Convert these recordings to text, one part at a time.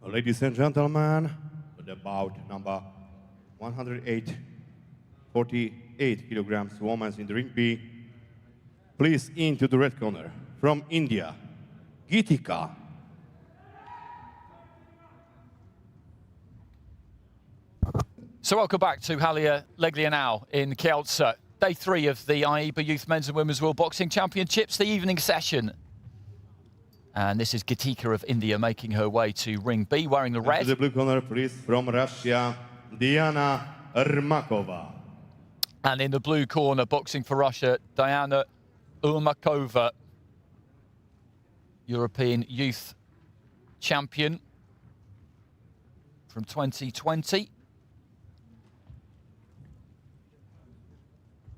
Ladies and gentlemen, with the bout number 148 kilograms women in the ring B, please into the red corner from India, GITIKA. So welcome back to HENAO in Kielce. Day 3 of the AIBA Youth Men's and Women's World Boxing Championships, the evening session. And this is GITIKA of India making her way to ring B, wearing the red. And to the blue corner, please, from Russia, Diana ERMAKOVA. And in the blue corner, boxing for Russia, Diana ERMAKOVA, European Youth Champion from 2020.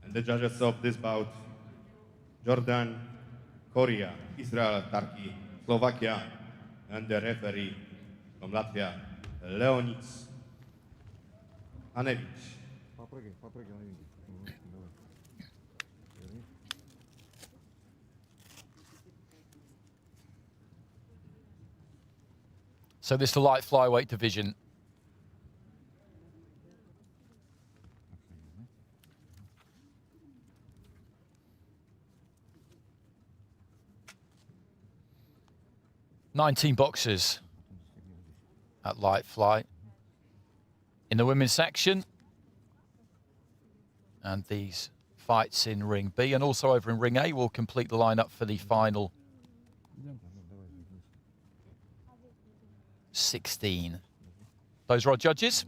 And the judges of this bout, Jordan, Korea, Israel, Turkey, Slovakia, and the referee from Latvia, Leonid Anevich. So this is the light flyweight division. "19 boxers at light fly in the women's section, and these fights in ring B and also over in ring A will complete the lineup for the final 16. Those are our judges.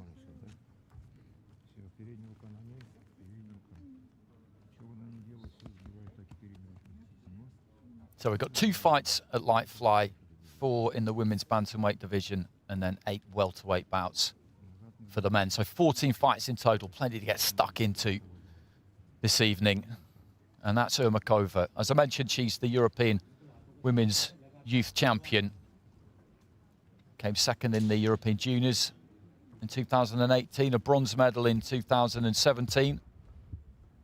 So we've got 2 fights at light fly, 4 in the women's bantamweight division, and then 8 welterweight bouts for the men. So 14 fights in total, plenty to get stuck into this evening. And that's ERMAKOVA. As I mentioned, she's the European Women's Youth Champion. Came second in the European Juniors in 2018, a bronze medal in 2017.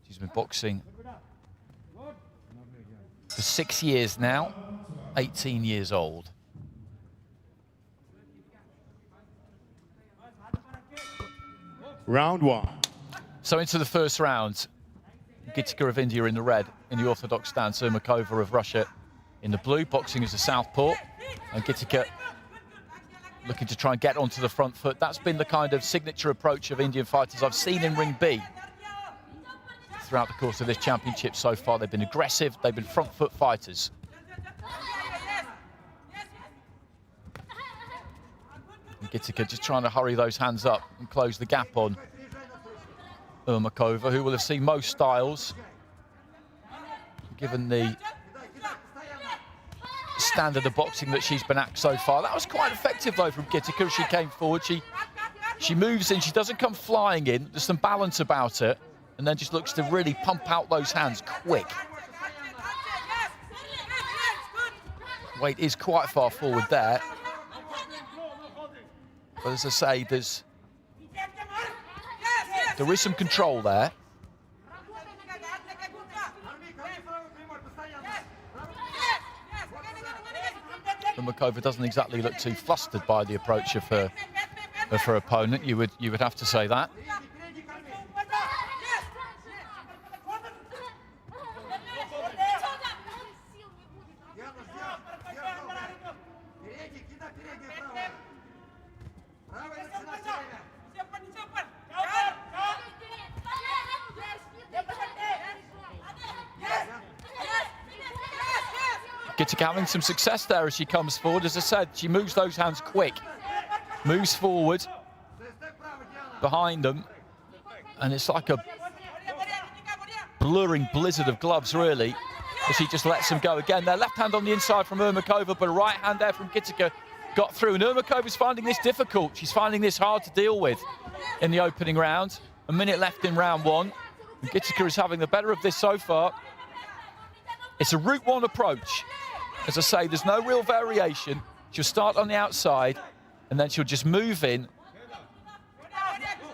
She's been boxing for 6 years now, 18 years old. Round 1. So into the first round, GITIKA of India in the red, in the orthodox stance, ERMAKOVA of Russia in the blue, boxing as a southpaw, and GITIKA looking to try and get onto the front foot. That's been the kind of signature approach of Indian fighters I've seen in ring B throughout the course of this championship so far. They've been aggressive, they've been front foot fighters. And GITIKA just trying to hurry those hands up and close the gap on ERMAKOVA, who will have seen most styles, given the standard of boxing that she's been at so far. That was quite effective, though, from GITIKA. She came forward, she moves in, she doesn't come flying in. There's some balance about it, and then just looks to really pump out those hands quick. Weight is quite far forward there. But as I say, there is some control there. ERMAKOVA doesn't exactly look too flustered by the approach of her opponent. You would have to say that. GITIKA having some success there as she comes forward. As I said, she moves those hands quick, moves forward behind them, and it's like a blurring blizzard of gloves, really, as she just lets them go again. Their left hand on the inside from ERMAKOVA, but a right hand there from GITIKA got through, and ERMAKOVA's finding this difficult. She's finding this hard to deal with in the opening round. A minute left in round 1, and GITIKA is having the better of this so far. It's a route 1 approach. As I say, there's no real variation. She'll start on the outside, and then she'll just move in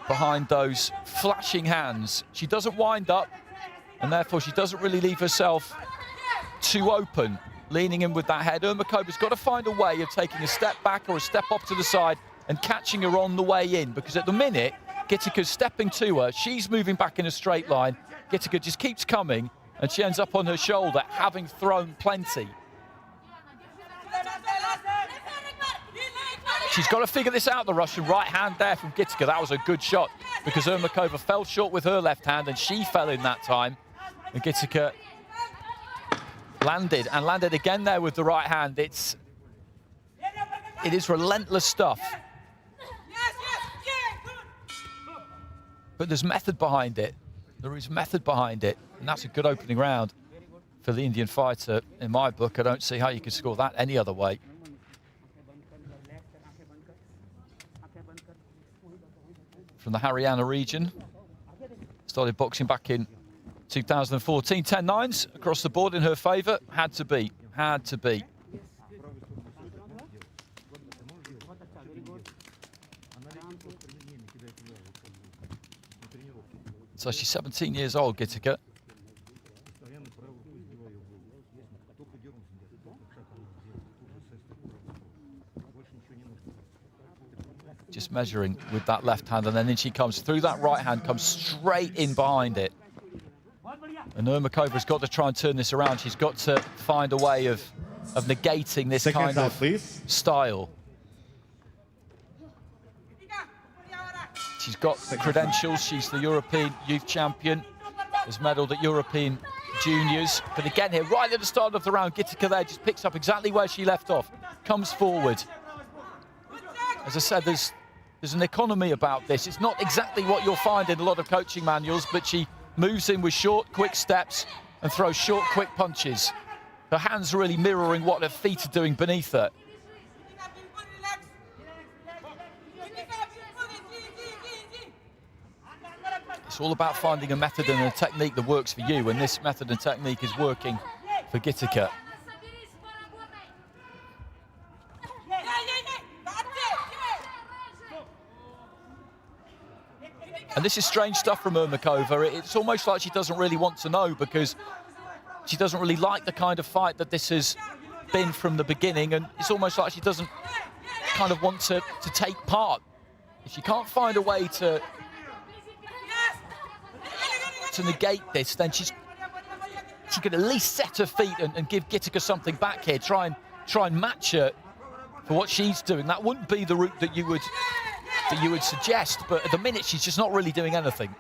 behind those flashing hands. She doesn't wind up, and therefore she doesn't really leave herself too open, leaning in with that head. ERMAKOVA's got to find a way of taking a step back or a step off to the side and catching her on the way in, because at the minute, GITIKA's stepping to her. She's moving back in a straight line. GITIKA just keeps coming, and she ends up on her shoulder, having thrown plenty. She's got to figure this out, the Russian. Right hand there from GITIKA. That was a good shot, because ERMAKOVA fell short with her left hand, and she fell in that time. And GITIKA landed, and landed again there with the right hand. It is relentless stuff. But there's method behind it. There is method behind it, and that's a good opening round for the Indian fighter. In my book, I don't see how you could score that any other way. From the Haryana region, started boxing back in 2014. 10-9s across the board in her favour. Had to be, had to be. So she's 17 years old, GITIKA. Just measuring with that left hand, and then in she comes through that right hand, comes straight in behind it. And ERMAKOVA's got to try and turn this around. She's got to find a way of negating this kind of style. She's got the credentials. She's the European youth champion. Has medalled at European juniors. But again here, right at the start of the round, GITIKA there just picks up exactly where she left off. Comes forward. As I said, there's an economy about this. It's not exactly what you'll find in a lot of coaching manuals, but she moves in with short, quick steps and throws short, quick punches. Her hands really mirroring what her feet are doing beneath her. It's all about finding a method and a technique that works for you, and this method and technique is working for GITIKA. And this is strange stuff from ERMAKOVA. It's almost like she doesn't really want to know, because she doesn't really like the kind of fight that this has been from the beginning, and it's almost like she doesn't kind of want to take part. If she can't find a way to negate this, then she could at least set her feet and give GITIKA something back here. Try and match her for what she's doing. That wouldn't be the route that you would suggest, but at the minute she's just not really doing anything.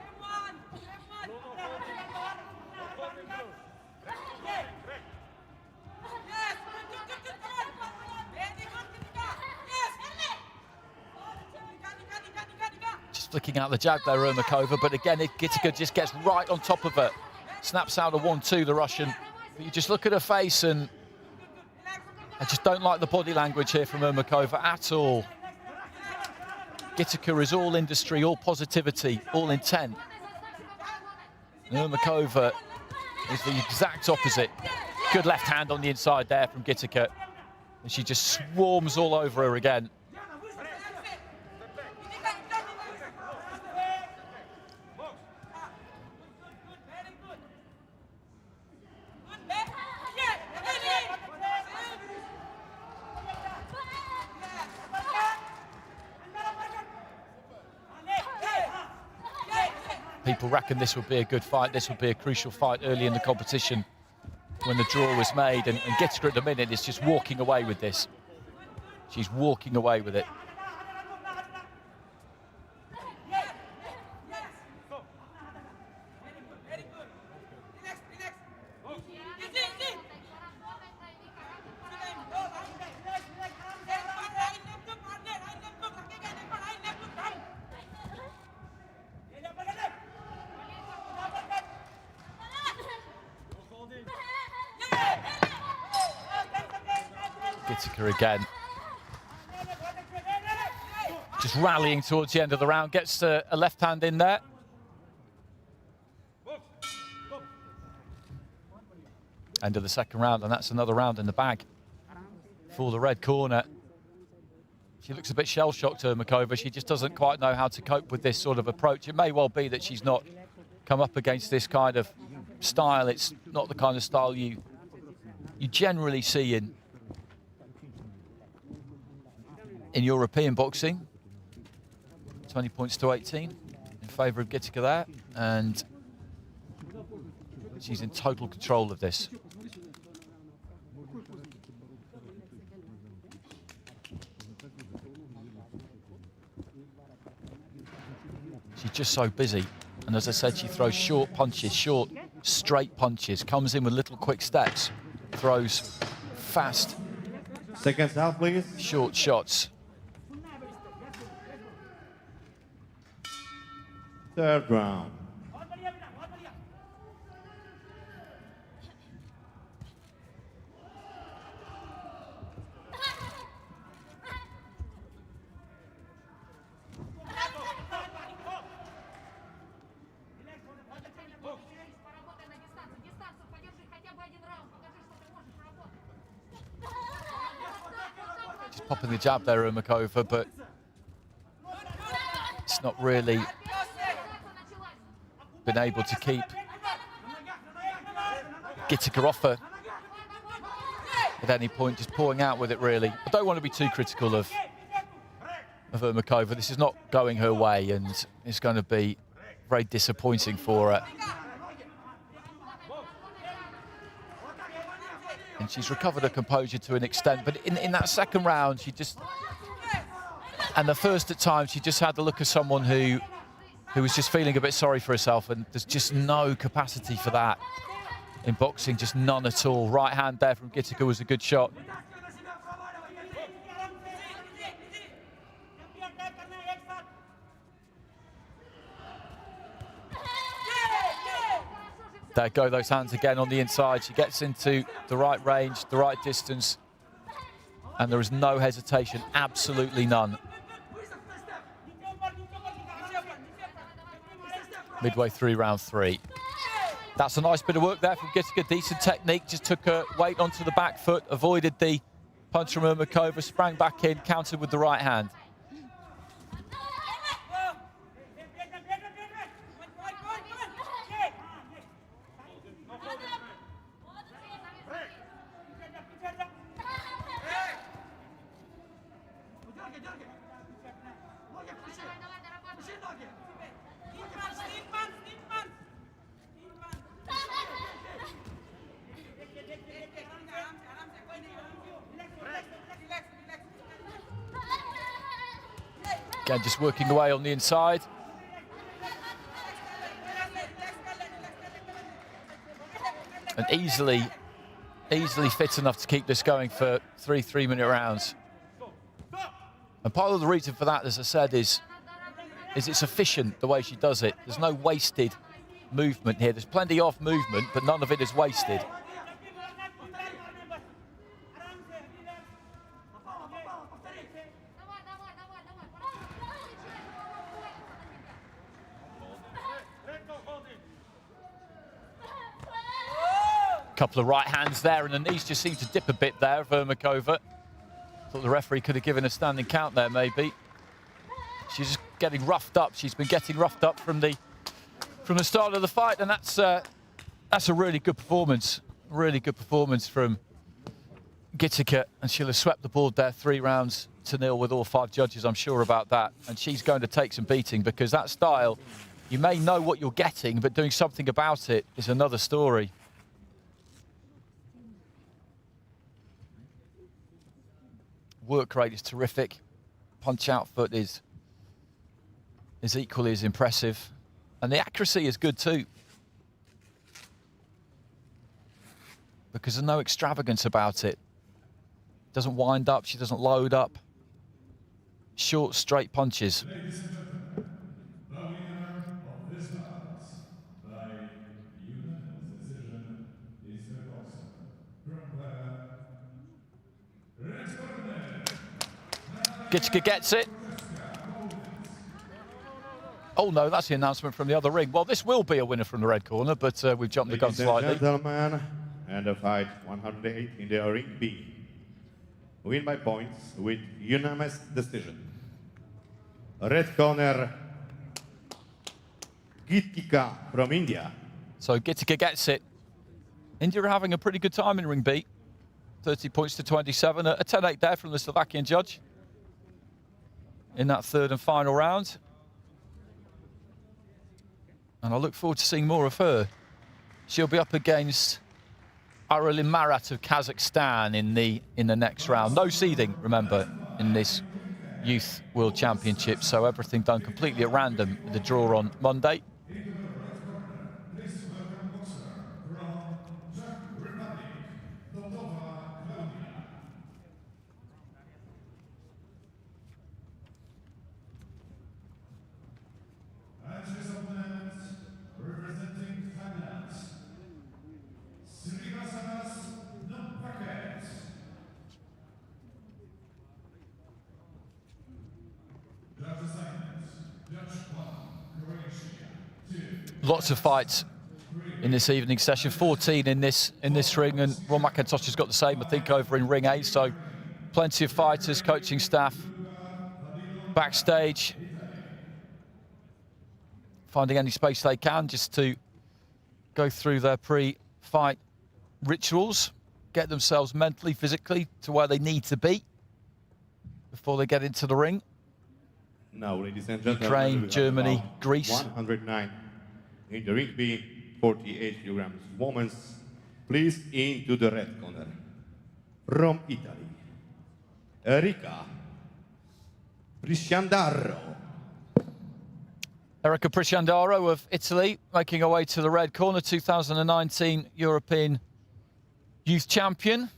Flicking out the jab there, ERMAKOVA, but again, GITIKA just gets right on top of her. Snaps out a 1-2, the Russian. But you just look at her face, and I just don't like the body language here from ERMAKOVA at all. GITIKA is all industry, all positivity, all intent. And ERMAKOVA is the exact opposite. Good left hand on the inside there from GITIKA. And she just swarms all over her again. People reckon this would be a good fight. This would be a crucial fight early in the competition when the draw was made. And GITIKA at the minute is just walking away with this. She's walking away with it. GITIKA again. Just rallying towards the end of the round, gets a left hand in there. End of the second round, and that's another round in the bag for the red corner. She looks a bit shell-shocked, ERMAKOVA. She just doesn't quite know how to cope with this sort of approach. It may well be that she's not come up against this kind of style. It's not the kind of style you you generally see in European boxing. 20 points to 18 in favour of GITIKA there, and she's in total control of this. She's just so busy, and as I said, she throws short punches, short, straight punches, comes in with little quick steps, throws fast, Seconds out, please. short shots. Third round. Just popping the jab there, ERMAKOVA, but it's not really been able to keep GITIKA off her at any point, just pouring out with it, really. I don't want to be too critical of ERMAKOVA. This is not going her way, and it's going to be very disappointing for her. And she's recovered her composure to an extent, but in that second round, she just... And the first at times, she just had the look of someone who was just feeling a bit sorry for herself, and there's just no capacity for that in boxing, just none at all. Right hand there from GITIKA was a good shot. There go those hands again on the inside. She gets into the right range, the right distance, and there is no hesitation, absolutely none. Midway through round 3. That's a nice bit of work there from GITIKA. Decent technique, just took her weight onto the back foot, avoided the punch from ERMAKOVA, sprang back in, countered with the right hand. Again, just working away on the inside. And easily fit enough to keep this going for 3 3-minute rounds. And part of the reason for that, as I said, is it's efficient the way she does it. There's no wasted movement here. There's plenty of movement, but none of it is wasted. Couple of right hands there, and the knees just seem to dip a bit there of ERMAKOVA. Thought the referee could have given a standing count there, maybe. She's just getting roughed up. She's been getting roughed up from the start of the fight, and that's a really good performance. Really good performance from GITIKA, and she'll have swept the board there 3-0 with all 5 judges, I'm sure about that. And she's going to take some beating, because that style, you may know what you're getting, but doing something about it is another story. Work rate is terrific. Punch output is equally as impressive. And the accuracy is good too. Because there's no extravagance about it. Doesn't wind up, she doesn't load up. Short, straight punches. Ladies and gentlemen, the winner of this bout by unanimous decision is the boxer from the red corner. GITIKA gets it. Oh no, that's the announcement from the other ring. Well, this will be a winner from the red corner, but we've jumped the gun slightly. Ladies and gentlemen, and the fight 108 in the ring B. Win by points with unanimous decision. Red corner, GITIKA from India. So GITIKA gets it. India are having a pretty good time in ring B. 30 points to 27. A 10-8 there from the Slovakian judge in that third and final round. And I look forward to seeing more of her. She'll be up against Aralin Marat of Kazakhstan in the next round. No seeding, remember, in this Youth World Championship, so everything done completely at random. The draw on Monday. Lots of fights in this evening session. 14 in this ring, and Ron McIntosh has got the same, I think, over in ring A. So plenty of fighters, coaching staff, backstage, finding any space they can just to go through their pre-fight rituals, get themselves mentally, physically to where they need to be before they get into the ring. Now, ladies and gentlemen, Ukraine, Germany, Greece. 109 in the ring B, 48 kilograms women's. Please into the red corner. From Italy, Erika Prisciandaro. Erika Prisciandaro of Italy making her way to the red corner, 2019 European Youth Champion.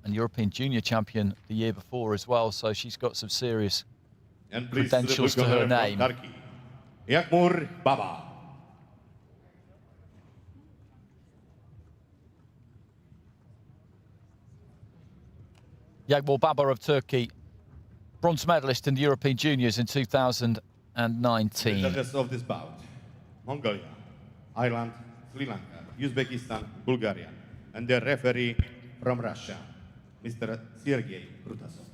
And European Junior Champion the year before as well, so she's got some serious credentials to her name. Yagmur Baba. Yagmur Baba of Turkey, bronze medalist in the European Juniors in 2019. The judges of this bout: Mongolia, Ireland, Sri Lanka, Uzbekistan, Bulgaria, and the referee from Russia, Mr. Sergei Brutasov.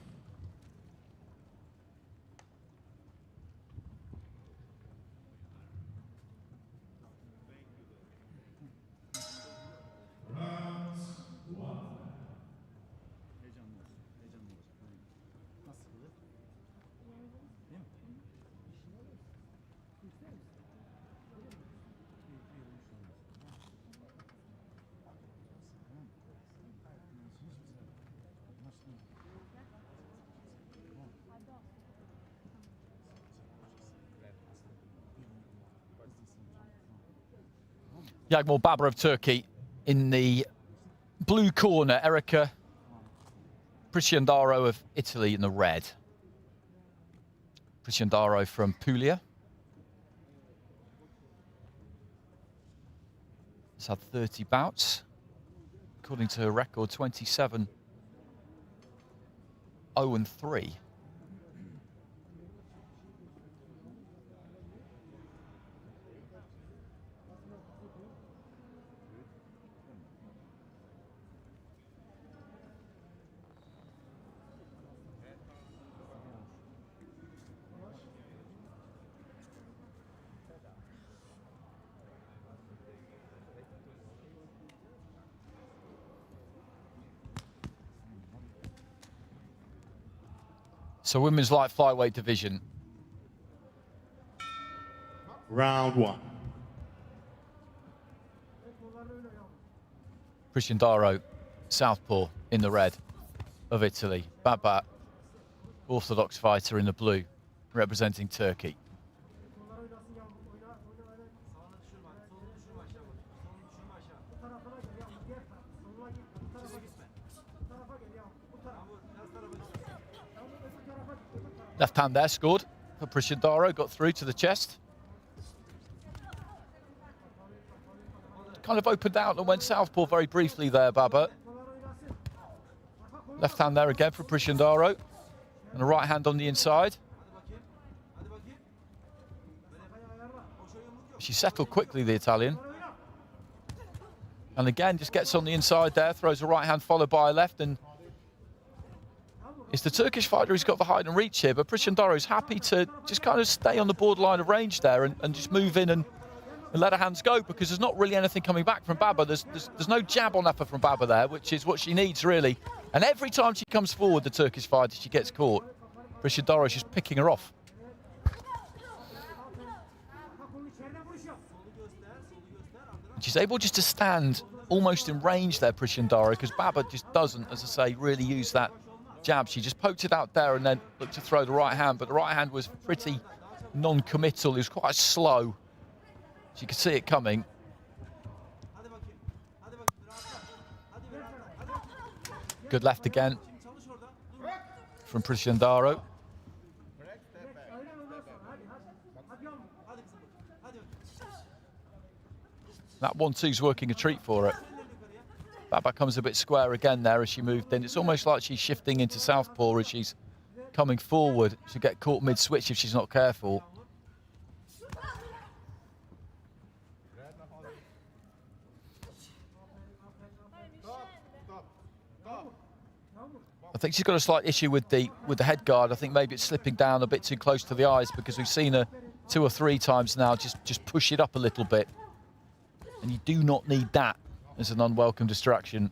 Yagmur Baba of Turkey in the blue corner, Erika Prisciandaro of Italy in the red. Prisciandaro from Puglia. Has had 30 bouts. According to her record, 27, 0-3. So women's light flyweight division. Round one. Prisciandaro, southpaw in the red of Italy. Baba, orthodox fighter in the blue, representing Turkey. Left hand there, scored for Prisciandaro, got through to the chest. Kind of opened out and went southpaw very briefly there, Baba. Left hand there again for Prisciandaro. And a right hand on the inside. She settled quickly, the Italian. And again, just gets on the inside there, throws a right hand followed by a left, and it's the Turkish fighter who's got the height and reach here, but Prisciandaro's happy to just kind of stay on the borderline of range there and just move in and and let her hands go, because there's not really anything coming back from Baba. There's no jab on offer from Baba there, which is what she needs, really. And every time she comes forward, the Turkish fighter, she gets caught. Preliminaries just picking her off. And she's able just to stand almost in range there, Preliminaries, because Baba just doesn't, as I say, really use that jab. She just poked it out there and then looked to throw the right hand, but the right hand was pretty non-committal. It was quite slow. She could see it coming. Good left again from Preliminaries. That 1-2's working a treat for her. Baba comes a bit square again there as she moved in. It's almost like she's shifting into southpaw as she's coming forward. She'll get caught mid-switch if she's not careful. I think she's got a slight issue with the head guard. I think maybe it's slipping down a bit too close to the eyes, because we've seen her 2 or 3 times now just push it up a little bit. And you do not need that as an unwelcome distraction.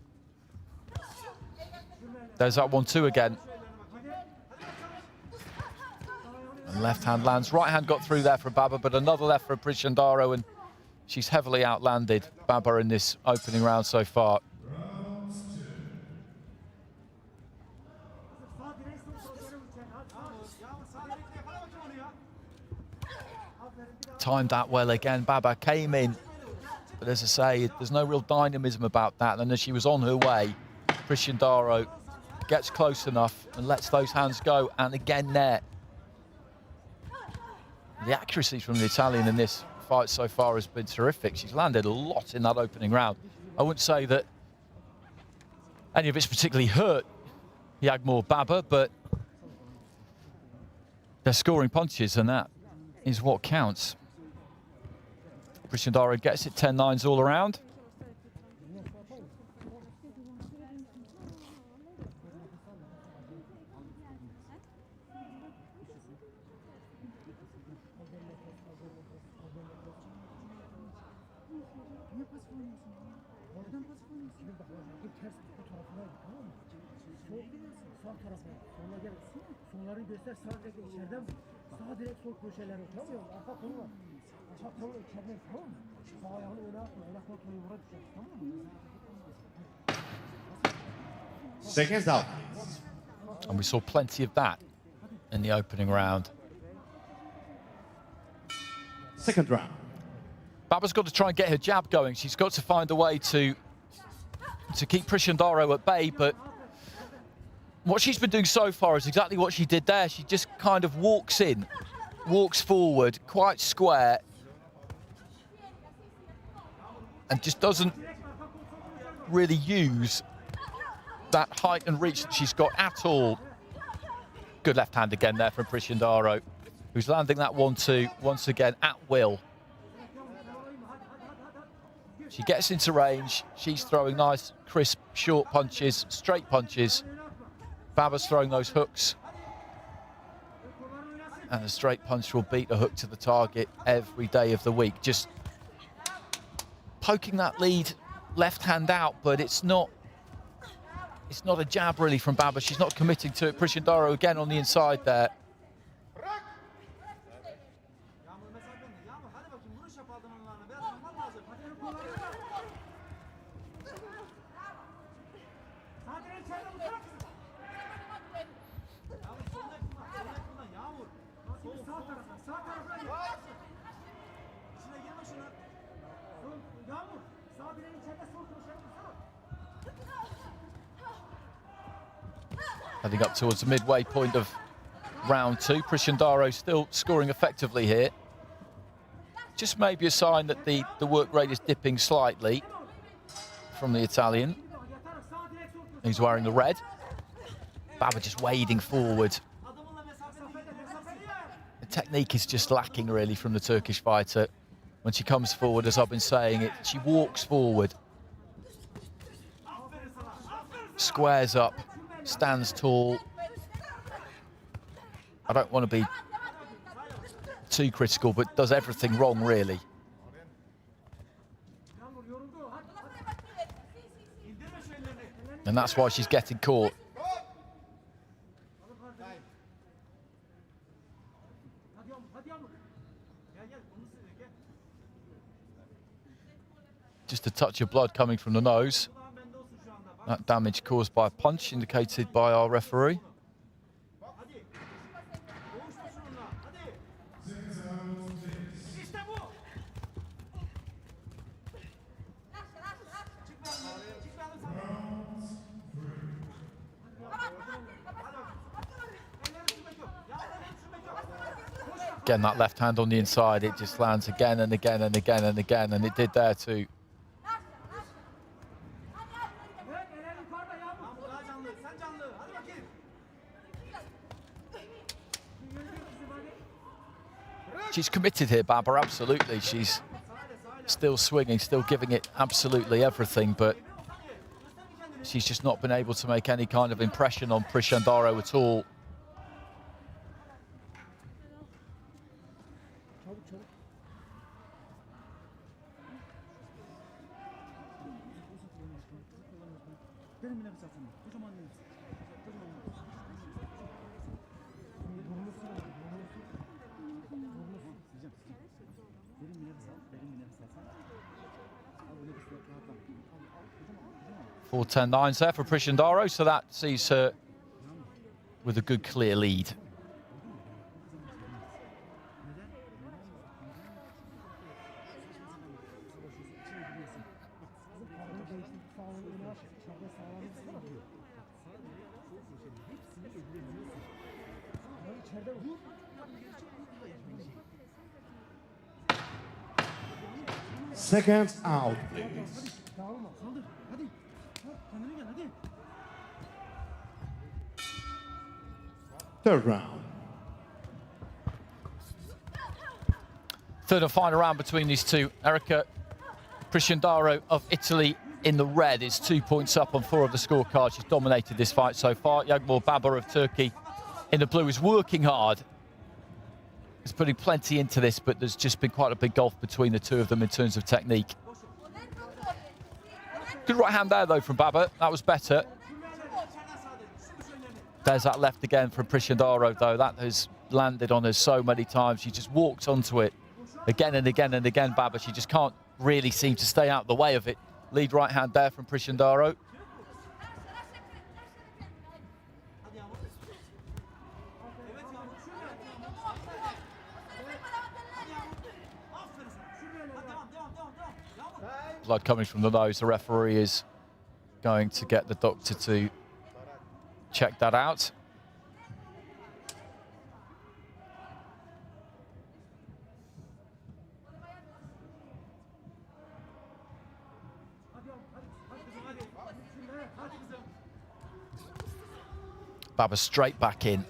There's that 1-2 again. And left hand lands. Right hand got through there for Baba, but another left for Preliminaries, and she's heavily outlanded Baba in this opening round so far. Timed that well again. Baba came in, but as I say, there's no real dynamism about that. And as she was on her way, Preliminaries gets close enough and lets those hands go. And again there, the accuracy from the Italian in this fight so far has been terrific. She's landed a lot in that opening round. I wouldn't say that any of it's particularly hurt Yagmur Baba, but they're scoring punches, and that is what counts. Preliminaries gets it 10-9s all around. Seconds out. And we saw plenty of that in the opening round. Second round. Baba's got to try and get her jab going. She's got to find a way to keep Preliminaries at bay, but what she's been doing so far is exactly what she did there. She just kind of walks in, walks forward, quite square, and just doesn't really use that height and reach that she's got at all. Good left hand again there from Preliminaries, who's landing that 1-2 once again at will. She gets into range. She's throwing nice, crisp, short punches, straight punches. Baba's throwing those hooks. And a straight punch will beat a hook to the target every day of the week. Just poking that lead left hand out, but it's not a jab really from Baba. She's not committing to it. Preliminaries again on the inside there. Heading up towards the midway point of round 2. Preliminaries still scoring effectively here. Just maybe a sign that the work rate is dipping slightly from the Italian, who's wearing the red. Baba just wading forward. The technique is just lacking really from the Turkish fighter. When she comes forward, as I've been saying, she walks forward, squares up, stands tall. I don't want to be too critical, but does everything wrong, really. And that's why she's getting caught. Just a touch of blood coming from the nose. That damage caused by a punch indicated by our referee. Again, that left hand on the inside, it just lands again and again and again and again, and it did there too. She's committed here, Baba, absolutely. She's still swinging, still giving it absolutely everything, but she's just not been able to make any kind of impression on Preliminaries at all. Four 10-9s there for Preliminaries, so that sees her with a good clear lead. Seconds out, please. Third round. Third and final round between these two. Erika Preliminaries of Italy in the red is 2 points up on 4 of the scorecard. She's dominated this fight so far. Yagmur Baba of Turkey in the blue is working hard. He's putting plenty into this, but there's just been quite a big gulf between the two of them in terms of technique. Good right hand there, though, from Baba. That was better. There's that left again from Preliminaries, though. That has landed on her so many times. She just walked onto it again and again and again, Baba. She just can't really seem to stay out of the way of it. Lead right hand there from Preliminaries. Blood coming from the nose. The referee is going to get the doctor to check that out. Baba straight back in.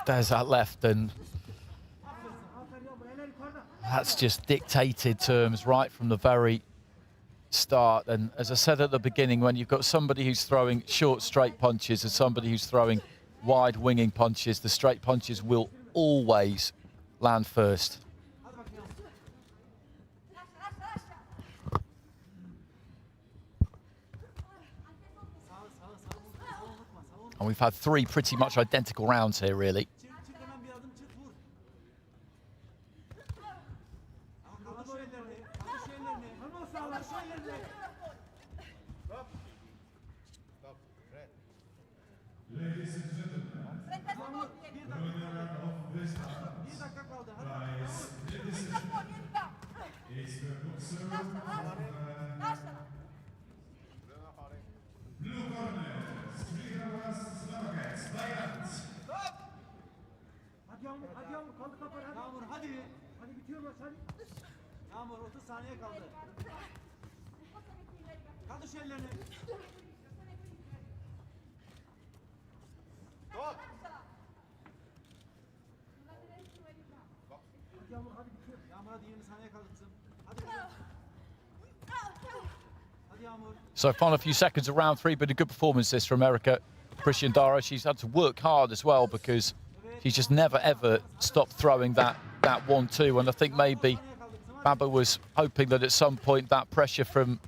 There's that left, and that's just dictated terms right from the very start. And as I said at the beginning, when you've got somebody who's throwing short, straight punches and somebody who's throwing wide, winging punches, the straight punches will always land first. And we've had 3 pretty much identical rounds here, really. Ladies and gentlemen, the winner of this bout by split decision is the boxer of blue corner, Yağmur hadi. Hadi bitiyor maç hadi. Yağmur 30 saniye kaldı. Kaldır şu ellerini. Stop. Yağmur hadi bitiyor. Yağmur hadi 20 saniye kaldı kızım. Hadi kızım. So final few seconds of round 3, but a good performance this from Erika PRISCIANDARO. She's had to work hard as well because she's just never ever stopped throwing that 1-2, and I think maybe Baba was hoping that at some point that pressure from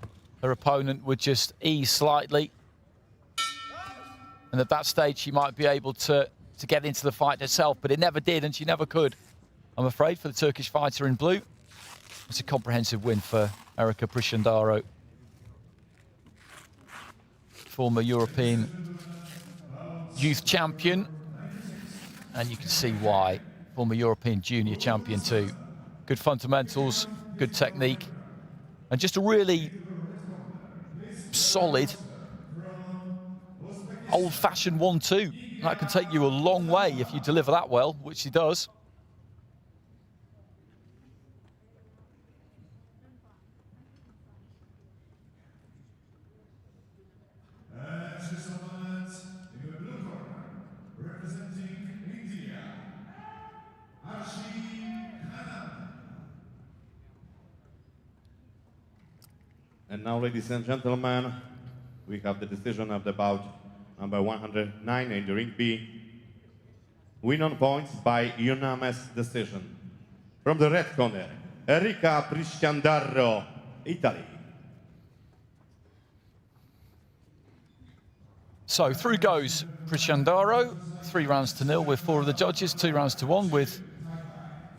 her opponent would just ease slightly, and at that stage she might be able to get into the fight herself, but it never did, and she never could, I'm afraid, for the Turkish fighter in blue. It's a comprehensive win for Erika PRISCIANDARO, former European youth champion, and you can see why. Former European junior champion too. Good fundamentals, good technique, and just a really solid, old-fashioned 1-2. That can take you a long way if you deliver that well, which she does. And now, ladies and gentlemen, we have the decision of the bout number 109 in the ring B. Win on points by unanimous decision. From the red corner, Erika PRISCIANDARO, Italy. So through goes PRISCIANDARO, 3 rounds to 0 with 4 of the judges, 2 rounds to 1 with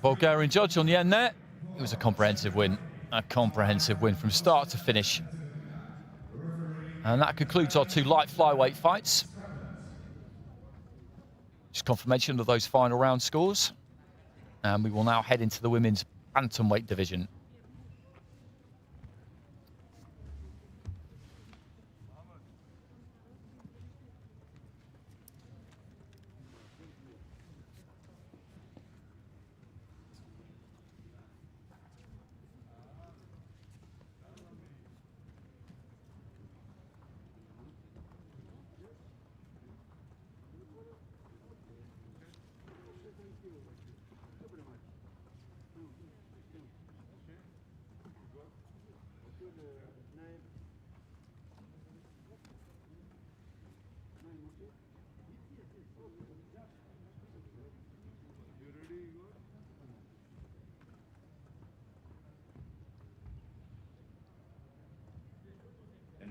Bulgarian judge on the end there. It was a comprehensive win from start to finish. And that concludes our 2 light flyweight fights. Just confirmation of those final round scores. And we will now head into the women's bantamweight division.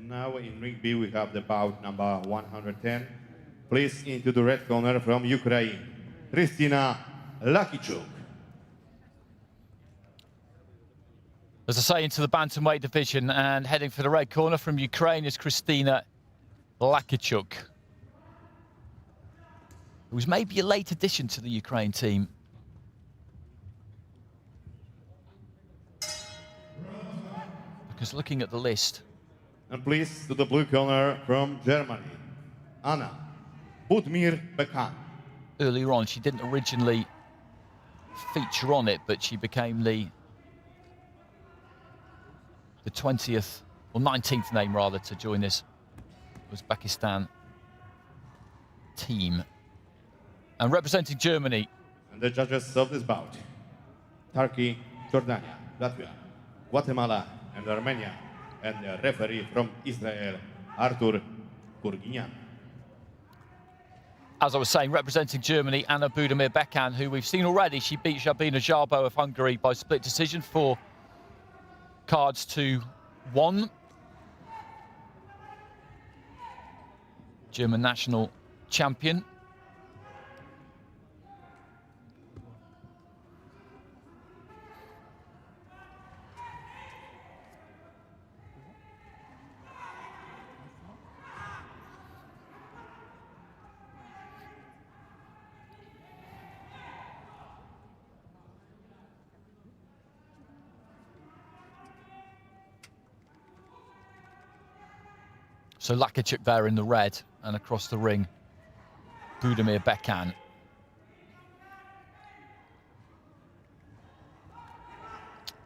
Now in ring B we have the bout number 110. Please into the red corner from Ukraine, Khrystyna LAKIICHUK. As I say, into the bantamweight division, and heading for the red corner from Ukraine is Khrystyna LAKIICHUK, who was maybe a late addition to the Ukraine team. Because looking at the list, And please to the blue corner from Germany, BUDIMIR-BEKAN. earlier on she didn't originally feature on it, but she became the 20th, or 19th name rather, to join this Uzbekistan team. And representing Germany, And the judges of this bout, Turkey, Jordania, Latvia, Guatemala, and Armenia. And the referee from Israel, Artur Kurginian. as I was saying, representing Germany, Anna BUDIMIR-BEKAN, who we've seen already. She beat Sabina Jarbo of Hungary by split decision for cards to 1. German national champion. So LAKIICHUK there in the red, and across the ring, BUDIMIR-BEKAN.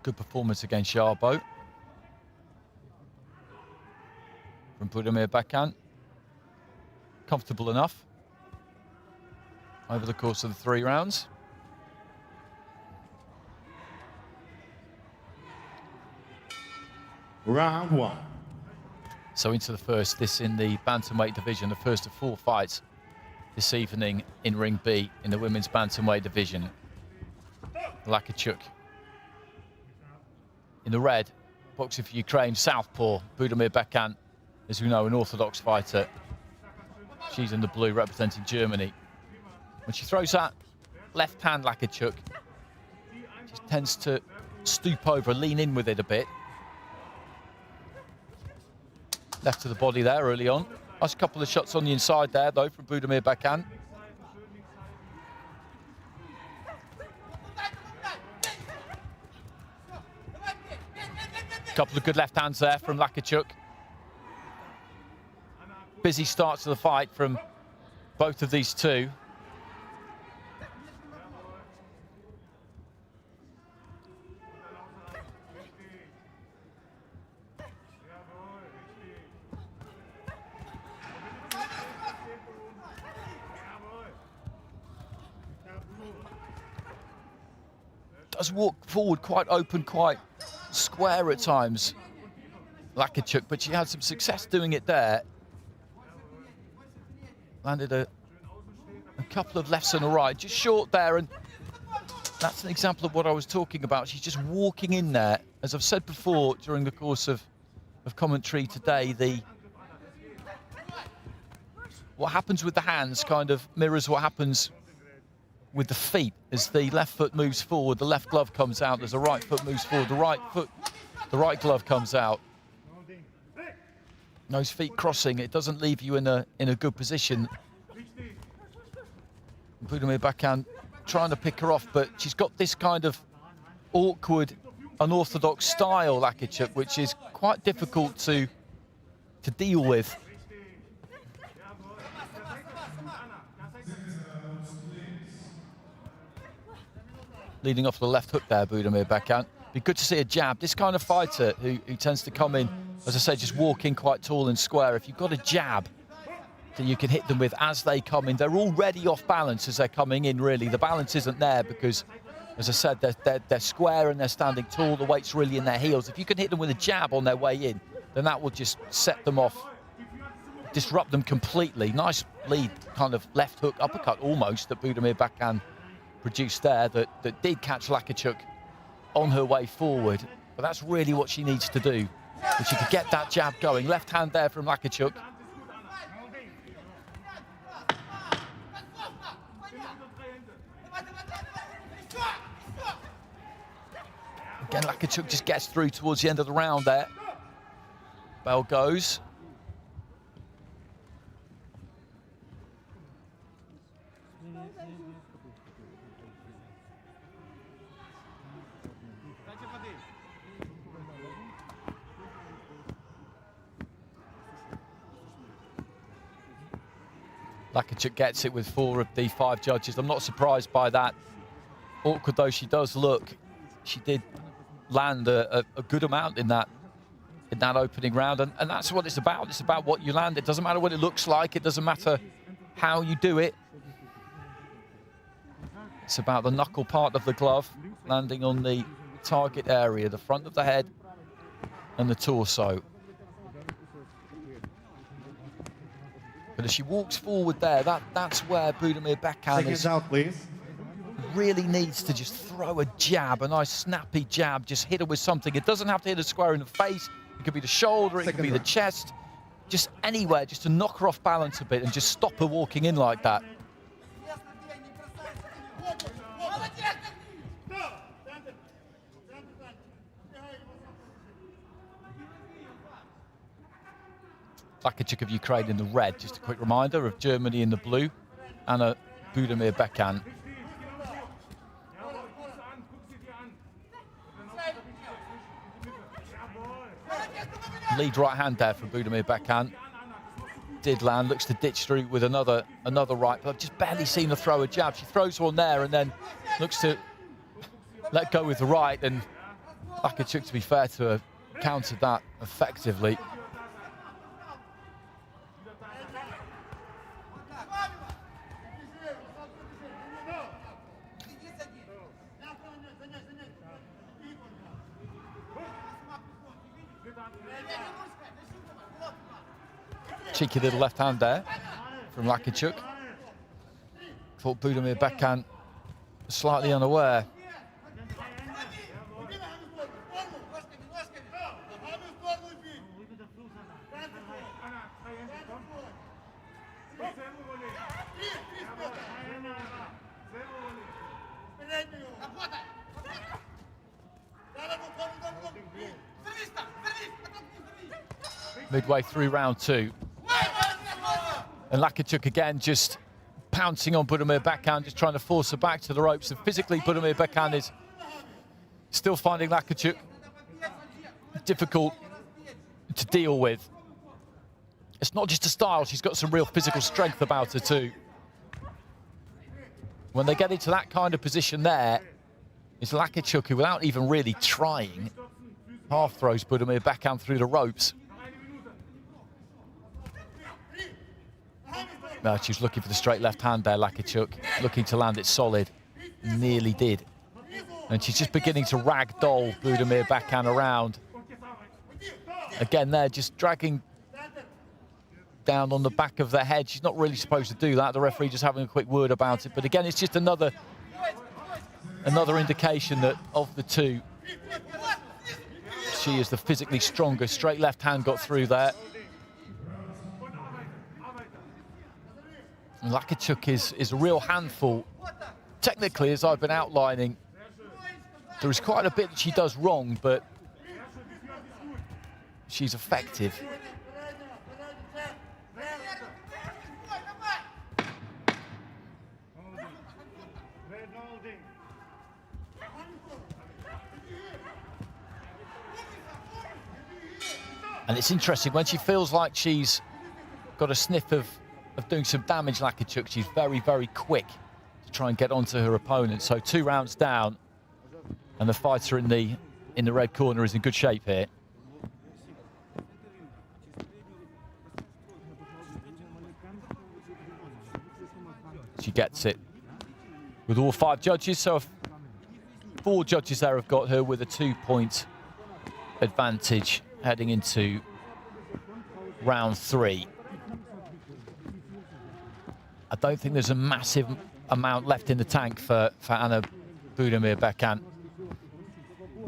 Good performance against Jarbo from BUDIMIR-BEKAN. Comfortable enough over the course of the 3 rounds. Round 1. So into the first, this in the bantamweight division, the first of 4 fights this evening in Ring B in the women's bantamweight division. LAKIICHUK in the red, boxing for Ukraine, southpaw, BUDIMIR-BEKAN, as we know, an orthodox fighter. She's in the blue, representing Germany. When she throws that left hand, LAKIICHUK, she tends to stoop over, lean in with it a bit. Left to the body there early on. Nice couple of shots on the inside there, though, from BUDIMIR-BEKAN. Couple of good left hands there from LAKIICHUK. Busy start to the fight from both of these two. Does walk forward quite open, quite square at times, LAKIICHUK, but she had some success doing it there. Landed a couple of lefts and a right, just short there, and that's an example of what I was talking about. She's just walking in there. As I've said before during the course of commentary today, what happens with the hands kind of mirrors what happens with the feet. As the left foot moves forward, the left glove comes out. As the right foot moves forward, the right glove comes out. Those feet crossing, it doesn't leave you in a good position. BUDIMIR-BEKAN trying to pick her off, but she's got this kind of awkward, unorthodox style, LAKIICHUK, which is quite difficult to deal with. Leading off the left hook there, BUDIMIR-BEKAN. Be good to see a jab. This kind of fighter who tends to come in, as I say, just walking quite tall and square. If you've got a jab that you can hit them with as they come in, they're already off balance as they're coming in, really. The balance isn't there because, as I said, they're square and they're standing tall. The weight's really in their heels. If you can hit them with a jab on their way in, then that will just set them off, disrupt them completely. Nice lead kind of left hook uppercut almost that BUDIMIR-BEKAN produced there that did catch LAKIICHUK on her way forward. But that's really what she needs to do. If she could get that jab going. Left hand there from LAKIICHUK. Again, LAKIICHUK just gets through towards the end of the round there. Bell goes. LAKIICHUK gets it with 4 of the 5 judges. I'm not surprised by that. Awkward though she does look, she did land a good amount in that opening round, and that's what it's about. It's about what you land. It doesn't matter what it looks like. It doesn't matter how you do it. It's about the knuckle part of the glove landing on the target area, the front of the head and the torso. But as she walks forward there, that's where BUDIMIR-BEKAN Seconds out, please. really needs to just throw a jab, a nice snappy jab, just hit her with something. It doesn't have to hit her square in the face. It could be the shoulder, it could be the chest, just anywhere, just to knock her off balance a bit and just stop her walking in like that. LAKIICHUK of Ukraine in the red. Just a quick reminder of Germany in the blue and BUDIMIR-BEKAN. Lead right hand there from BUDIMIR-BEKAN. Did land, looks to ditch through with another right, but I've just barely seen her throw a jab. She throws one there and then looks to let go with the right, and LAKIICHUK, to be fair to her, countered that effectively. Cheeky little left hand there from LAKIICHUK. Thought BUDIMIR-BEKAN slightly unaware. Midway through round 2. And LAKIICHUK again just pouncing on BUDIMIR-BEKAN, just trying to force her back to the ropes. And physically, BUDIMIR-BEKAN is still finding LAKIICHUK difficult to deal with. It's not just a style, she's got some real physical strength about her too. When they get into that kind of position there, it's LAKIICHUK who, without even really trying, half throws BUDIMIR-BEKAN through the ropes. No, she's looking for the straight left hand there, LAKIICHUK, looking to land it solid. Nearly did. And she's just beginning to ragdoll BUDIMIR-BEKAN around. Again there, just dragging down on the back of the head. She's not really supposed to do that. The referee just having a quick word about it. But again, it's just another indication that of the two, she is the physically stronger. Straight left hand got through there. LAKIICHUK is a real handful. Technically, as I've been outlining, there is quite a bit that she does wrong, but she's effective. And it's interesting, when she feels like she's got a sniff of doing some damage, LAKIICHUK, she's very, very quick to try and get onto her opponent. So 2 rounds down, and the fighter in the red corner is in good shape here. She gets it with all 5 judges, so 4 judges there have got her with a 2-point advantage heading into round 3. I don't think there's a massive amount left in the tank for Anna BUDIMIR-BEKAN.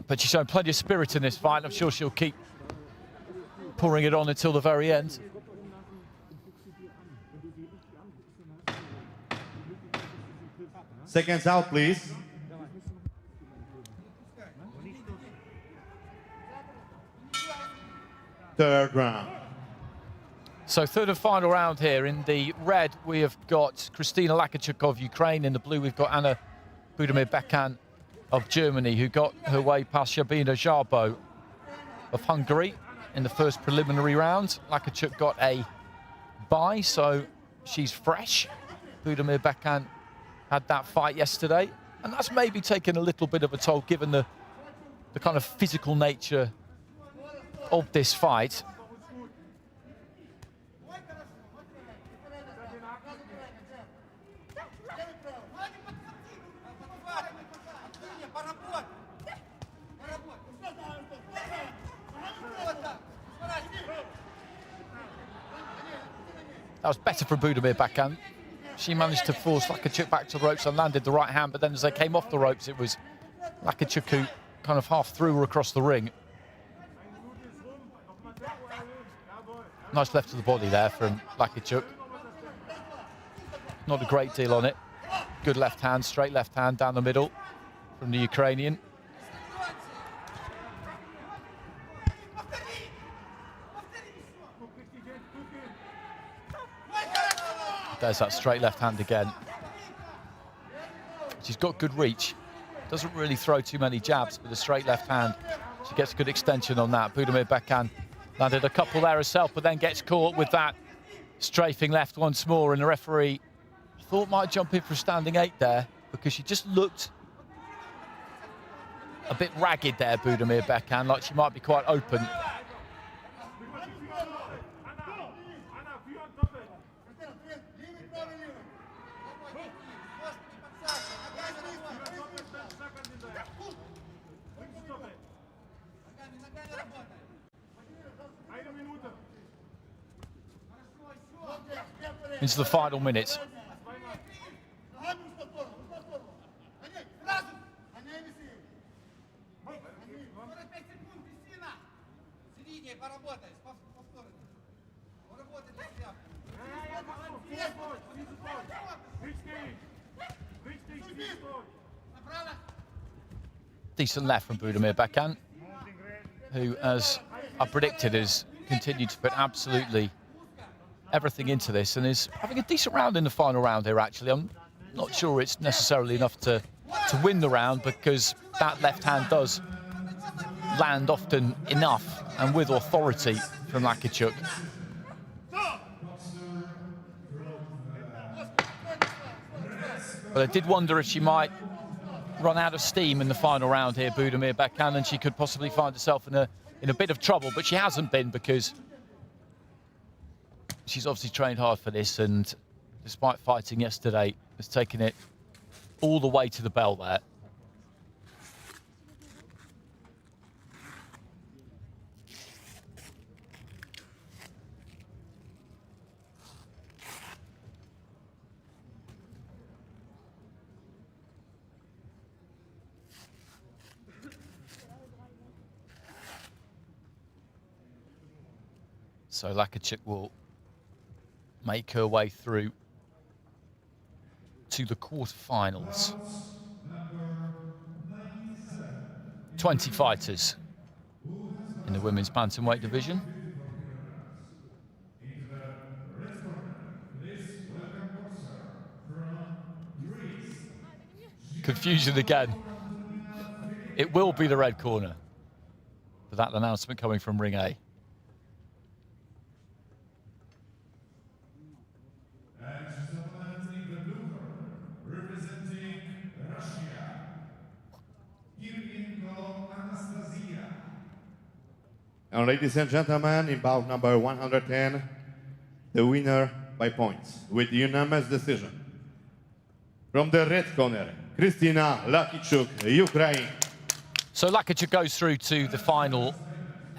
But she's shown plenty of spirit in this fight. I'm sure she'll keep pouring it on until the very end. Seconds out, please. Third round. So third and final round here. In the red, we have got Khrystyna LAKIICHUK of Ukraine. In the blue, we've got Anna BUDIMIR-BEKAN of Germany, who got her way past Sabina Szabo of Hungary in the first preliminary round. LAKIICHUK got a bye, so she's fresh. BUDIMIR-BEKAN had that fight yesterday, and that's maybe taken a little bit of a toll given the kind of physical nature of this fight. That was better for BUDIMIR-BEKAN. She managed to force LAKIICHUK back to the ropes and landed the right hand, but then as they came off the ropes, it was LAKIICHUK who kind of half threw her across the ring. Nice left to the body there from LAKIICHUK. Not a great deal on it. Good left hand, straight left hand down the middle from the Ukrainian. There's that straight left hand again. She's got good reach. Doesn't really throw too many jabs, but the straight left hand, she gets good extension on that. BUDIMIR-BEKAN landed a couple there herself, but then gets caught with that strafing left once more. And the referee, I thought, might jump in for a standing 8 there, because she just looked a bit ragged there, BUDIMIR-BEKAN, like she might be quite open. into the final minute. Decent left from BUDIMIR-BEKAN, who, as I predicted, has continued to put absolutely everything into this and is having a decent round in the final round here, actually. I'm not sure it's necessarily enough to win the round, because that left hand does land often enough and with authority from LAKIICHUK. But I did wonder if she might run out of steam in the final round here, BUDIMIR-BEKAN, and she could possibly find herself in a bit of trouble, but she hasn't been, because she's obviously trained hard for this, and despite fighting yesterday, has taken it all the way to the bell there. So LAKIICHUK will make her way through to the quarterfinals. 20 fighters in the women's bantamweight division. Confusion again. It will be the red corner for that announcement coming from Ring A. And ladies and gentlemen, in bout number 110, the winner by points with unanimous decision. From the red corner, Khrystyna LAKIICHUK, Ukraine. So LAKIICHUK goes through to the final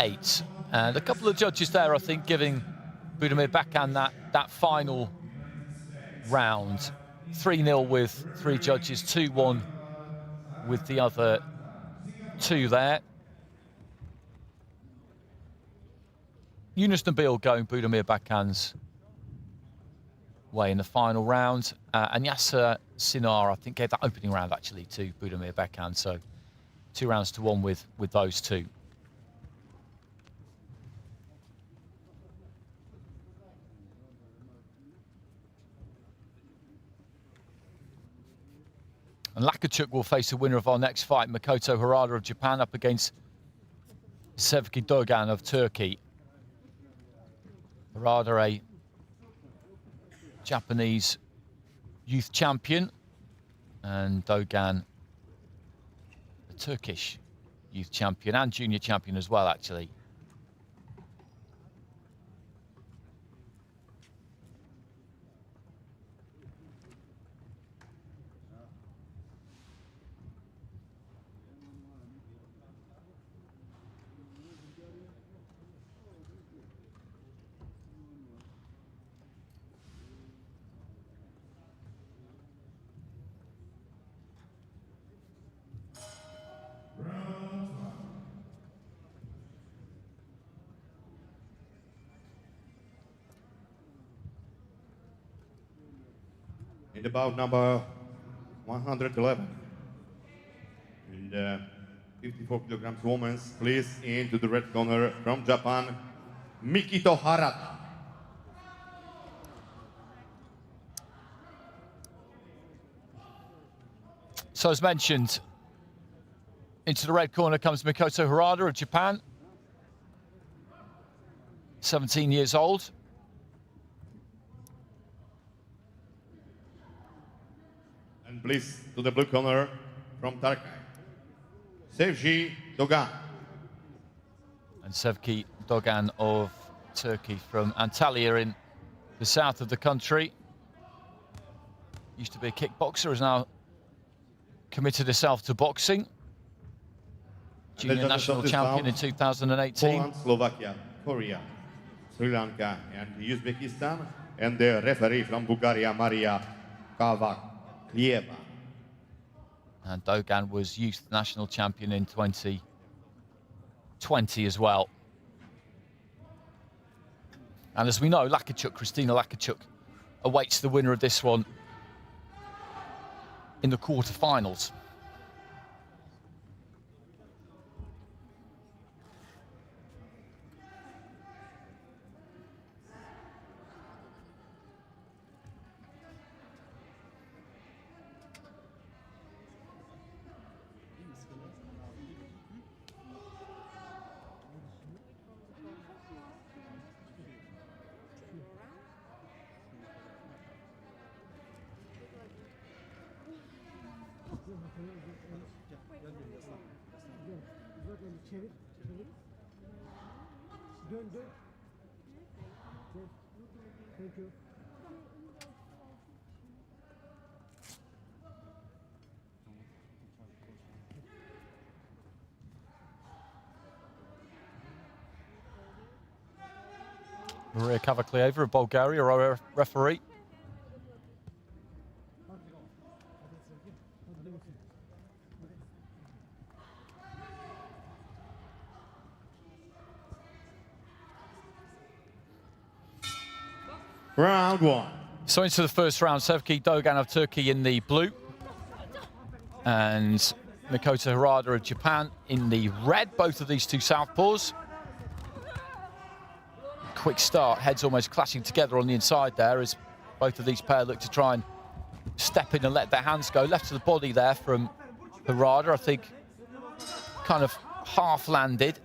8. And a couple of judges there, I think, giving BUDIMIR-BEKAN that final round. 3-0 with 3 judges, 2-1 with the other 2 there. Yunus Nabil going BUDIMIR-BEKAN's way in the final round. And Yasser Sinar, I think, gave that opening round, actually, to BUDIMIR-BEKAN. So 2 rounds to 1 with those 2. And LAKIICHUK will face the winner of our next fight, Mikoto Harada of Japan, up against Sevgi Dogan of Turkey. Harada, a Japanese youth champion, and Dogan, a Turkish youth champion and junior champion as well, actually. In the bout number 111, in the 54 kilograms women's, please into the red corner from Japan, Mikoto Harada. So as mentioned, into the red corner comes Mikoto Harada of Japan, 17 years old. And please to the blue corner from Turkey, Sevgi Dogan. And Sevgi Dogan of Turkey from Antalya in the south of the country. Used to be a kickboxer, has now committed herself to boxing. Junior national champion in 2018. Poland, Slovakia, Korea, Sri Lanka and Uzbekistan. and the referee from Bulgaria, Maria Kavaklieva. And Dogan was youth national champion in 2020 as well. And as we know, LAKIICHUK, Khrystyna LAKIICHUK, awaits the winner of this one in the quarterfinals. Çevir. Dön. Thank you. Maria Kavaklieva of Bulgaria, our referee. Round one. So into the first round, Sevgi Dogan of Turkey in the blue and Mikoto Harada of Japan in the red, both of these two southpaws. Quick start, heads almost clashing together on the inside there as both of these pair look to try and step in and let their hands go. Left to the body there from Harada, I think kind of half landed.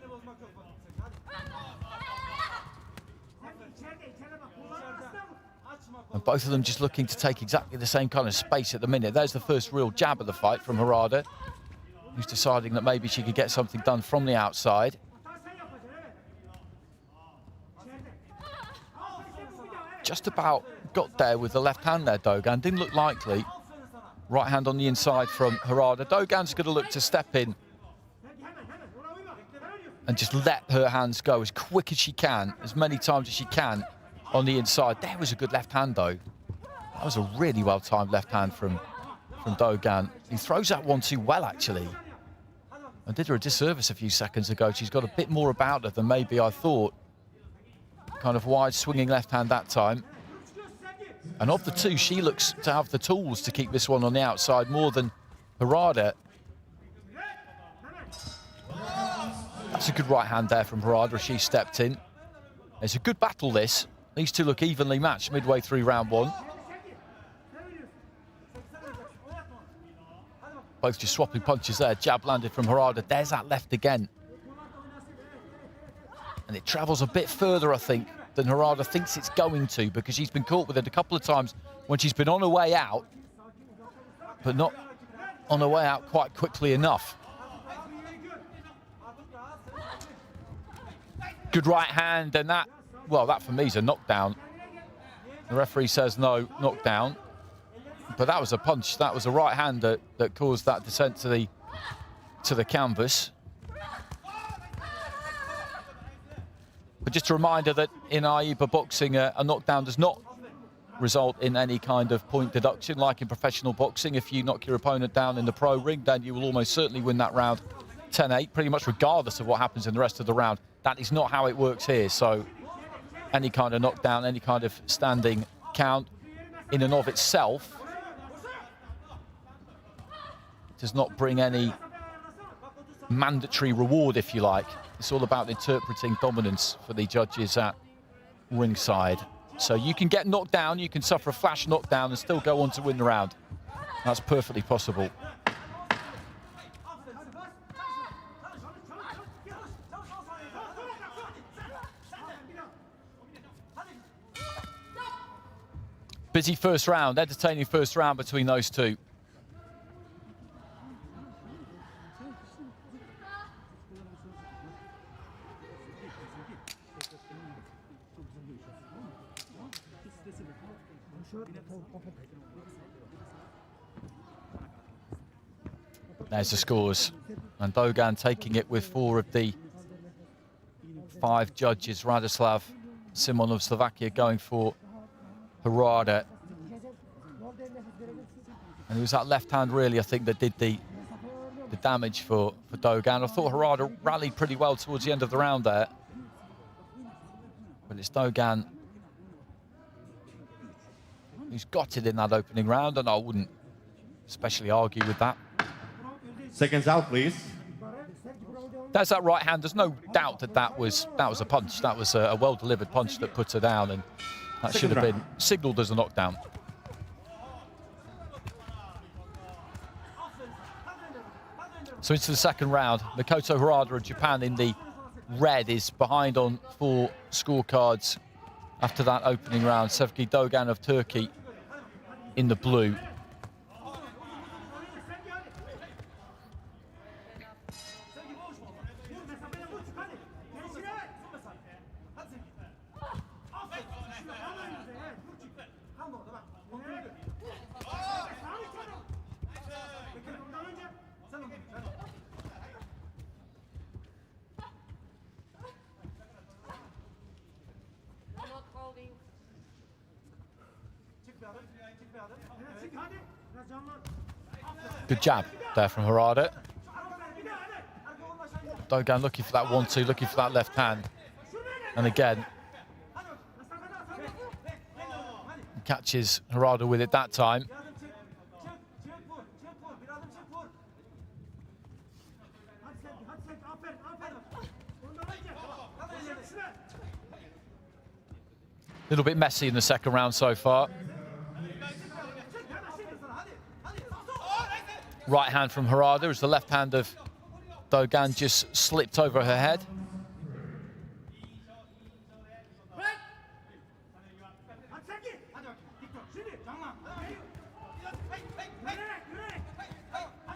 And both of them just looking to take exactly the same kind of space at the minute. There's the first real jab of the fight from Harada, who's deciding that maybe she could get something done from the outside. Just about got there with the left hand there, Dogan. Didn't look likely. Right hand on the inside from Harada. Dogan's going to look to step in and just let her hands go as quick as she can, as many times as she can on the inside. There was a good left hand, though. That was a really well-timed left hand from Dogan. He throws that one too well, actually. I did her a disservice a few seconds ago. She's got a bit more about her than maybe I thought. Kind of wide swinging left hand that time. And of the two, she looks to have the tools to keep this one on the outside more than Harada. That's a good right hand there from Harada as she stepped in. It's a good battle, this. These two look evenly matched midway through round one. Both just swapping punches there. Jab landed from Harada. There's that left again. And it travels a bit further, I think, than Harada thinks it's going to, because she's been caught with it a couple of times when she's been on her way out, but not on her way out quite quickly enough. Good right hand, and that, well, that for me is a knockdown. The referee says no knockdown, but that was a punch. That was a right hand that caused that descent to the canvas. But just a reminder that in AIBA boxing, a knockdown does not result in any kind of point deduction. Like in professional boxing, if you knock your opponent down in the pro ring, then you will almost certainly win that round 10-8, pretty much regardless of what happens in the rest of the round. That is not how it works here. So any kind of knockdown, any kind of standing count in and of itself does not bring any mandatory reward, if you like. It's all about interpreting dominance for the judges at ringside. So you can get knocked down, you can suffer a flash knockdown and still go on to win the round. That's perfectly possible. Busy first round, entertaining first round between those two. There's the scores. And Dogan taking it with 4 of the 5 judges. Radoslav Simon of Slovakia going for Harada. And it was that left hand really, I think, that did the damage for Dogan. I thought Harada rallied pretty well towards the end of the round there. But it's Dogan who's got it in that opening round, and I wouldn't especially argue with that. Seconds out, please. There's that right hand. There's no doubt that that was a punch. That was a well-delivered punch that put her down, and that should have been signaled as a knockdown. So into the second round. Mikoto Harada of Japan in the red is behind on 4 scorecards after that opening round. Sevgi Dogan of Turkey in the blue. Good jab there from Harada. Dogan looking for that 1-2, looking for that left hand. And again, catches Harada with it that time. A little bit messy in the second round so far. Right hand from Harada as the left hand of Dogan just slipped over her head.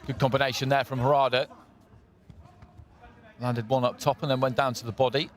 Good combination there from Harada. Landed one up top and then went down to the body.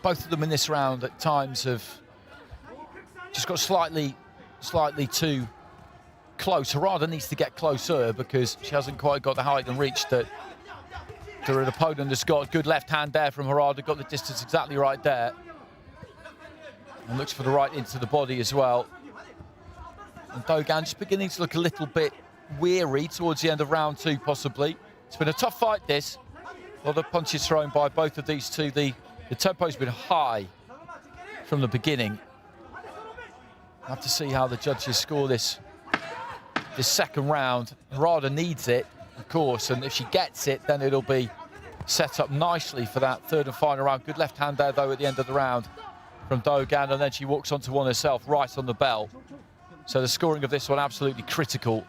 Both of them in this round at times have just got slightly too close. Harada needs to get closer because she hasn't quite got the height and reach that her opponent has got. Good left hand there from Harada, got the distance exactly right there. And looks for the right into the body as well. And Dogan just beginning to look a little bit weary towards the end of round 2, possibly. It's been a tough fight, this. A lot of punches thrown by both of these two. The tempo's been high from the beginning. We'll have to see how the judges score this second round. Harada needs it, of course, and if she gets it, then it'll be set up nicely for that third and final round. Good left hand there, though, at the end of the round from Dogan, and then she walks onto one herself, right on the bell. So the scoring of this one absolutely critical.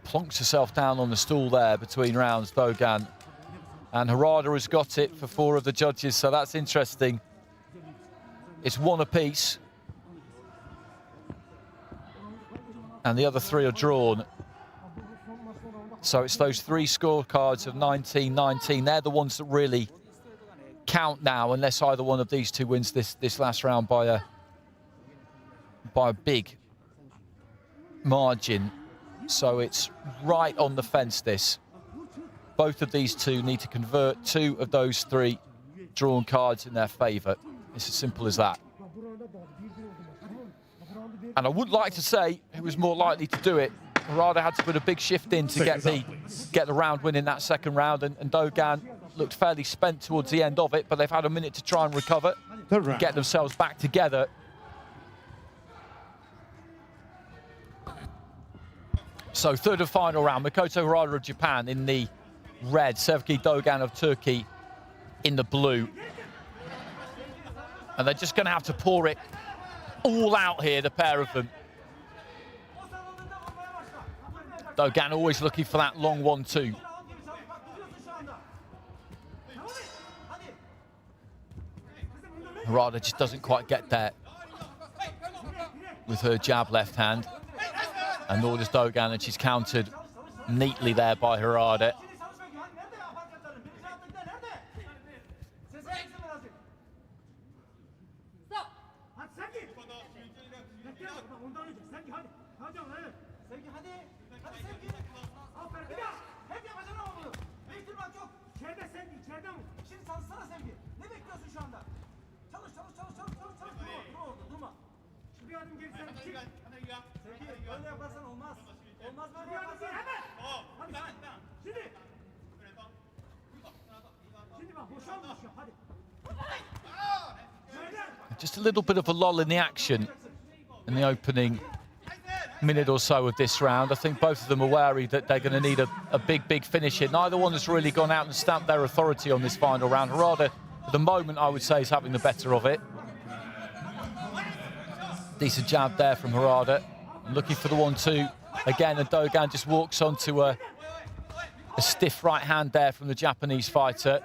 Plonks herself down on the stool there between rounds, Dogan. And Harada has got it for 4 of the judges, so that's interesting. It's 1 apiece. And the other 3 are drawn. So it's those 3 scorecards of 19-19. They're the ones that really count now, unless either one of these two wins this last round by a big margin. So it's right on the fence, this. Both of these two need to convert 2 of those 3 drawn cards in their favour. It's as simple as that. And I would like to say who was more likely to do it. Harada had to put a big shift in to get the round win in that second round, and Dogan looked fairly spent towards the end of it, but they've had a minute to try and recover, get themselves back together. So third and final round, Mikoto Harada of Japan in the red, Sevgi Dogan of Turkey in the blue. And they're just going to have to pour it all out here, the pair of them. Dogan always looking for that long 1-2. Harada just doesn't quite get there with her jab left hand. And nor does Dogan, and she's countered neatly there by Harada. Just a little bit of a lull in the action in the opening minute or so of this round. I think both of them are wary that they're going to need a big finish here. Neither one has really gone out and stamped their authority on this final round. Harada, at the moment, I would say, is having the better of it. Decent jab there from Harada. Looking for the 1-2 again, and Dogan just walks onto a stiff right hand there from the Japanese fighter,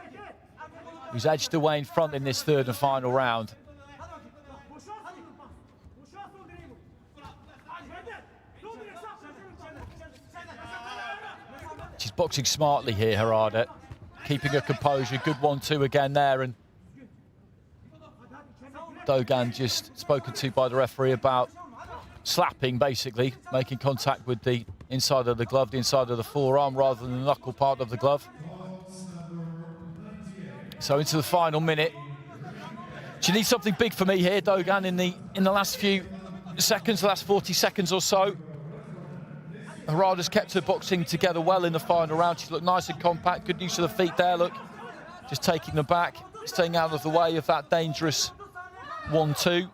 who's edged away in front in this third and final round. She's boxing smartly here, Harada, keeping her composure. Good 1-2 again there, and Dogan just spoken to by the referee about slapping, basically, making contact with the inside of the glove, the inside of the forearm, rather than the knuckle part of the glove. So into the final minute. She needs something big for me here, Dogan, in the last few seconds, the last 40 seconds or so. Harada's kept her boxing together well in the final round. She's looked nice and compact. Good use of the feet there, look. Just taking them back, staying out of the way of that dangerous 1-2.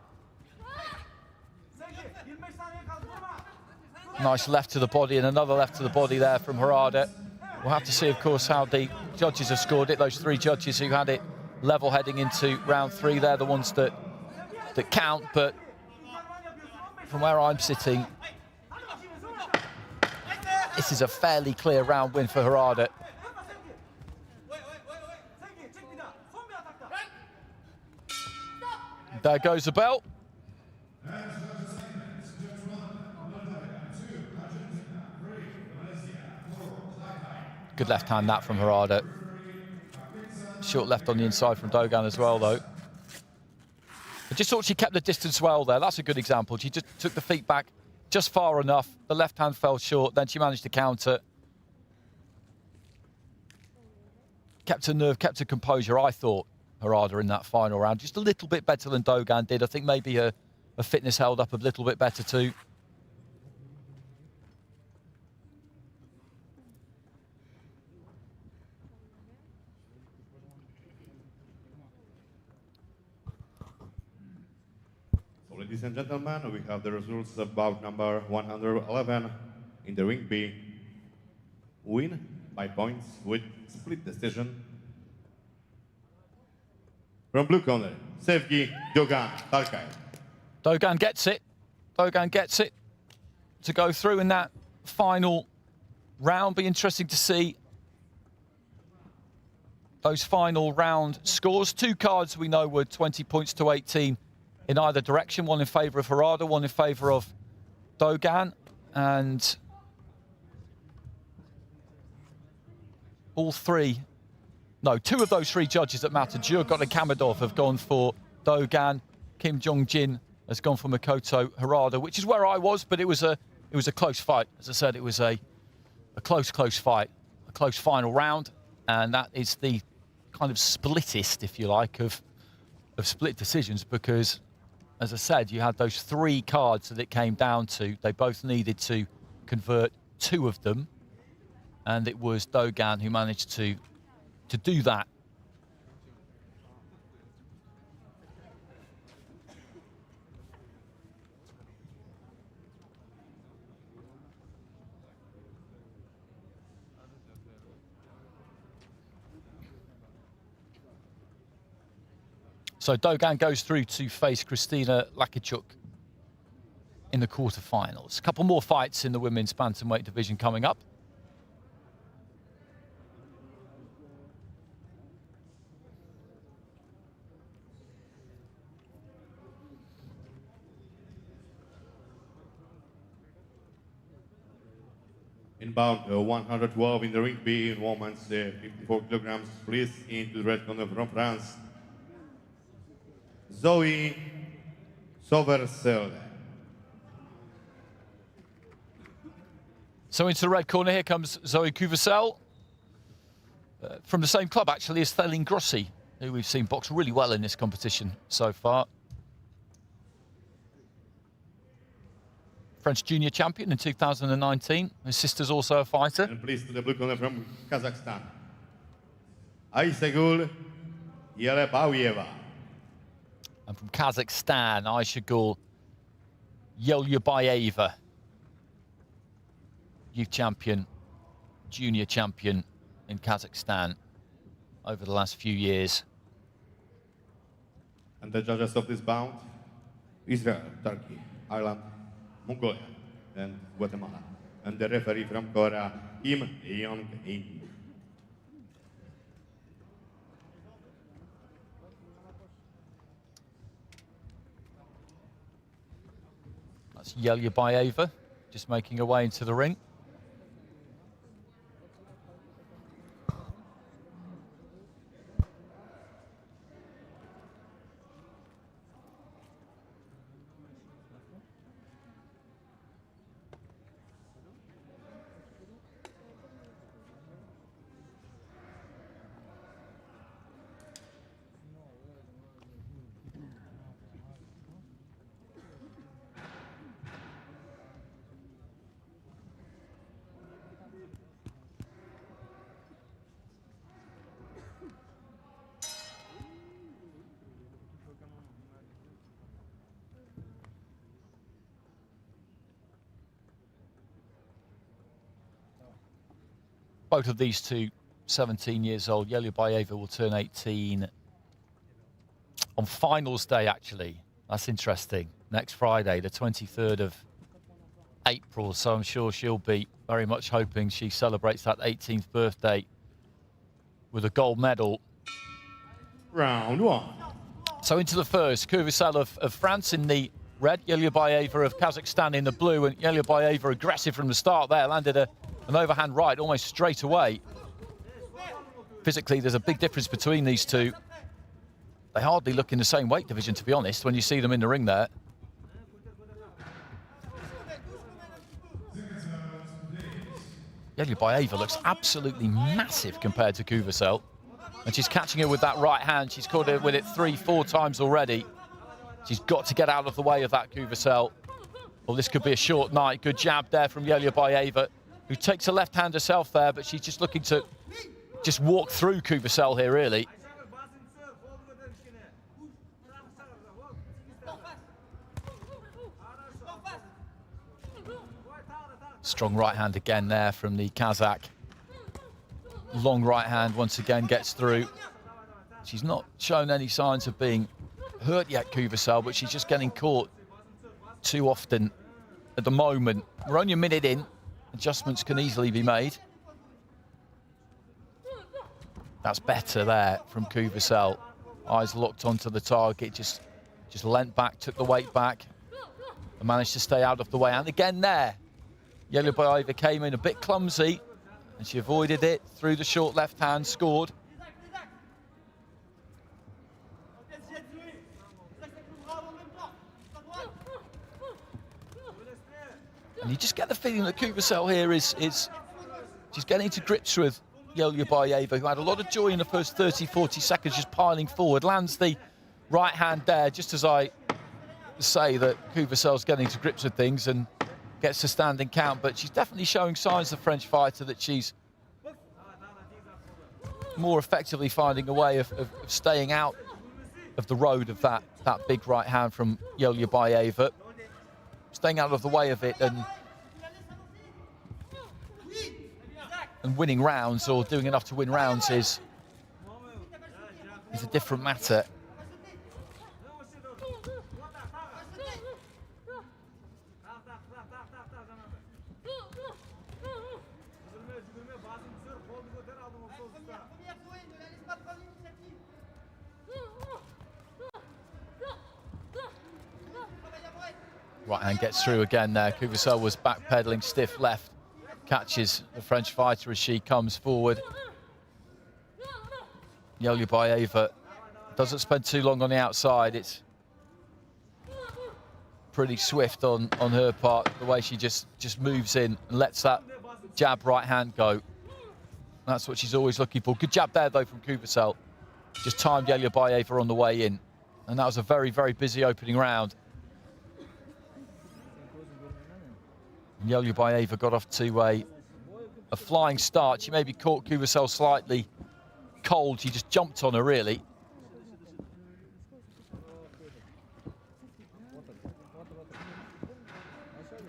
Nice left to the body and another left to the body there from Harada. We'll have to see, of course, how the judges have scored it. Those three judges who had it level heading into round 3, they're the ones that count. But from where I'm sitting, this is a fairly clear round win for Harada. There goes the bell. Good left hand that from Harada. Short left on the inside from Dogan as well, though. I just thought she kept the distance well there. That's a good example. She just took the feet back just far enough. The left hand fell short, then she managed to counter. Kept her nerve, kept her composure, I thought, Harada, in that final round. Just a little bit better than Dogan did. I think maybe her fitness held up a little bit better too. Ladies and gentlemen, we have the results of bout number 111 in the ring B. Win by points with split decision. From blue corner, Sevgi, Dogan, Tarkai. Dogan gets it. Dogan gets it to go through in that final round. Be interesting to see those final round scores. Two cards we know were 20 points to 18 in either direction, one in favour of Harada, one in favour of Dogan, and two of those three judges that mattered, Djurgård and Kamedov, have gone for Dogan. Kim Jong-jin has gone for Mikoto Harada, which is where I was, but it was a close fight. As I said, it was a close fight, a close final round, and that is the kind of splittest, if you like, of split decisions, because, as I said, you had those three cards that it came down to. They both needed to convert two of them, and it was Dogan who managed to do that. So Dogan goes through to face Khrystyna LAKIICHUK in the quarterfinals. A couple more fights in the women's bantamweight division coming up. In bout 112 in the ring B in women's 54 kilograms, please into the red corner from France, Zoe FRA. So into the red corner, here comes Zoe COUVERCELLE. From the same club, actually, as Thelin Grossi, who we've seen box really well in this competition so far. French junior champion in 2019. His sister's also a fighter. And please to the blue corner from Kazakhstan, Aishagul YELEUBAYEVA. And from Kazakhstan, Aishagul YELEUBAYEVA. Youth champion, junior champion in Kazakhstan over the last few years. And the judges of this bout, Israel, Turkey, Ireland, Mongolia, and Guatemala. And the referee from Korea, Kim Yong-in. That's YELEUBAYEVA, just making her way into the ring. Both of these two, 17 years old. YELEUBAYEVA will turn 18 on finals day, actually. That's interesting. Next Friday, the 23rd of April. So I'm sure she'll be very much hoping she celebrates that 18th birthday with a gold medal. Round one. So into the first, COUVERCELLE of France in the red, YELEUBAYEVA of Kazakhstan in the blue, and YELEUBAYEVA aggressive from the start there, landed an overhand right almost straight away. Physically, there's a big difference between these two. They hardly look in the same weight division, to be honest, when you see them in the ring there. YELEUBAYEVA looks absolutely massive compared to COUVERCELLE. And she's catching her with that right hand. She's caught her with it 3-4 times already. She's got to get out of the way of that COUVERCELLE. Well, this could be a short night. Good jab there from YELEUBAYEVA, who takes a left hand herself there, but she's just looking to just walk through COUVERCELLE here, really. Strong right hand again there from the Kazakh. Long right hand once again gets through. She's not shown any signs of being hurt yet, COUVERCELLE, but she's just getting caught too often at the moment. We're only a minute in. Adjustments can easily be made. That's better there from COUVERCELLE. Eyes locked onto the target, just leant back, took the weight back, and managed to stay out of the way. And again there, YELEUBAYEVA came in a bit clumsy, and she avoided it through the short left hand, scored. And you just get the feeling that COUVERCELLE here is she's getting to grips with YELEUBAYEVA, who had a lot of joy in the first 30, 40 seconds, just piling forward. Lands the right hand there, just as I say that COUVERCELLE's getting to grips with things and gets a standing count. But she's definitely showing signs, the French fighter, that she's more effectively finding a way of staying out of the road of that big right hand from YELEUBAYEVA. Staying out of the way of it and winning rounds, or doing enough to win rounds, is a different matter. Right hand gets through again there. COUVERCELLE was backpedaling stiff left catches the French fighter as she comes forward. YELEUBAYEVA doesn't spend too long on the outside. It's pretty swift on her part, the way she just moves in and lets that jab right hand go. That's what she's always looking for. Good jab there, though, from COUVERCELLE. Just timed YELEUBAYEVA on the way in. And that was a very, very busy opening round. YELEUBAYEVA got off to a flying start. She maybe caught COUVERCELLE slightly cold. She just jumped on her, really.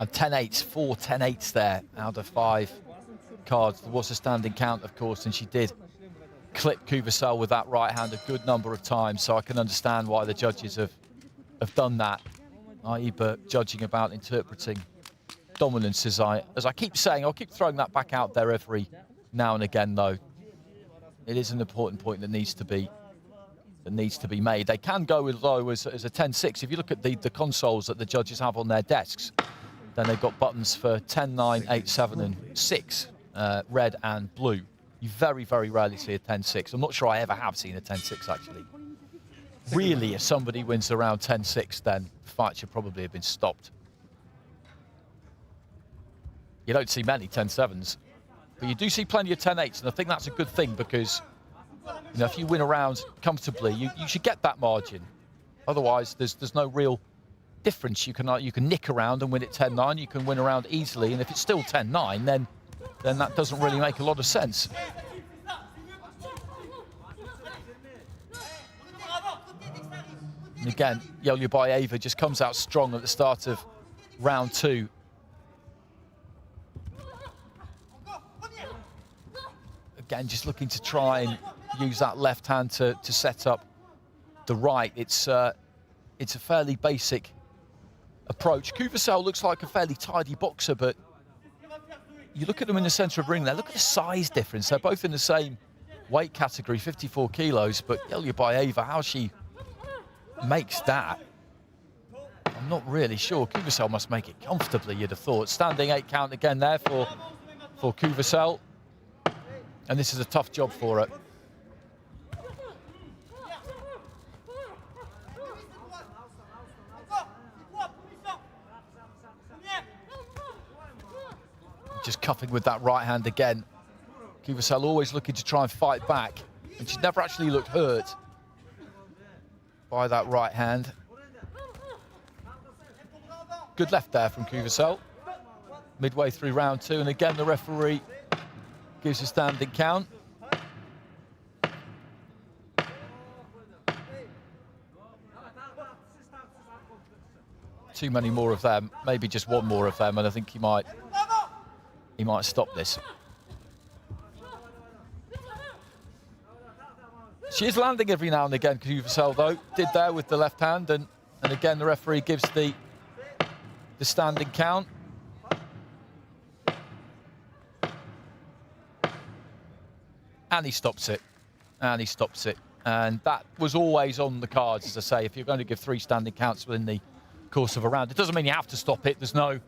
And 10-8s, 4 10-8s there out of 5 cards. There was a standing count, of course, and she did clip COUVERCELLE with that right hand a good number of times, so I can understand why the judges have done that. AIBA judging about interpreting dominance, as I keep saying. I'll keep throwing that back out there every now and again, though. It is an important point that needs to be made. They can go as low as a 10-6. If you look at the consoles that the judges have on their desks, then they've got buttons for 10, 9, 8, 7, and 6, red and blue. You very, very rarely see a 10-6. I'm not sure I ever have seen a 10-6, actually. Really, if somebody wins around 10-6, then the fight should probably have been stopped. You don't see many 10-7s, but you do see plenty of 10-8s, and I think that's a good thing because, you know, if you win a round comfortably, you should get that margin. Otherwise, there's no real difference. You can nick around and win it 10-9. You can win around easily, and if it's still 10-9, then that doesn't really make a lot of sense. And again, YELEUBAYEVA just comes out strong at the start of round 2. Again, just looking to try and use that left hand to set up the right. It's a fairly basic approach. COUVERCELLE looks like a fairly tidy boxer, but you look at them in the centre of the ring there, look at the size difference. They're both in the same weight category, 54 kilos, but YELEUBAYEVA, how she makes that, I'm not really sure. COUVERCELLE must make it comfortably, you'd have thought. Standing 8 count again there for COUVERCELLE. And this is a tough job for her. Just cuffing with that right hand again. COUVERCELLE always looking to try and fight back. And she's never actually looked hurt by that right hand. Good left there from COUVERCELLE. Midway through round 2, and again the referee gives a standing count. Too many more of them, maybe just one more of them, and I think he might stop this. She is landing every now and again, COUVERCELLE, though. Did there with the left hand, and again the referee gives the standing count. And he stops it. And he stops it. And that was always on the cards, as I say. If you're going to give 3 standing counts within the course of a round, it doesn't mean you have to stop it. There's no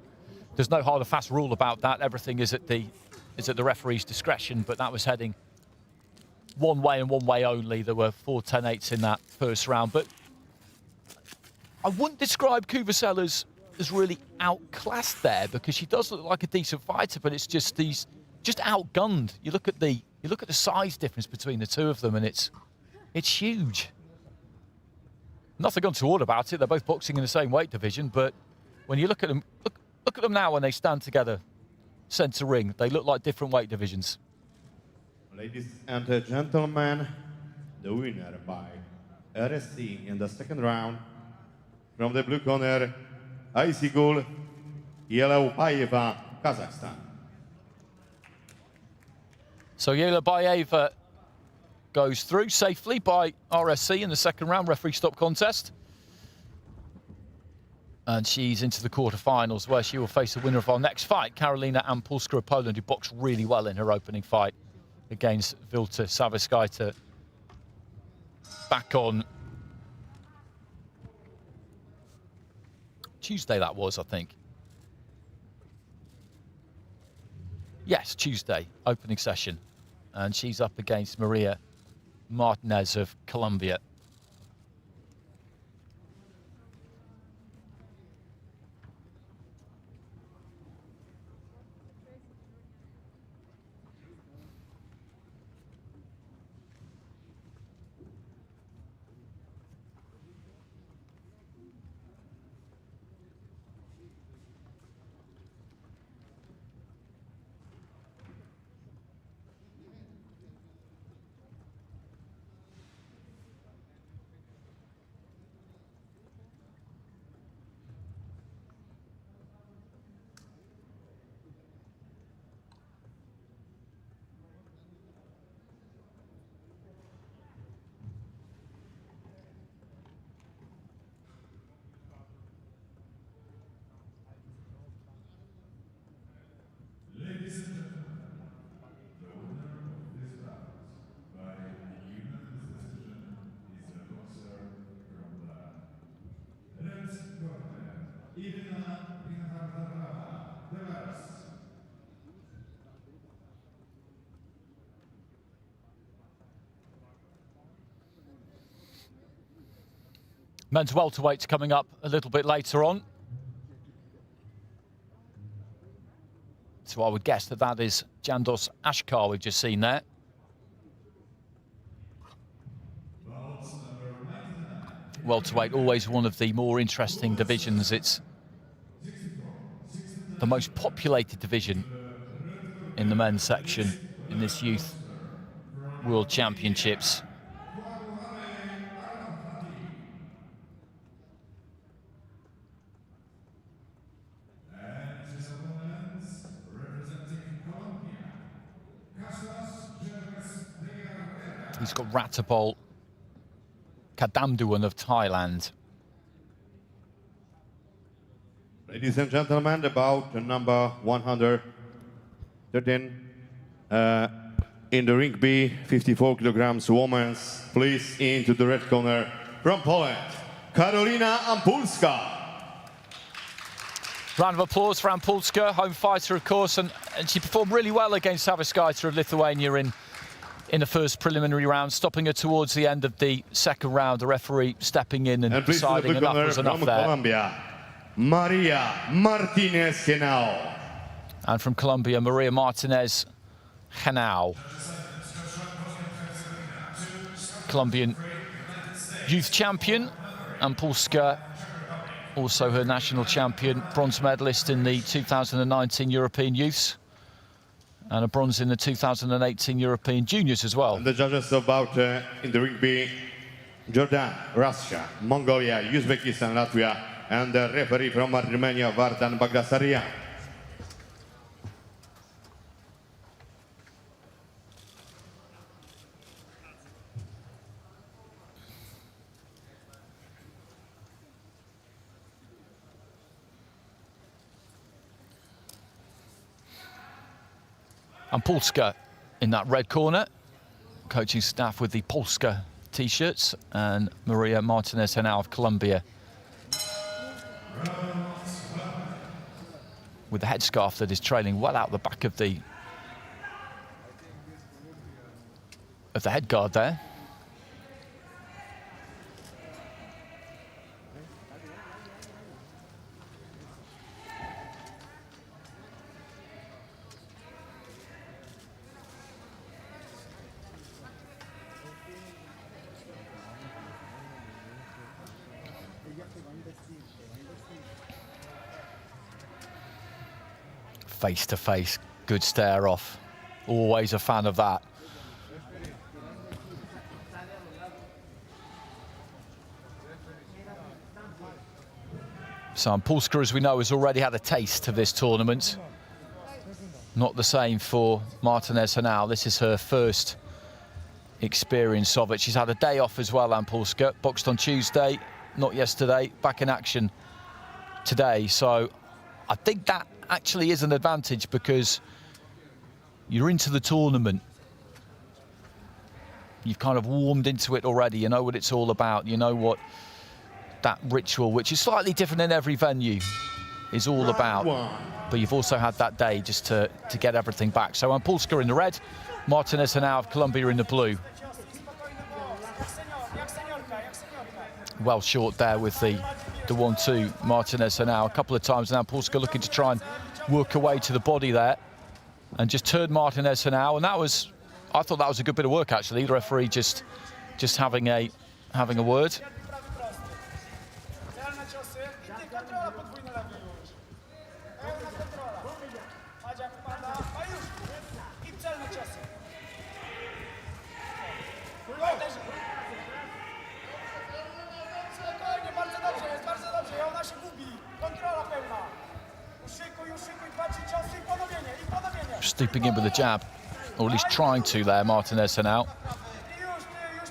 hard and fast rule about that. Everything is at the referee's discretion, but that was heading one way and one way only. There were 4 10-8s in that first round. But I wouldn't describe COUVERCELLE as really outclassed there, because she does look like a decent fighter, but it's just outgunned. You look at the size difference between the two of them, and it's huge. Nothing untoward about it. They're both boxing in the same weight division, but when you look at them, look at them now when they stand together, centre ring. They look like different weight divisions. Ladies and gentlemen, the winner by RSC in the second round, from the blue corner, Aishagul, YELEUBAYEVA, Kazakhstan. So YELEUBAYEVA goes through safely by RSC in the second round. Referee stop contest. And she's into the quarterfinals, where she will face the winner of our next fight, Karolina AMPULSKA of Poland, who boxed really well in her opening fight against Welter Savitskaite back on Tuesday, that was, I think. Yes, Tuesday, opening session. And she's up against Maria Martinez of Colombia. Ladies and gentlemen, the winner of this bout by unanimous decision is the boxer from the red corner, Irina Belarus. Men's welterweights coming up a little bit later on. So I would guess that that is Jandos Ashkar we've just seen there. Welterweight, always one of the more interesting divisions. It's the most populated division in the men's section in this youth world championships. He's got Ratapol Kadamduan of Thailand. Ladies and gentlemen, about number 113 in the ring B, 54 kilograms women's. Please into the red corner from Poland, Karolina AMPULSKA. Round of applause for AMPULSKA, home fighter, of course, and she performed really well against Savitskaita of Lithuania in the first preliminary round, stopping her towards the end of the second round, the referee stepping in and deciding enough was enough there. Colombia, Maria Martinez HENAO. And from Colombia, Maria Martinez HENAO. Colombian youth champion, AMPULSKA, also her national champion, bronze medalist in the 2019 European Youths, and a bronze in the 2018 European Juniors as well. And the judges about in the ring B, Jordan, Russia, Mongolia, Uzbekistan, Latvia, and the referee from Armenia, Vardan Bagdasaryan. AMPULSKA in that red corner, coaching staff with the Polska t-shirts, and Maria Martinez HENAO of Colombia with the headscarf that is trailing well out the back of the headguard there. Face to face, good stare off. Always a fan of that. So AMPULSKA, as we know, has already had a taste of this tournament. Not the same for Martinez HENAO. This is her first experience of it. She's had a day off as well, AMPULSKA. Boxed on Tuesday, not yesterday, back in action today. So I think that actually is an advantage, because you're into the tournament. You've kind of warmed into it already. You know what it's all about. You know what that ritual, which is slightly different in every venue, is all about. But you've also had that day just to get everything back. So AMPULSKA in the red, Martinez HENAO of Colombia in the blue. Well short there with the 1-2 Martinez HENAO a couple of times, and AMPULSKA looking to try and work away to the body there and just turn Martinez HENAO, and that was, I thought that was a good bit of work actually. The referee just having a word. Stooping in with a jab, or at least trying to there, Martinez HENAO.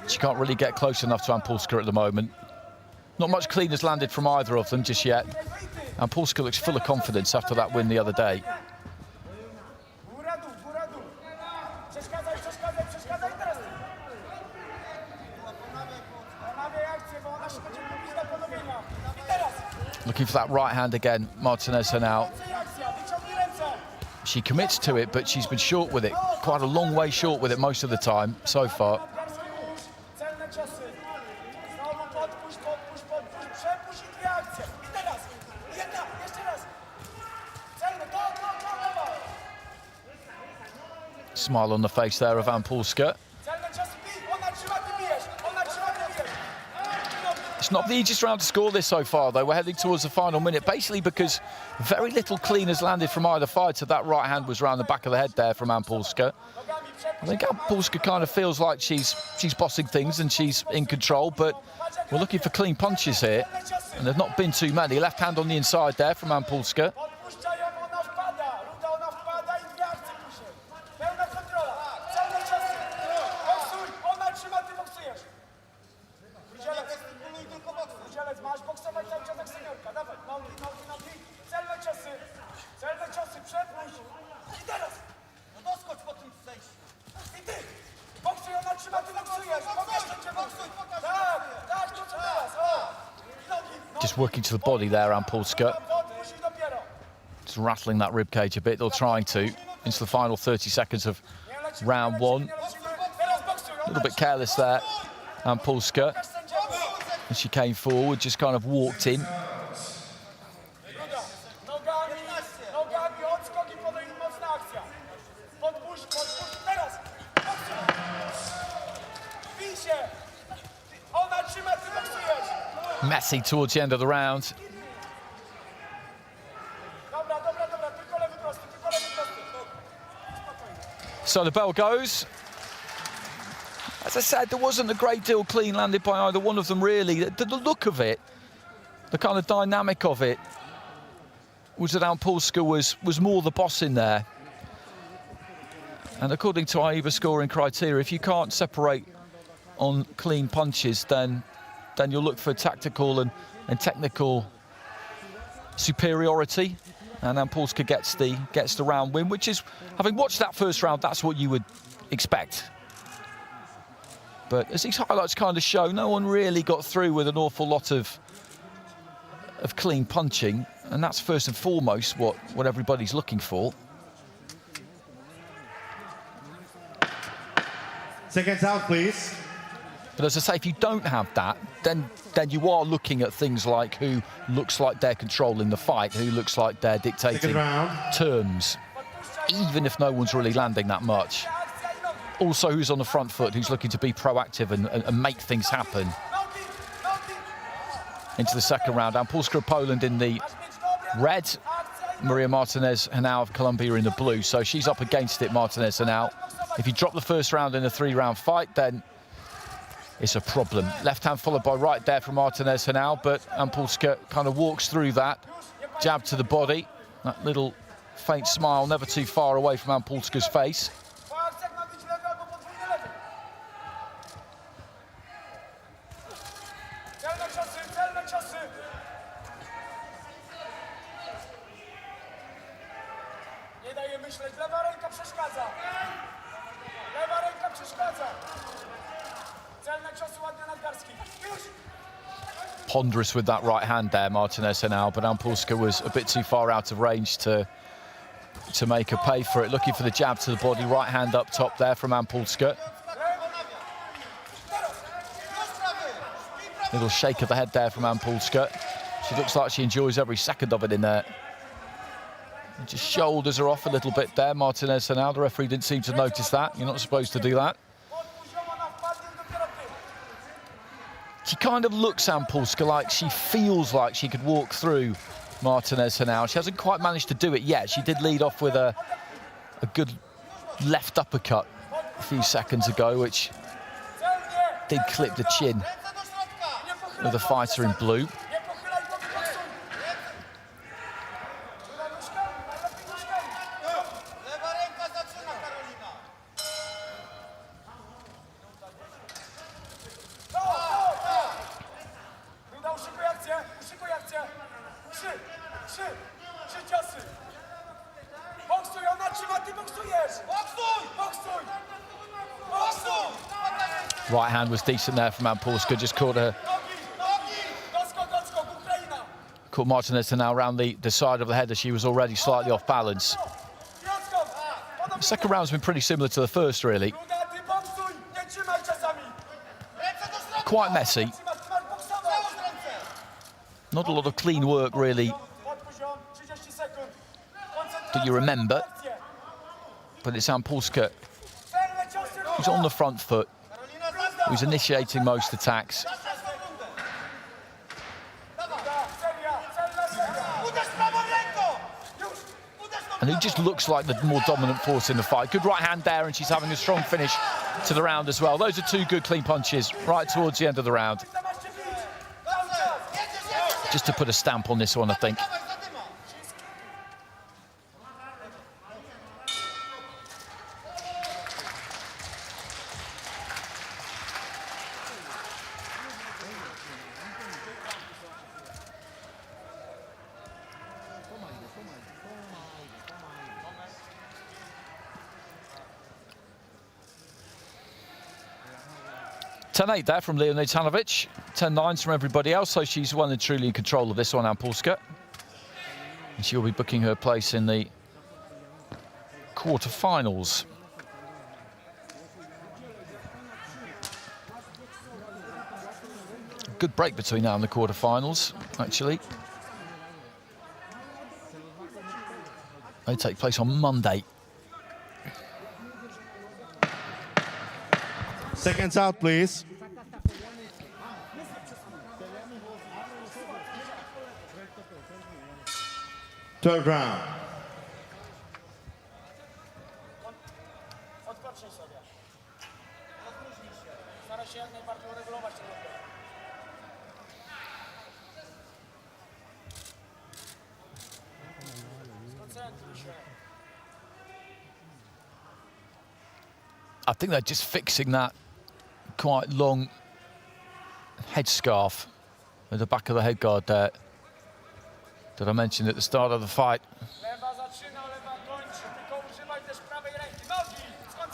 She can't really get close enough to AMPULSKA at the moment. Not much clean has landed from either of them just yet. AMPULSKA looks full of confidence after that win the other day. Looking for that right hand again, Martinez HENAO. She commits to it, but she's been short with it, quite a long way short with it most of the time so far. Smile on the face there of AMPULSKA. It's not the easiest round to score this so far, though. We're heading towards the final minute, basically because very little clean has landed from either fighter. That right hand was round the back of the head there from AMPULSKA. I think AMPULSKA kind of feels like she's bossing things and she's in control, but we're looking for clean punches here, and there's not been too many. Left hand on the inside there from AMPULSKA. Just working to the body there, AMPULSKA. Just rattling that ribcage a bit, or trying to, into the final 30 seconds of round one. A little bit careless there, AMPULSKA. As she came forward, just kind of walked in. Messy towards the end of the round. So the bell goes. As I said, there wasn't a great deal clean landed by either one of them, really. The look of it, the kind of dynamic of it, was that AMPULSKA was more the boss in there. And according to AIBA scoring criteria, if you can't separate on clean punches, then you'll look for tactical and technical superiority. And AMPULSKA gets the round win, which is, having watched that first round, that's what you would expect. But as these highlights kind of show, no one really got through with an awful lot of clean punching, and that's first and foremost what everybody's looking for. Seconds out, please. But as I say, if you don't have that, then you are looking at things like who looks like they're controlling the fight, who looks like they're dictating terms, even if no one's really landing that much. Also, who's on the front foot, who's looking to be proactive and make things happen. Into the second round, AMPULSKA of Poland in the red, Maria Martinez HENAO of Colombia in the blue. So she's up against it, Martinez HENAO. If you drop the first round in a 3-round fight, then it's a problem. Left hand followed by right there from Martinez HENAO, but AMPULSKA kind of walks through that. Jab to the body. That little faint smile never too far away from AMPULSKA's face. ponderous with that right hand there, Martinez HENAO, but AMPULSKA was a bit too far out of range to make her pay for it. Looking for the jab to the body, right hand up top there from AMPULSKA. Little shake of the head there from AMPULSKA. She looks like she enjoys every second of it in there. And just shoulders her off a little bit there, Martinez HENAO. The referee didn't seem to notice that. You're not supposed to do that. She kind of looks, AMPULSKA, like she feels like she could walk through Martinez HENAO. She hasn't quite managed to do it yet. She did lead off with a good left uppercut a few seconds ago, which did clip the chin of the fighter in blue. Right hand was decent there from AMPULSKA, just caught Martinez HENAO around the side of the head as she was already slightly off balance. The second round's been pretty similar to the first, really. Quite messy. Not a lot of clean work, really, that you remember. But it's AMPULSKA who's on the front foot, who's initiating most attacks. And who just looks like the more dominant force in the fight. Good right hand there, and she's having a strong finish to the round as well. Those are two good clean punches right towards the end of the round. Just to put a stamp on this one, I think. .10-8 there from Leonid Tanovic, 10-9s from everybody else, so she's well and truly in control of this one, AMPULSKA. And she'll be booking her place in the quarterfinals. Good break between now and the quarterfinals, actually. They take place on Monday. Seconds out, please. Third round. Odpocznij sobie. Rozluźnij się. Staraj się jak najbardziej uregulować ten oddech. Skoncentruj się. I think they're just fixing that quite long headscarf at the back of the headguard there that I mentioned at the start of the fight.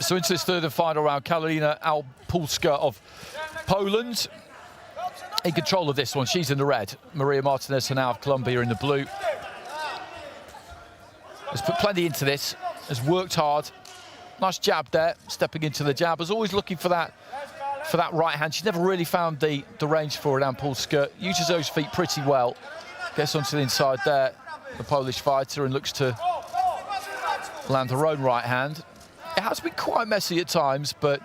So into this third and final round, Karolina AMPULSKA of Poland in control of this one. She's in the red. Maria Martinez HENAO of Colombia in the blue. Has put plenty into this, has worked hard. Nice jab there, stepping into the jab. Was always looking for that right hand. She's never really found the range for it, AMPULSKA. Uses those feet pretty well. Gets onto the inside there, the Polish fighter, and looks to land her own right hand. It has been quite messy at times, but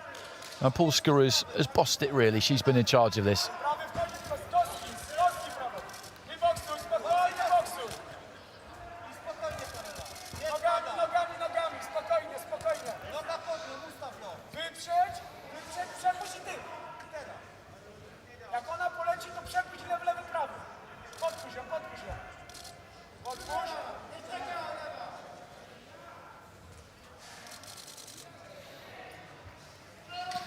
AMPULSKA has bossed it, really. She's been in charge of this.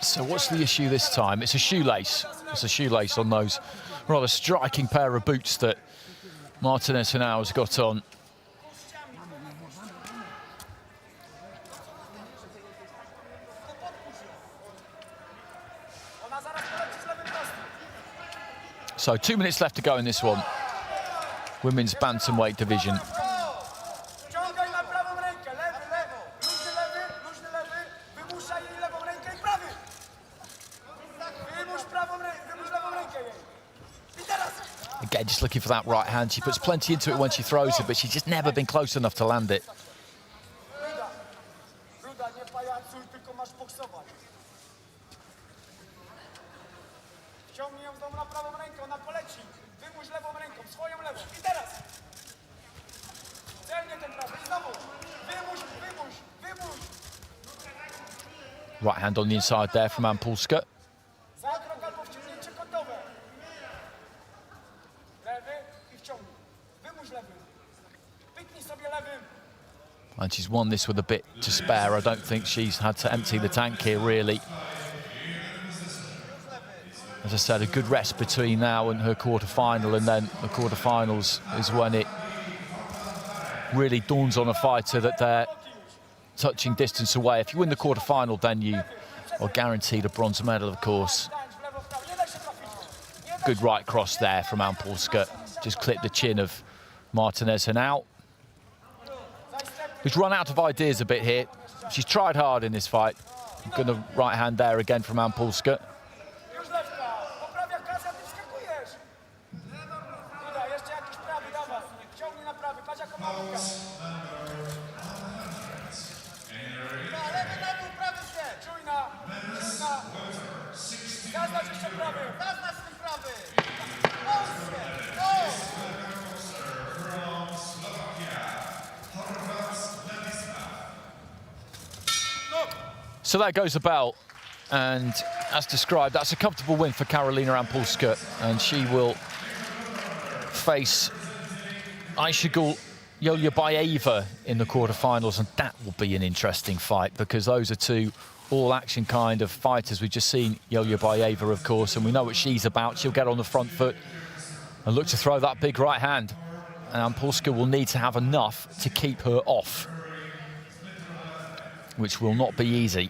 So what's the issue this time? It's a shoelace. It's a shoelace on those rather striking pair of boots that Martinez HENAO has got on. So 2 minutes left to go in this one. Women's bantamweight division. Ciągaj na prawą rękę, lewy, lewo. Luźny lewy, wymuszaj jej lewą rękę i prawy. Wymusz prawą rękę, wymusz lewą rękę jej. I teraz. Again, just looking for that right hand. She puts plenty into it when she throws it, but she's just never been close enough to land it. Ruda, nie pajacuj, tylko masz boksować. Wciągnij ją znowu na prawą rękę, ona poleci. Wymusz lewą ręką, swoją lewą. I teraz. Celnie ten prawy. I znowu. Wymusz. Right hand on the inside there from AMPULSKA. Zakrok albo wciągnięcie kątowe. Lewy i wciągnij. Wymusz lewym. Pyknij sobie lewym. And she's won this with a bit to spare. I don't think she's had to empty the tank here, really. As I said, a good rest between now and her quarter-final, and then the quarter-finals is when it really dawns on a fighter that they're touching distance away. If you win the quarter-final, then you are guaranteed a bronze medal, of course. Good right cross there from AMPULSKA. Just clipped the chin of MARTINEZ HENAO, who's run out of ideas a bit here. She's tried hard in this fight. Good right hand there again from AMPULSKA. Już lewka. Poprawia kasa, ty wskakujesz. Ruda, jeszcze jakiś prawy, dawaj. Ciągnij na prawy, patrz jaką ma rękę. Lewy, prawy się. Czujna. Zaznacz jeszcze prawy. Zaznacz ten prawy. So that goes the bell, and as described, that's a comfortable win for Karolina AMPULSKA, and she will face Aishagul YELEUBAYEVA in the quarterfinals, and that will be an interesting fight because those are two all-action kind of fighters. We've just seen YELEUBAYEVA, of course, and we know what she's about. She'll get on the front foot and look to throw that big right hand, and AMPULSKA will need to have enough to keep her off, which will not be easy.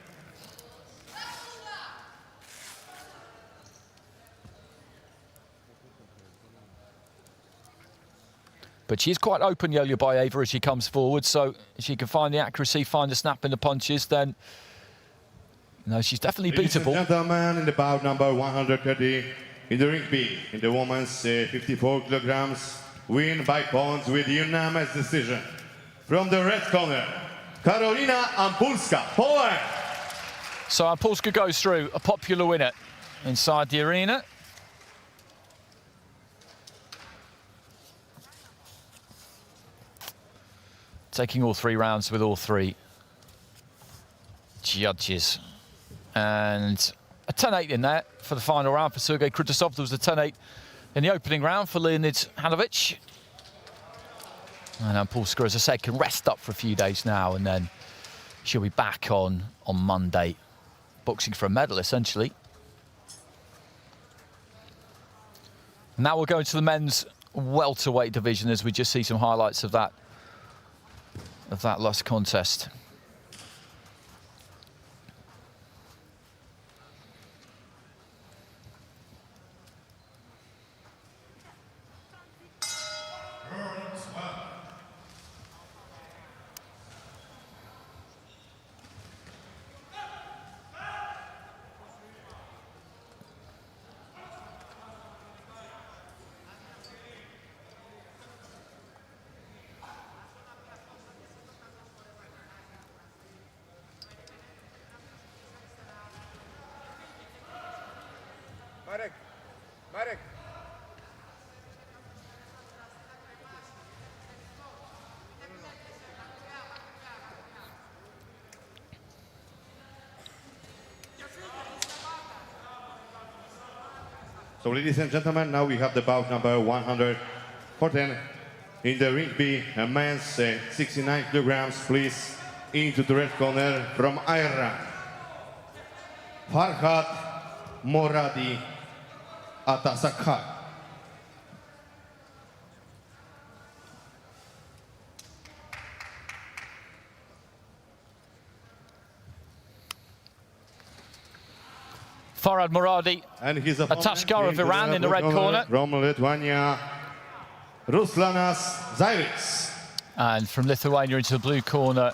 But she's quite open, YELEUBAYEVA, as she comes forward, so if she can find the accuracy, find the snap in the punches, then no, she's definitely Ladies and beatable. gentlemen, in the bout number 130, in the ring B, in the women's 54 kilograms, win by points with unanimous decision. From the red corner, Karolina AMPULSKA, Poland. So AMPULSKA goes through, a popular winner inside the arena. Taking all three rounds with all three judges. And a 10-8 in there for the final round for Sergei Khrystyna. There was a 10-8 in the opening round for Leonid Hanovic. And AMPULSKA, as I said, can rest up for a few days now, and then she'll be back on Monday, boxing for a medal, essentially. Now we'll go into the men's welterweight division as we just see some highlights of that last contest. Marek. So, ladies and gentlemen, now we have the bout number 114 in the ring B, a men's 69 kilograms. Please, into the red corner from Iran, Farhad MORADI ATASHGAH. Farhad Moradi, And his opponent, ATASHGAH of Iran in the red corner. From Lithuania, Ruslanas Zairis. And from Lithuania into the blue corner,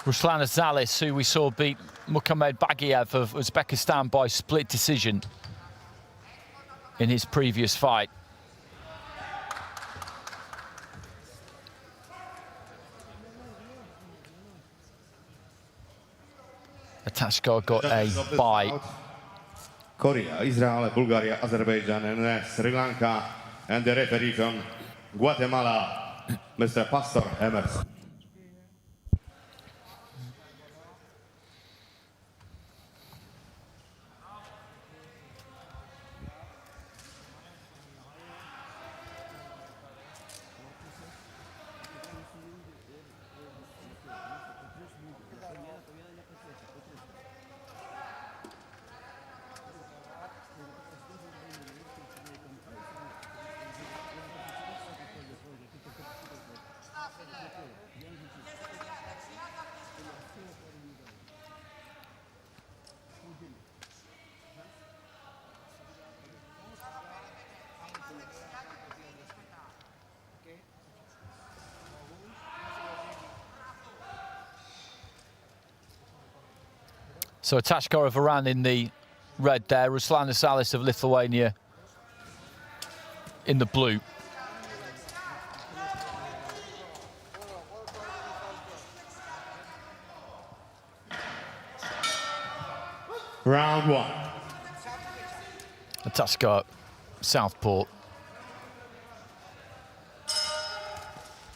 Ruslanas Zairis, who we saw beat Muhammad Bagiev of Uzbekistan by split decision in his previous fight. ATASHGAH got a bye. Korea, Israel, Bulgaria, Azerbaijan, and Sri Lanka, and the referee from Guatemala, Mr. Pastor Emerson. So ATASHGAH of Iran in the red there, Ruslanas Zairis of Lithuania in the blue. Round one. ATASHGAH southpaw.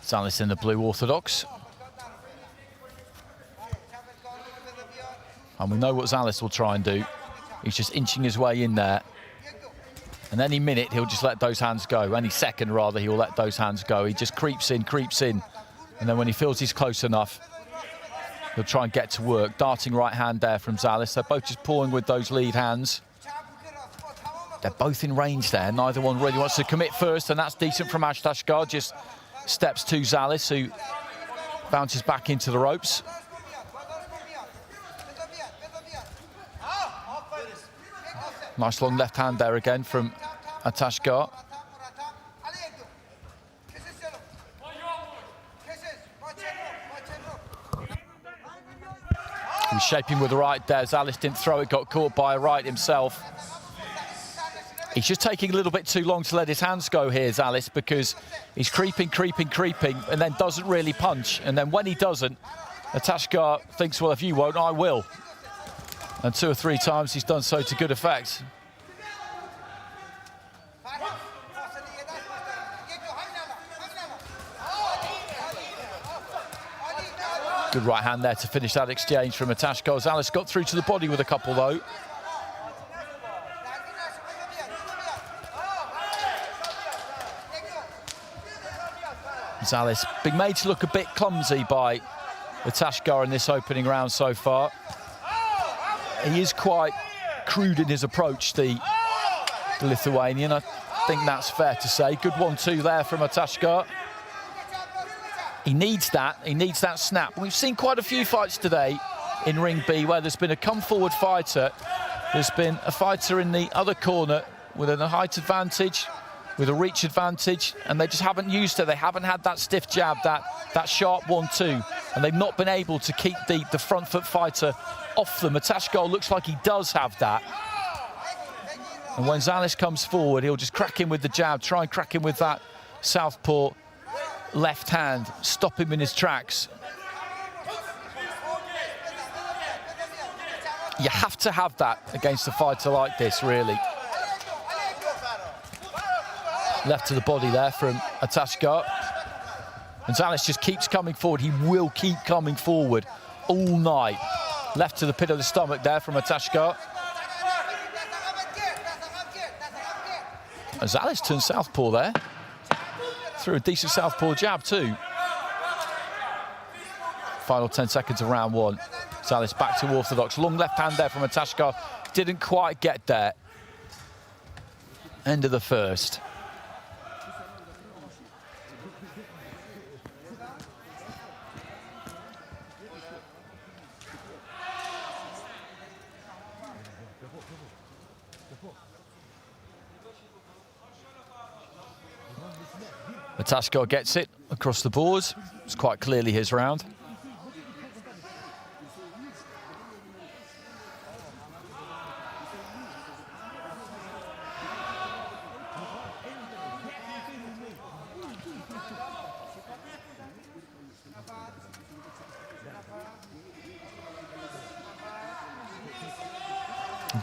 Zairis in the blue orthodox. And we know what Zairis will try and do. He's just inching his way in there. And any minute, he'll just let those hands go. Any second, rather, he'll let those hands go. He just creeps in. And then when he feels he's close enough, he'll try and get to work. Darting right hand there from Zairis. They're both just pawing with those lead hands. They're both in range there. Neither one really wants to commit first, and that's decent from ATASHGAH. Just steps to Zairis, who bounces back into the ropes. Nice long left hand there again from ATASHGAH. He's shaping with the right there. Zairis didn't throw it, got caught by a right himself. He's just taking a little bit too long to let his hands go here, Zairis, because he's creeping, and then doesn't really punch. And then when he doesn't, ATASHGAH thinks, well, if you won't, I will. And 2 or 3 times he's done so to good effect. Good right hand there to finish that exchange from ATASHGAH. Zairis got through to the body with a couple, though. Zairis being made to look a bit clumsy by ATASHGAH in this opening round so far. He is quite crude in his approach, the Lithuanian. I think that's fair to say. Good 1-2 there from ATASHGAH. He needs that snap. We've seen quite a few fights today in Ring B where there's been a come-forward fighter. There's been a fighter in the other corner with a height advantage, with a reach advantage, and they just haven't used it. They haven't had that stiff jab, that sharp 1-2, and they've not been able to keep the front foot fighter off them. ATASHGAH looks like he does have that. And when Zairis comes forward, he'll just crack him with the jab, try and crack him with that southpaw left hand, stop him in his tracks. You have to have that against a fighter like this, really. Left to the body there from ATASHGAH. And Zairis just keeps coming forward. He will keep coming forward all night. Left to the pit of the stomach there from ATASHGAH. And Zairis turned southpaw there. Threw a decent southpaw jab too. Final 10 seconds of round one. Zairis back to orthodox. Long left hand there from ATASHGAH. Didn't quite get there. End of the first. ATASHGAH gets it across the boards. It's quite clearly his round.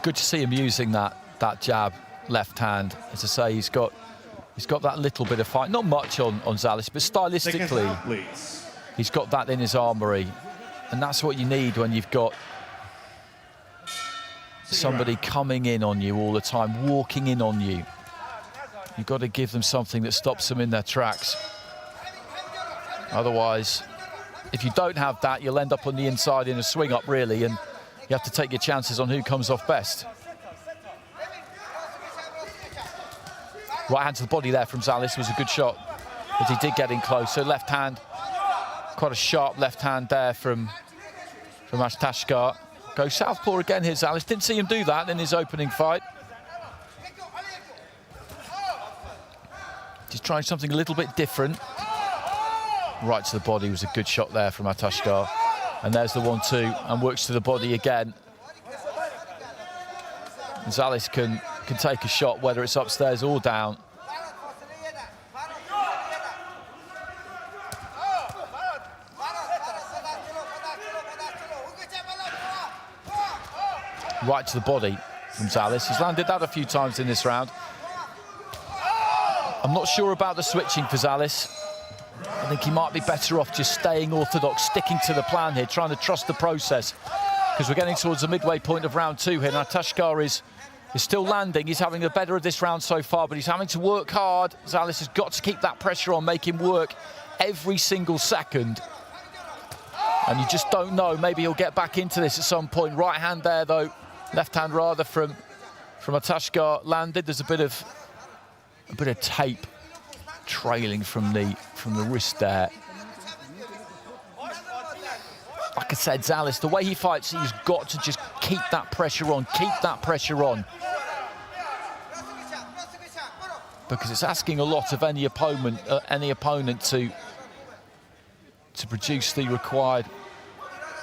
Good to see him using that jab left hand. As I say, he's got that little bit of fight. Not much on Zales, but stylistically, he's got that in his armory. And that's what you need when you've got somebody coming in on you all the time, walking in on you. You've got to give them something that stops them in their tracks. Otherwise, if you don't have that, you'll end up on the inside in a swing up, really, and you have to take your chances on who comes off best. Right hand to the body there from Zales was a good shot, but he did get in close. So left hand, quite a sharp left hand there from ATASHGAH. Go southpaw again here, Zales. Didn't see him do that in his opening fight. Just trying something a little bit different. Right to the body was a good shot there from ATASHGAH. And there's the 1-2, and works to the body again. And Zales can take a shot, whether it's upstairs or down. Right to the body from Zales. He's landed that a few times in this round. I'm not sure about the switching for Zales. I think he might be better off just staying orthodox, sticking to the plan here, trying to trust the process. Because we're getting towards the midway point of round 2 here. Now ATASHGAH is still landing. He's having the better of this round so far, but he's having to work hard. Zales has got to keep that pressure on, make him work every single second. And you just don't know. Maybe he'll get back into this at some point. Right hand there, though. Left hand, rather, from ATASHGAH landed. There's a bit of tape trailing from the wrist there. Like I said, Zales, the way he fights, he's got to just keep that pressure on, because it's asking a lot of any opponent to produce the required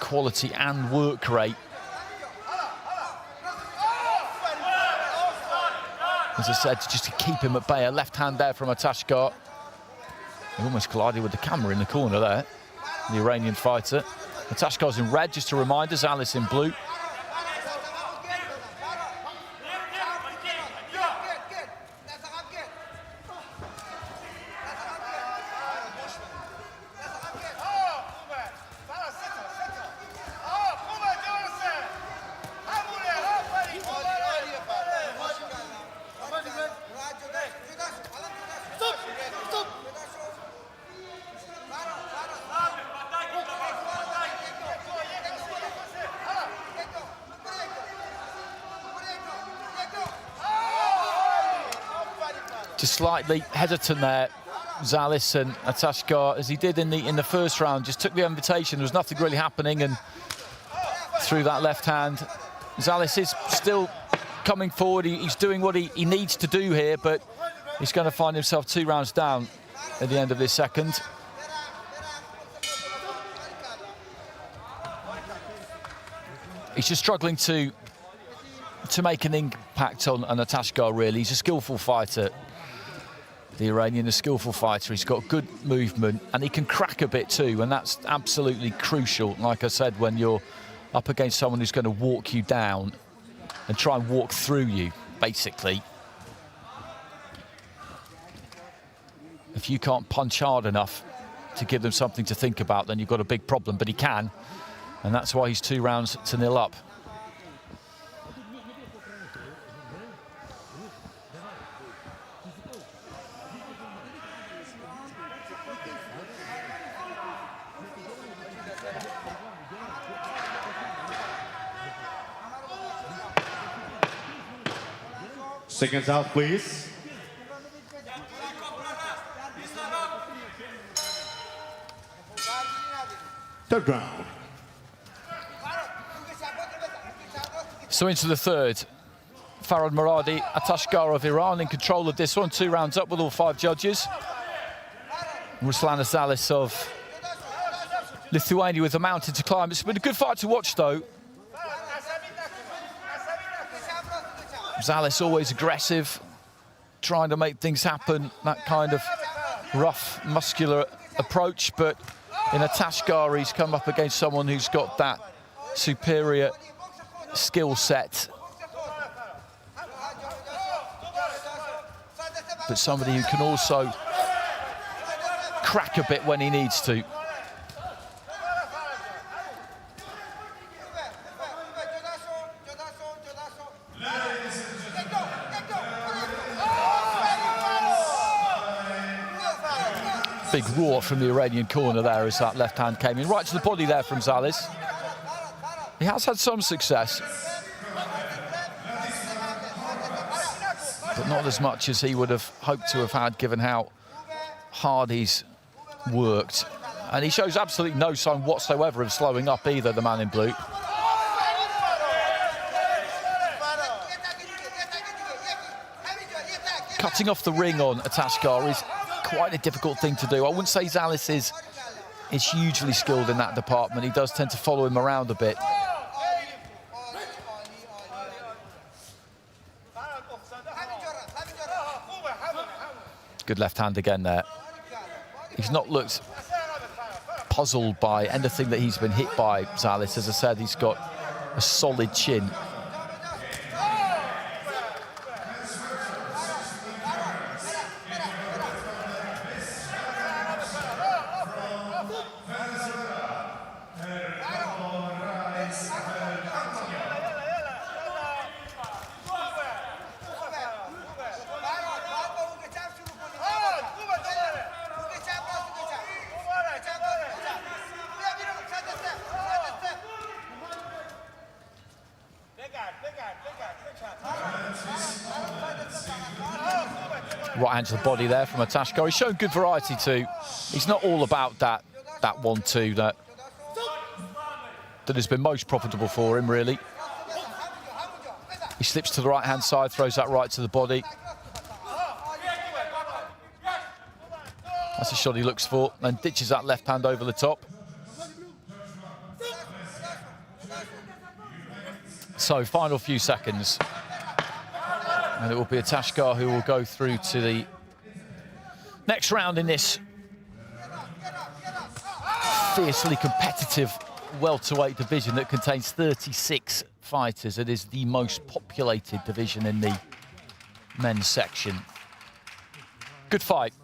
quality and work rate. As I said, just to keep him at bay. A left hand there from ATASHGAH. He almost collided with the camera in the corner there, the Iranian fighter. ATASHGAH's in red, just a reminder. Zales in blue. Just slightly hesitant there, Zales and ATASHGAH, as he did in the first round. Just took the invitation. There was nothing really happening, and through that left hand, Zales is still coming forward. He's doing what he needs to do here, but he's going to find himself 2 rounds down at the end of this second. He's just struggling to make an impact on ATASHGAH, really. He's a skillful fighter. The Iranian, a skillful fighter. He's got good movement, and he can crack a bit too, and that's absolutely crucial, like I said, when you're up against someone who's going to walk you down and try and walk through you, basically. If you can't punch hard enough to give them something to think about, then you've got a big problem, but he can, and that's why he's 2 rounds to 0 up. Seconds out, please. Third round. So into the third. Farhad Moradi, ATASHGAH of Iran in control of this one. 2 rounds up with all 5 judges. Ruslana Zales of Lithuania with the mountain to climb. It's been a good fight to watch, though. Zales always aggressive, trying to make things happen, that kind of rough, muscular approach. But in ATASHGAH, he's come up against someone who's got that superior skill set. But somebody who can also crack a bit when he needs to. Big roar from the Iranian corner there as that left hand came in. Right to the body there from Zales. He has had some success, but not as much as he would have hoped to have had, given how hard he's worked. And he shows absolutely no sign whatsoever of slowing up either, the man in blue. Cutting off the ring on ATASHGAH is quite a difficult thing to do. I wouldn't say Zales is hugely skilled in that department. He does tend to follow him around a bit. Good left hand again there. He's not looked puzzled by anything that he's been hit by, Zales. As I said, he's got a solid chin. Right hand to the body there from ATASHGAH. He's shown good variety too. He's not all about that 1-2 that has been most profitable for him, really. He slips to the right-hand side, throws that right to the body. That's a shot he looks for, and ditches that left hand over the top. So, final few seconds. And it will be ATASHGAH who will go through to the next round in this fiercely competitive welterweight division that contains 36 fighters. It is the most populated division in the men's section. Good fight.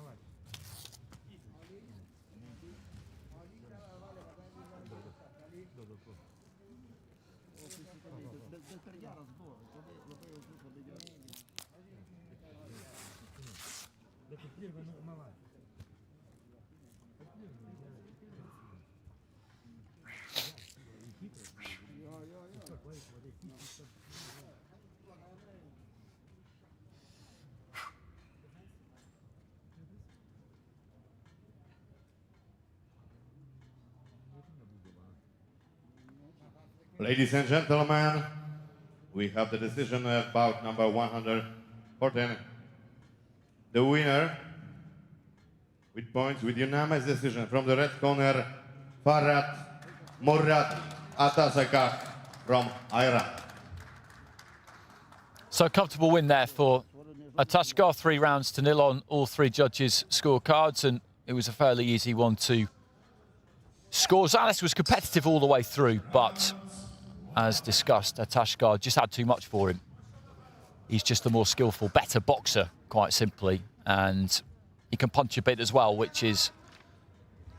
Ladies and gentlemen, we have the decision about number 114. The winner, with points, with unanimous decision from the red corner, Farhad MORADI, ATASHGAH from Iran. So comfortable win there for ATASHGAH, 3-0 on all three judges' scorecards, and it was a fairly easy one to score. Zales was competitive all the way through, but as discussed, ATASHGAH just had too much for him. He's just the more skillful, better boxer, quite simply, and he can punch a bit as well, which is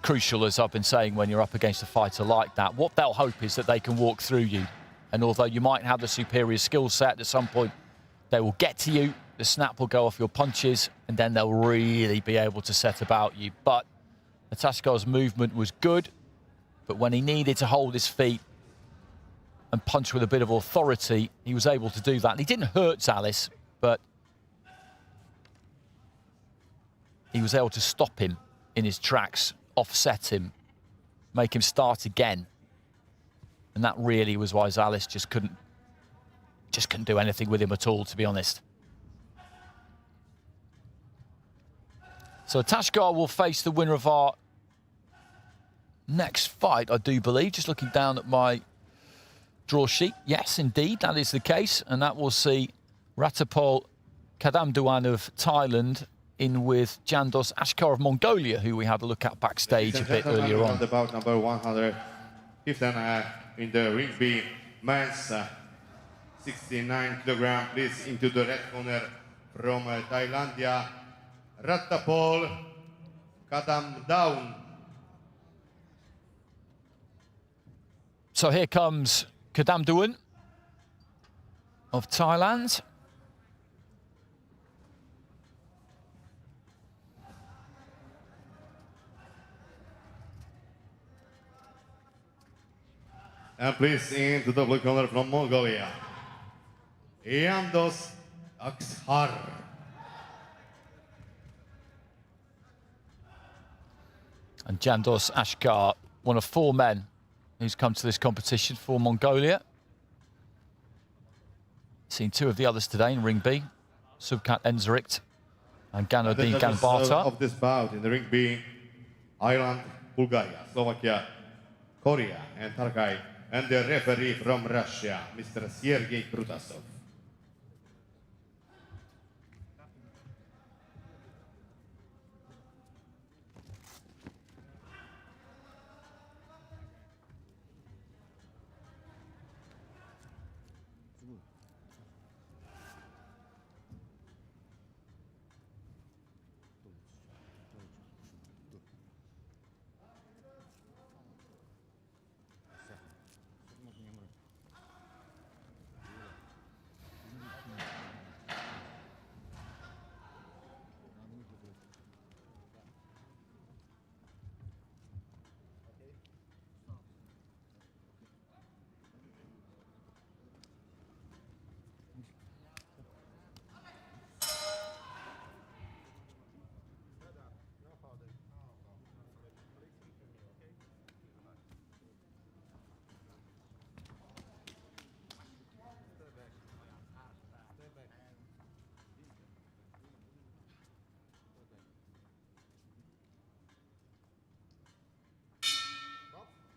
crucial, as I've been saying, when you're up against a fighter like that. What they'll hope is that they can walk through you, and although you might have the superior skill set, at some point they will get to you, the snap will go off your punches, and then they'll really be able to set about you. But ATASHGAH's movement was good, but when he needed to hold his feet and punch with a bit of authority, he was able to do that. And he didn't hurt Zales, but he was able to stop him in his tracks, offset him, make him start again. And that really was why Zales just couldn't do anything with him at all, to be honest. So ATASHGAH will face the winner of our next fight, I do believe. Just looking down at my draw sheet. Yes, indeed, that is the case. And that will see Ratapol KADAMDUAN of Thailand in with Jandos Ashkar of Mongolia, who we had a look at backstage a bit earlier on. About number 115 in the ring B, men's 69 kilogram. Please into the red corner from Thailand, Ratapol KADAMDUAN. So here comes KADAMDUAN of Thailand. And please into the blue corner from Mongolia, Jandos Ashkar. And Jandos Ashkar, one of 4 men who's come to this competition for Mongolia. Seen 2 of the others today in Ring B, Subkat Enzerikt and Ganodin Ganbata. Of this bout in the Ring B, Ireland, Bulgaria, Slovakia, Korea, and Turkey, and the referee from Russia, Mr. Sergei Krutasov.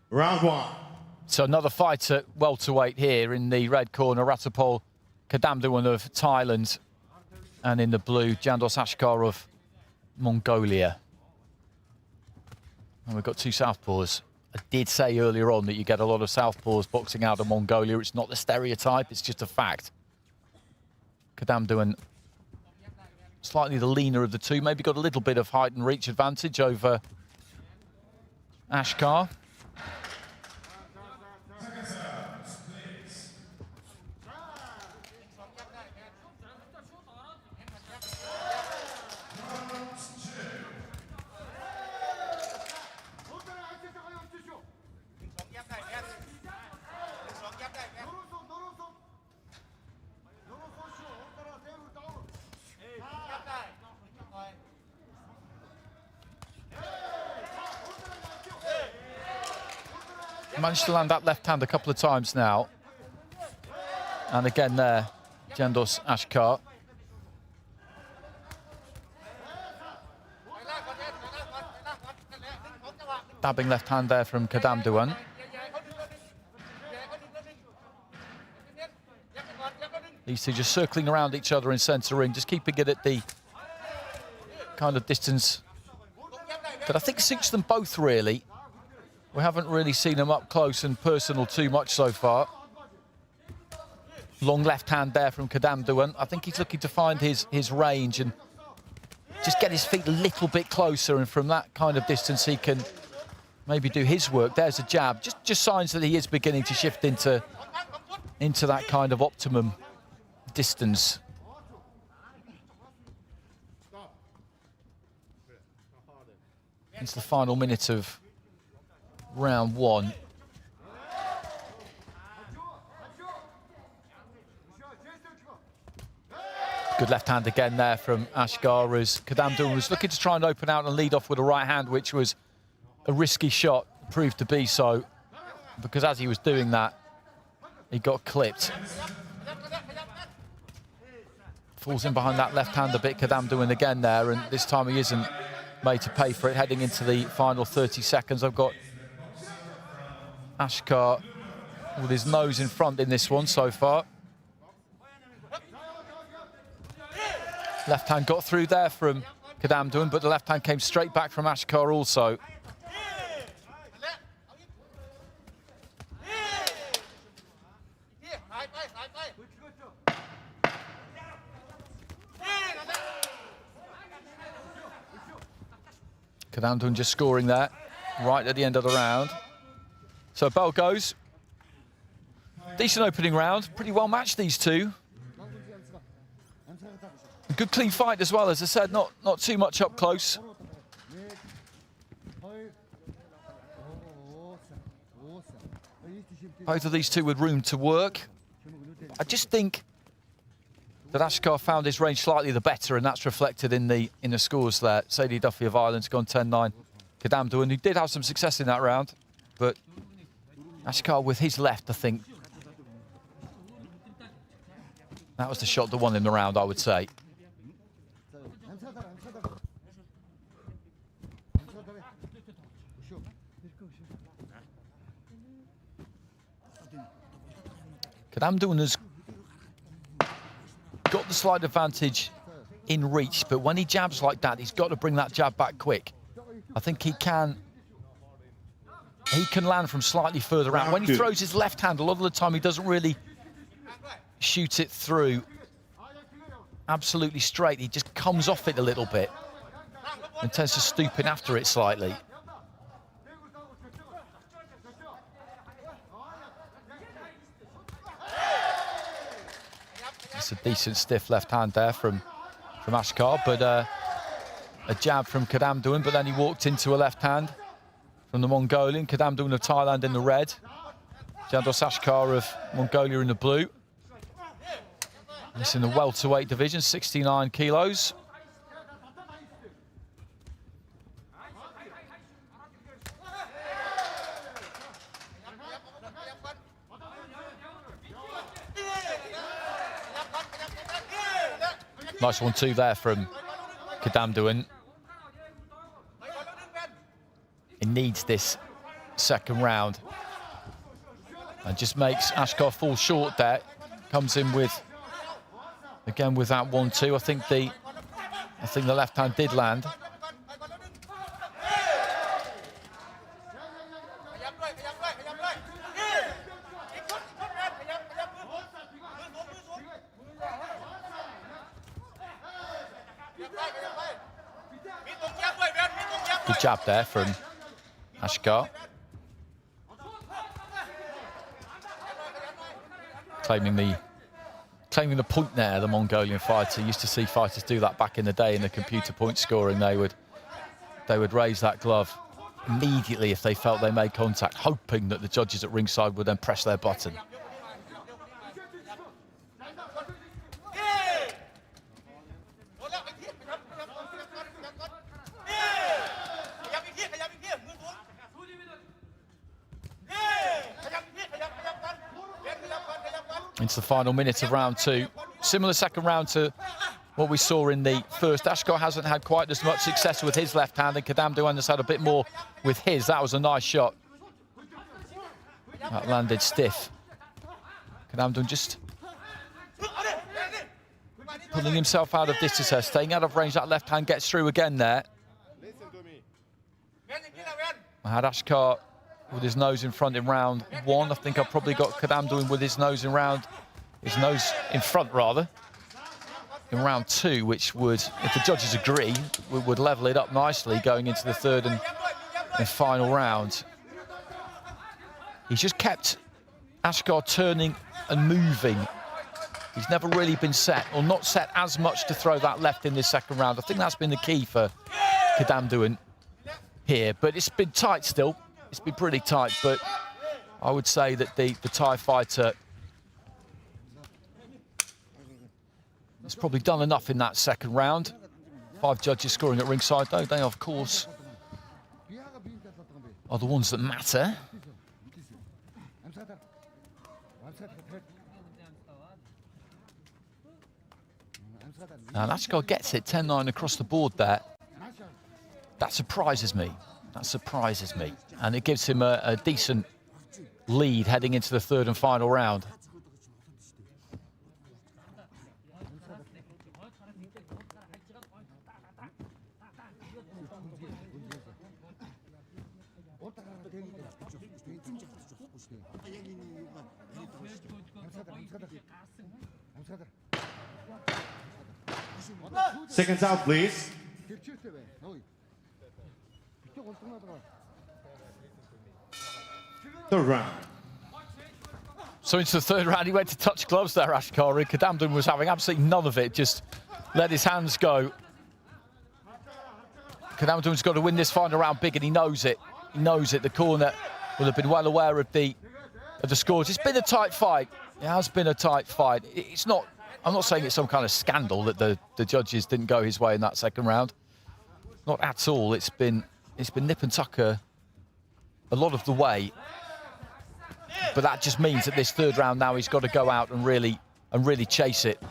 Round 1. So another fight at welterweight here in the red corner, Ratapol KADAMDUAN of Thailand, and in the blue, Jandos Ashkar of Mongolia. And we've got 2 southpaws. I did say earlier on that you get a lot of southpaws boxing out of Mongolia. It's not the stereotype, it's just a fact. KADAMDUAN, slightly the leaner of the 2, maybe got a little bit of height and reach advantage over Ashkar. Managed to land that left hand a couple of times now. And again there, Jandos Ashkar. Dabbing left hand there from KADAMDUAN. These 2 just circling around each other in centre ring, just keeping it at the kind of distance that I think suits them both, really. We haven't really seen them up close and personal too much so far. Long left hand there from KADAMDUAN. I think he's looking to find his range and just get his feet a little bit closer, and from that kind of distance he can maybe do his work. There's a jab, just signs that he is beginning to shift into that kind of optimum distance. It's the final minute of round 1. Good left hand again there from Ashkar as KADAMDUAN was looking to try and open out and lead off with a right hand, which was a risky shot, proved to be so, because as he was doing that, he got clipped. Falls in behind that left hand a bit, KADAMDUAN again there, and this time he isn't made to pay for it heading into the final 30 seconds. I've got Aishagul with his nose in front in this one so far. Left hand got through there from KADAMDUAN, but the left hand came straight back from Aishagul also. KADAMDUAN just scoring there right at the end of the round. So bell goes. Decent opening round. Pretty well matched, these two. Good clean fight as well, as I said, not too much up close. Both of these two with room to work. I just think that Aishagul found his range slightly the better, and that's reflected in the scores there. Sadie Duffy of Ireland's gone 10-9. KADAMDUAN, who did have some success in that round, but Aishagul with his left, I think. That was the shot that won him the round, I would say. KADAMDUAN has got the slight advantage in reach, but when he jabs like that, he's got to bring that jab back quick. I think he can land from slightly further out. When he throws his left hand, a lot of the time he doesn't really shoot it through absolutely straight. He just comes off it a little bit and tends to stoop in after it slightly. It's a decent stiff left hand there from Aishagul, but a jab from KADAMDUAN, but then he walked into a left hand from the Mongolian. KADAMDUAN of Thailand in the red, Jandos Aishagul of Mongolia in the blue. It's in the welterweight division, 69 kilos. Nice 1-2 there from KADAMDUAN. He needs this second round and just makes Aishagul fall short there. Comes in with, again with that 1-2. I think the left hand did land. Good jab there from Aishagul. Claiming the point there, the Mongolian fighter. Used to see fighters do that back in the day in the computer point scoring. They would raise that glove immediately if they felt they made contact, hoping that the judges at ringside would then press their button. Into the final minute of round two. Similar second round to what we saw in the first. Aishagul hasn't had quite as much success with his left hand, and KADAMDUAN has had a bit more with his. That was a nice shot. That landed stiff. KADAMDUAN just pulling himself out of distance there, staying out of range. That left hand gets through again there. I had Aishagul with his nose in front in round one. I think I've probably got KADAMDUAN with his nose in front rather, in round two, which would, if the judges agree, would level it up nicely going into the third and final round. He's just kept Aishagul turning and moving. He's never really been set, or not set as much to throw that left in this second round. I think that's been the key for KADAMDUAN here, but it's been tight still. It's been pretty tight, but I would say that the Thai fighter has probably done enough in that second round. 5 judges scoring at ringside, though. They, of course, are the ones that matter. And Aishagul gets it 10-9 across the board there. That surprises me. That surprises me. And it gives him a decent lead heading into the third and final round. Seconds out, please. Third round. So into the third round, he went to touch gloves there, Aishagul. KADAMDUAN was having absolutely none of it, just let his hands go. KADAMDUAN's got to win this final round big, and he knows it. He knows it. The corner will have been well aware of the scores. It's been a tight fight. It has been a tight fight. It's not. I'm not saying it's some kind of scandal that the judges didn't go his way in that second round. Not at all. It's been nip and tucker a lot of the way. But that just means that this third round now he's got to go out and really chase it.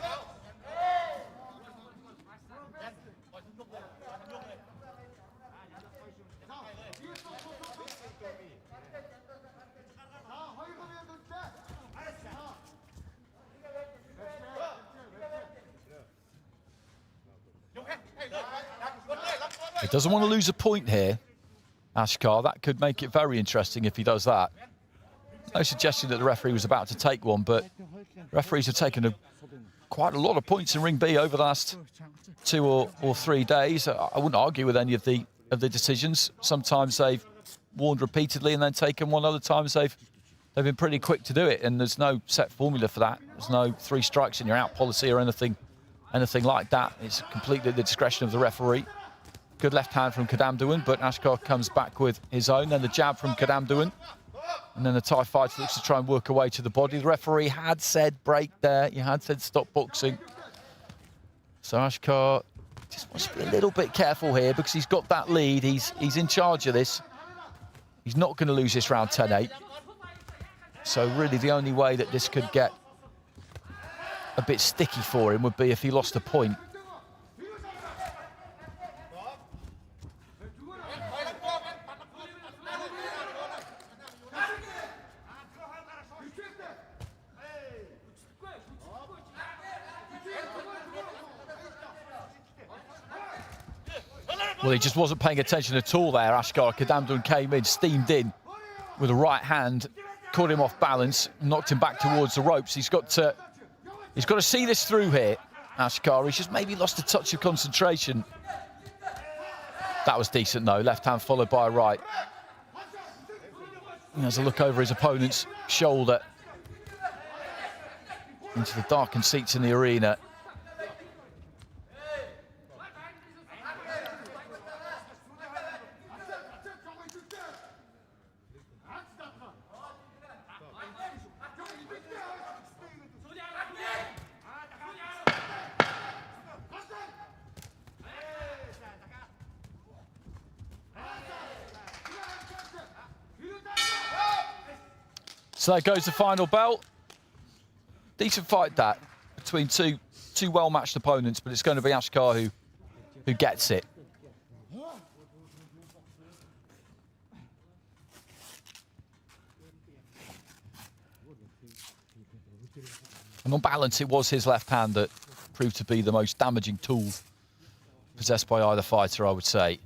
He doesn't want to lose a point here, Aishagul. That could make it very interesting if he does that. No suggestion that the referee was about to take one, but referees have taken quite a lot of points in Ring B over the last 2 or 3 days. I wouldn't argue with any of the decisions. Sometimes they've warned repeatedly and then taken one. Other times they've been pretty quick to do it, and there's no set formula for that. There's no 3 strikes and you're out policy or anything like that. It's completely at the discretion of the referee. Good left hand from KADAMDUAN, but Aishagul comes back with his own. Then the jab from KADAMDUAN. And then the Thai fighter looks to try and work away to the body. The referee had said break there. He had said stop boxing. So Aishagul just wants to be a little bit careful here because he's got that lead. He's in charge of this. He's not going to lose this round 10-8. So really the only way that this could get a bit sticky for him would be if he lost a point. Well, he just wasn't paying attention at all there, Aishagul. KADAMDUAN came in, steamed in with a right hand, caught him off balance, knocked him back towards the ropes. He's got to see this through here, Aishagul. He's just maybe lost a touch of concentration. That was decent, though. Left hand followed by a right. He has a look over his opponent's shoulder into the darkened seats in the arena. So there goes the final bell. Decent fight that between two well-matched opponents, but it's going to be Aishagul who gets it. And on balance, it was his left hand that proved to be the most damaging tool possessed by either fighter, I would say.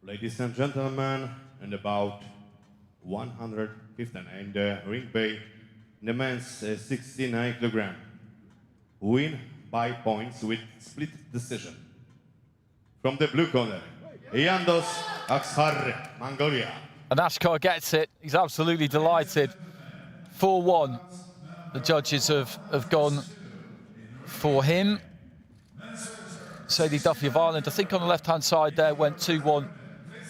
Ladies and gentlemen, and about 115 in the ring bay, the men's 69 kilogram win by points with split decision. From the blue corner, Yandos Aksar, Mongolia. And Aishagul gets it. He's absolutely delighted. 4-1. The judges have gone for him. Sadie Duffy of Ireland. I think on the left-hand side there went 2-1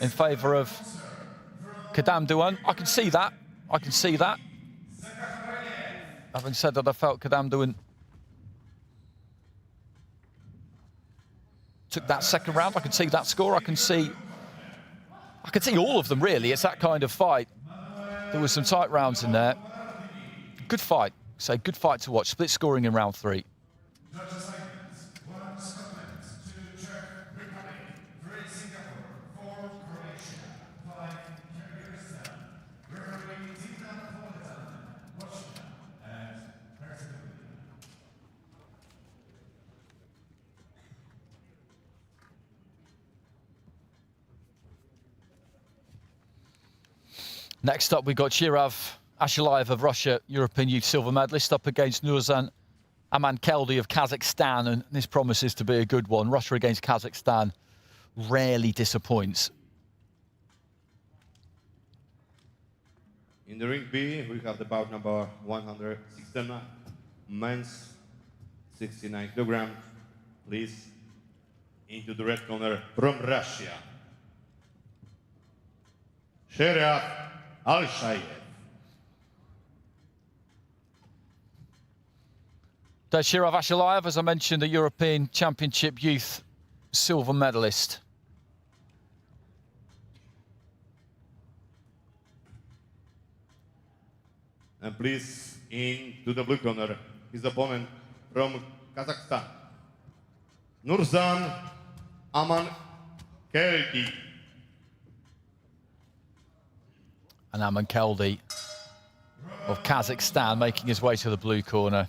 in favour of KADAMDUAN. I can see that. I can see that. Having said that, I felt KADAMDUAN took that second round. I can see that score. I can see all of them, really. It's that kind of fight. There were some tight rounds in there. Good fight. So good fight to watch. Split scoring in round 3. Next up, we've got Shirav Ashalayev of Russia, European Youth silver medalist, up against Nurzan Amankeldi of Kazakhstan, and this promises to be a good one. Russia against Kazakhstan rarely disappoints. In the ring B, we have the bout number 169, men's 69 kilogram. Please, into the red corner from Russia, Shirav Ashalayev. Shirav Ashalayev, as I mentioned, the European Championship Youth silver medalist. And please, into the blue corner, his opponent from Kazakhstan, Nurzan Amankeldi. And Amankeldi of Kazakhstan making his way to the blue corner.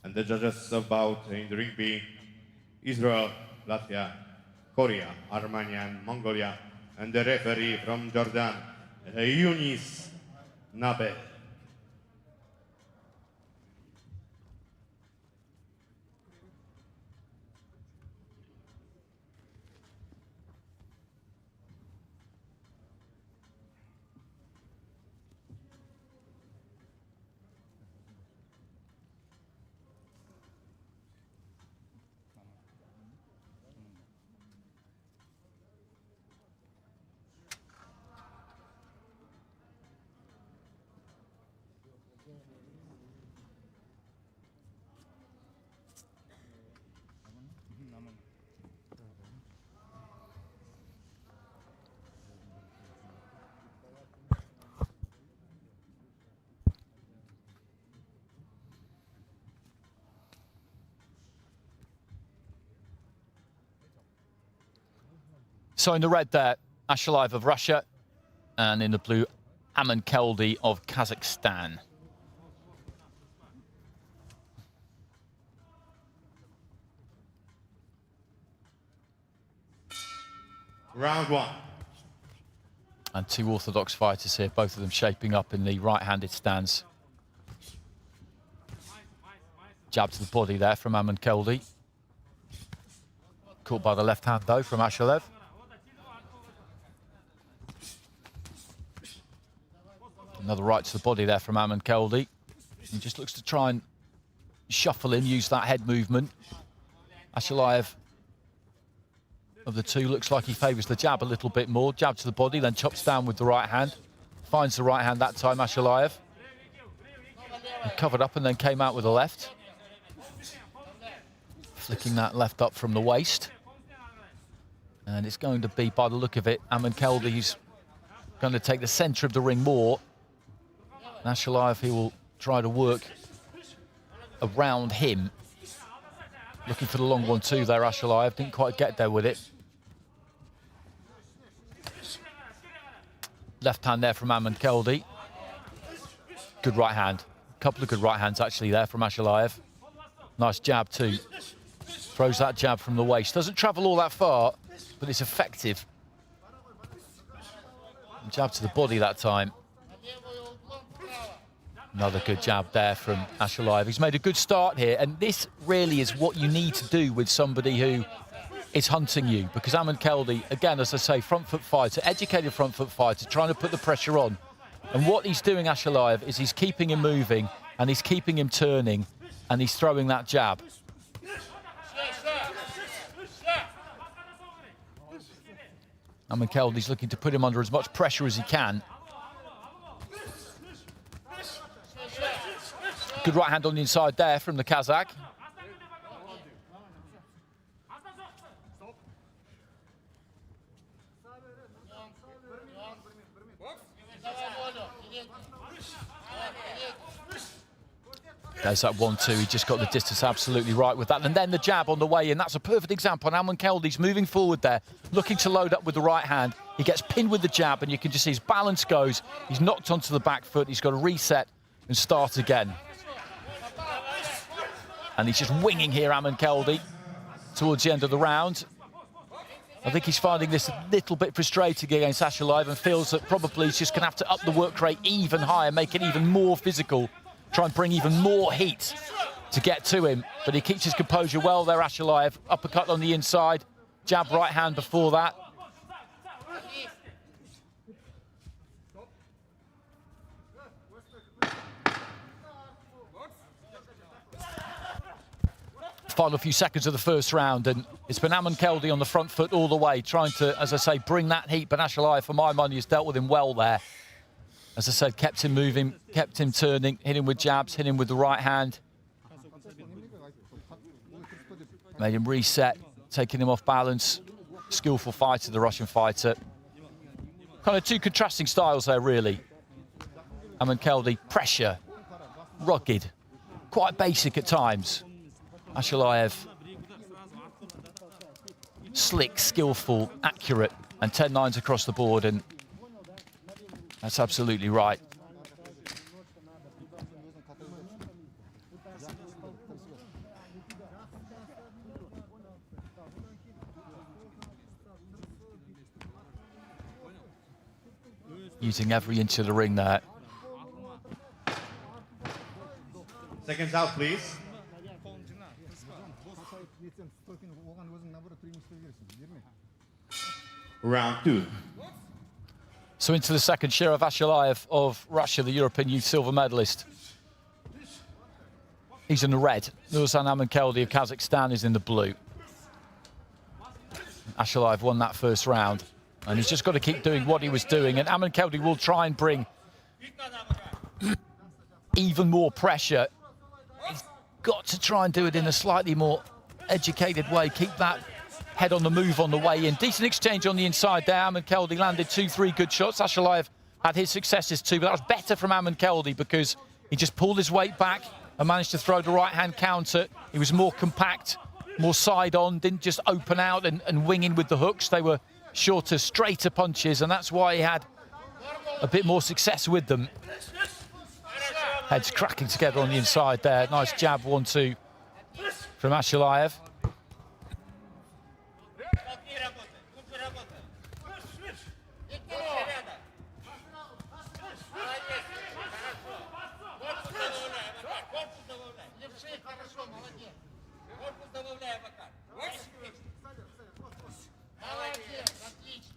And the judges about in the ring B, Israel, Latvia, Korea, Armenia, and Mongolia, and the referee from Jordan, Yunis Nabel. So in the red there, Ashalayev of Russia, and in the blue, Amankeldi of Kazakhstan. Round 1. And two orthodox fighters here, both of them shaping up in the right-handed stance. Jab to the body there from Amankeldi. Caught by the left hand, though, from Ashalayev. Another right to the body there from Amankeldi. He just looks to try and shuffle in, use that head movement. Ashalayev, of the two, looks like he favours the jab a little bit more. Jab to the body, then chops down with the right hand. Finds the right hand that time, Ashalayev. He covered up and then came out with the left. Flicking that left up from the waist. And it's going to be, by the look of it, Amankeldi who's going to take the centre of the ring more. Ashalayev, he will try to work around him. Looking for the long one too there, Ashalayev. Didn't quite get there with it. Left hand there from Amankeldi. Good right hand. A couple of good right hands actually there from Ashalayev. Nice jab too. Throws that jab from the waist. Doesn't travel all that far, but it's effective. Jab to the body that time. Another good jab there from Ashalayev. He's made a good start here, and this really is what you need to do with somebody who is hunting you, because Amankeldi, again, as I say, front foot fighter, educated front foot fighter, trying to put the pressure on. And what he's doing, Ashalayev, is he's keeping him moving and he's keeping him turning. and he's throwing that jab. And Keldy's looking to put him under as much pressure as he can. Good right hand on the inside there from the Kazakh. There's that 1-2. He just got the distance absolutely right with that. And then the jab on the way in. That's a perfect example. And Keldy's moving forward there, looking to load up with the right hand. He gets pinned with the jab, and you can just see his balance goes. He's knocked onto the back foot. He's got to reset and start again. And he's just winging here, Keldy, towards the end of the round. I think he's finding this a little bit frustrating against Aishagul and feels that probably he's just going to have to up the work rate even higher, make it even more physical. Try and bring even more heat to get to him. But he keeps his composure well there, Aishagul. Uppercut on the inside, jab right hand before that. Final few seconds of the first round, and it's been Keldy on the front foot all the way, trying to, as I say, bring that heat. But Aishagul, for my money, has dealt with him well there. As I said, kept him moving, kept him turning, hit him with jabs, hit him with the right hand. Made him reset, taking him off balance. Skillful fighter, the Russian fighter. Kind of two contrasting styles there, really. Keldy, pressure, rugged, quite basic at times. Aishagul, slick, skillful, accurate, and 10-9s across the board, and that's absolutely right. Using every inch of the ring there. Seconds out, please. Round 2. So into the second, Sheriff Aishagul of Russia, the European youth silver medalist. He's in the red. Nursan Keldy of Kazakhstan is in the blue. Aishagul won that first round, and he's just got to keep doing what he was doing. And Keldy will try and bring even more pressure. He's got to try and do it in a slightly more educated way. Keep that head on the move on the way in. Decent exchange on the inside there. Keldy landed 2-3 good shots. Aishagul had his successes too, but that was better from Keldy because he just pulled his weight back and managed to throw the right-hand counter. He was more compact, more side-on, didn't just open out and wing in with the hooks. They were shorter, straighter punches, and that's why he had a bit more success with them. Heads cracking together on the inside there. Nice jab, 1-2 from Aishagul.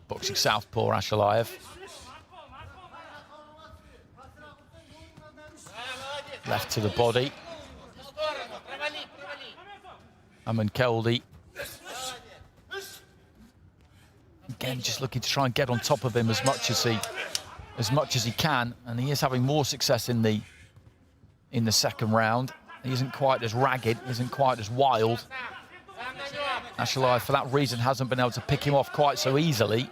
Boxing southpaw, Aishagul. Left to the body. Keldy. Again, just looking to try and get on top of him as much as he can, and he is having more success in the second round. He isn't quite as ragged, isn't quite as wild. Aishagul, for that reason, hasn't been able to pick him off quite so easily.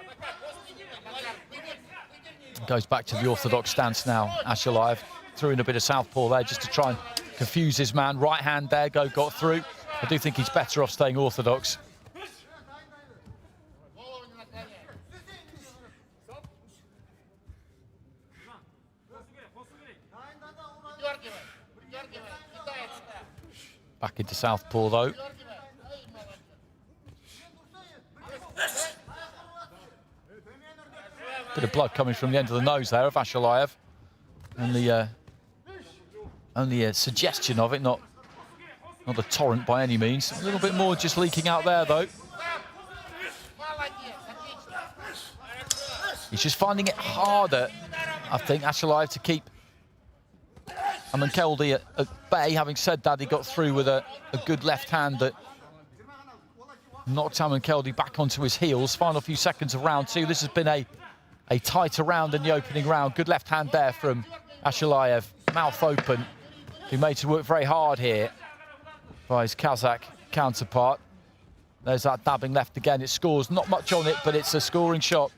Goes back to the orthodox stance now. Aishagul threw in a bit of southpaw there just to try and confuse his man. Right hand there, got through. I do think he's better off staying orthodox. Back into southpaw though. Bit of blood coming from the end of the nose there of Aishagul. Only a suggestion of it, not a torrent by any means. A little bit more just leaking out there though. He's just finding it harder, I think, Aishagul, to keep Amankeldi at bay. Having said that, he got through with a good left hand that knocked Amankeldi back onto his heels. Final few seconds of round two. This has been a tighter round in the opening round. Good left hand there from Aishagul, mouth open. He made to work very hard here by his Kazakh counterpart. There's that dabbing left again. It scores, not much on it, but it's a scoring shot.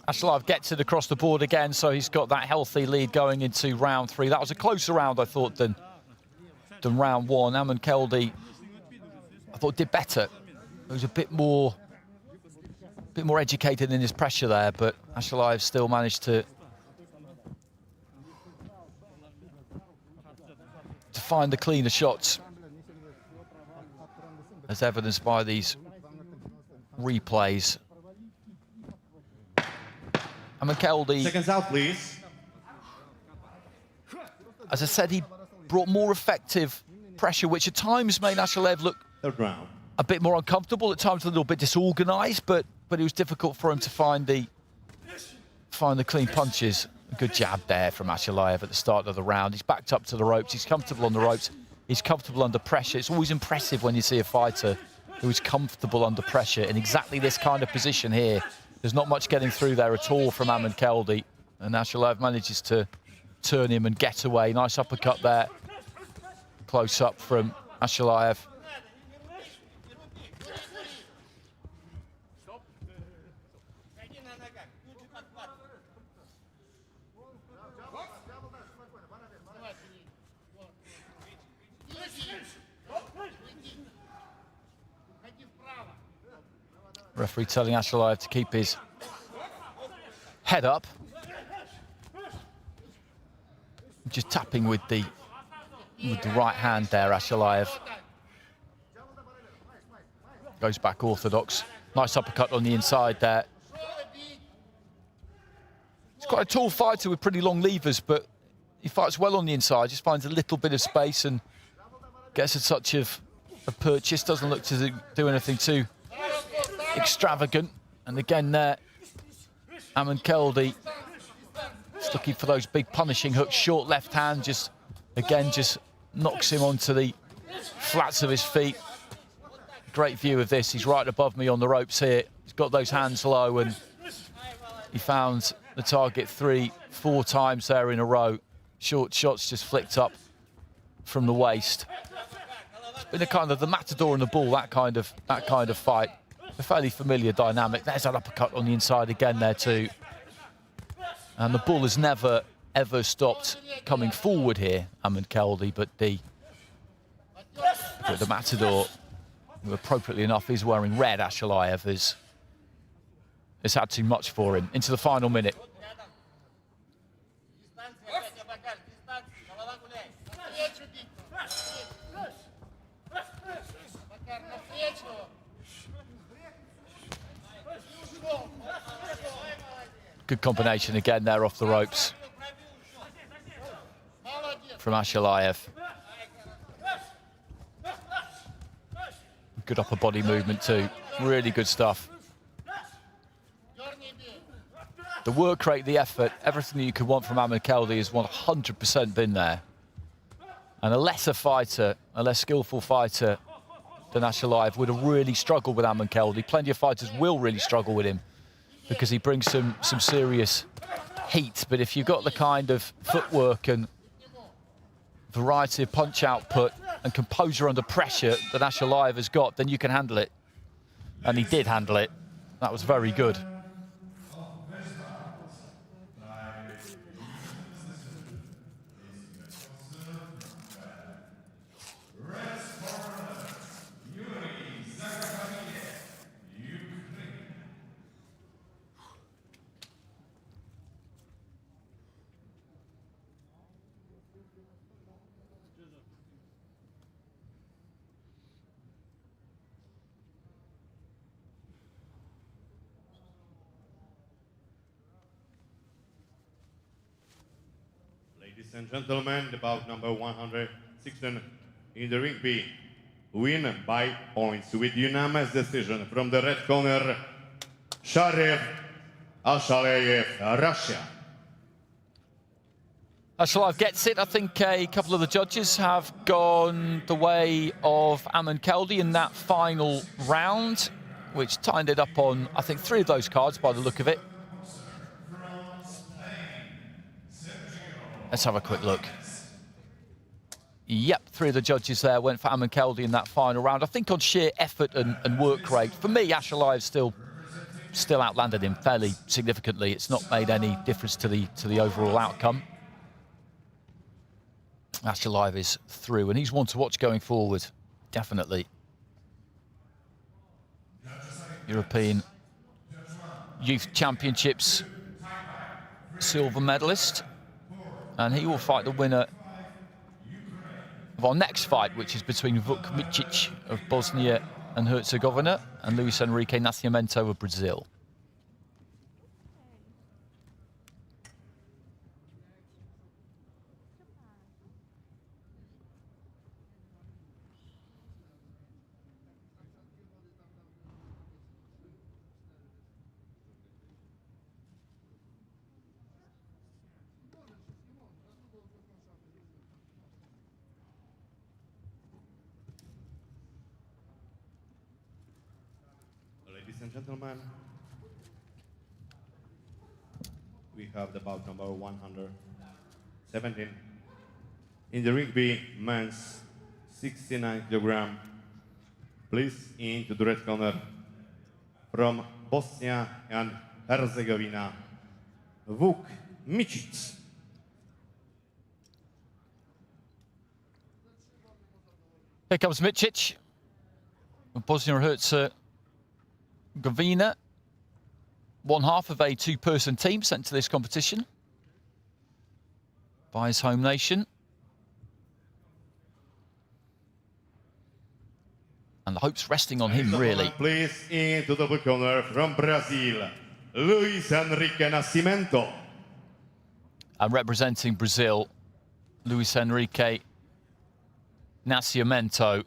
Aishagul gets it across the board again, so he's got that healthy lead going into round three. That was a closer round, I thought, than round one. Amankeldi, I thought, did better. He was a bit more educated in his pressure there, but Aishagul still managed to find the cleaner shots, as evidenced by these replays. Amankeldi, Seconds out, please. as I said, he brought more effective pressure, which at times made Aishagul look Third round. a bit more uncomfortable, at times a little bit disorganized, but it was difficult for him to find the clean punches. A good jab there from Aishagul at the start of the round. He's backed up to the ropes, he's comfortable on the ropes, he's comfortable under pressure. It's always impressive when you see a fighter who is comfortable under pressure in exactly this kind of position here. There's not much getting through there at all from Amankeldi, and Aishagul manages to turn him and get away. Nice uppercut there. Close up from Aishagul. Referee telling Aishagul to keep his head up. Just tapping with the right hand there, Aishagul. Goes back orthodox. Nice uppercut on the inside there. He's quite a tall fighter with pretty long levers, but he fights well on the inside, just finds a little bit of space and gets a touch of a purchase. Doesn't look to do anything too extravagant. And again there, Amankeldi just looking for those big punishing hooks. Short left hand, just knocks him onto the flats of his feet. Great view of this. He's right above me on the ropes here. He's got those hands low, and he found the target 3-4 times there in a row. Short shots just flicked up from the waist. It's been a kind of the matador and the bull, that kind of fight. A fairly familiar dynamic. There's that uppercut on the inside again there too. And the bull has never, ever stopped coming forward here, Amankeldi, but the matador, who appropriately enough is wearing red, Aishagul, has had too much for him. Into the final minute. Good combination again there off the ropes from Aishagul. Good upper body movement too. Really good stuff. The work rate, the effort, everything that you could want from Amankeldi has 100% been there. And a lesser fighter, a less skillful fighter than Aishagul would have really struggled with Amankeldi. Plenty of fighters will really struggle with him because he brings some serious heat. But if you've got the kind of footwork and variety of punch output and composure under pressure that Aishagul has got, then you can handle it. And he did handle it. That was very good. Ladies and gentlemen, the bout number 116 in the ring B, win by points with unanimous decision from the red corner, Sharif Ashaleyev, Russia. Ashalayev gets it. I think a couple of the judges have gone the way of Aman Keldi in that final round, which tied it up on, I think, 3 of those cards by the look of it. Let's have a quick look. Yep, 3 of the judges there went for Aman Keldi in that final round. I think on sheer effort and work rate. For me, Ashalayev still outlanded him fairly significantly. It's not made any difference to the overall outcome. Ashalayev is through, and he's one to watch going forward, definitely. European Youth Championships silver medalist. And he will fight the winner of our next fight, which is between Vuk MICIC of Bosnia and Herzegovina and Luis Enrique Nascimento of Brazil. Ladies and gentlemen, we have the bout number 117 in the ring B, men's 69 kilogram. Please into the red corner from Bosnia and Herzegovina, Vuk MICIC. Here comes MICIC of Bosnia and Herzegovina, one half of a 2-person team sent to this competition by his home nation. And the hope's resting on him, really. Please into the blue corner from Brazil, Luis Enrique Nascimento. And representing Brazil, Luis Enrique Nascimento.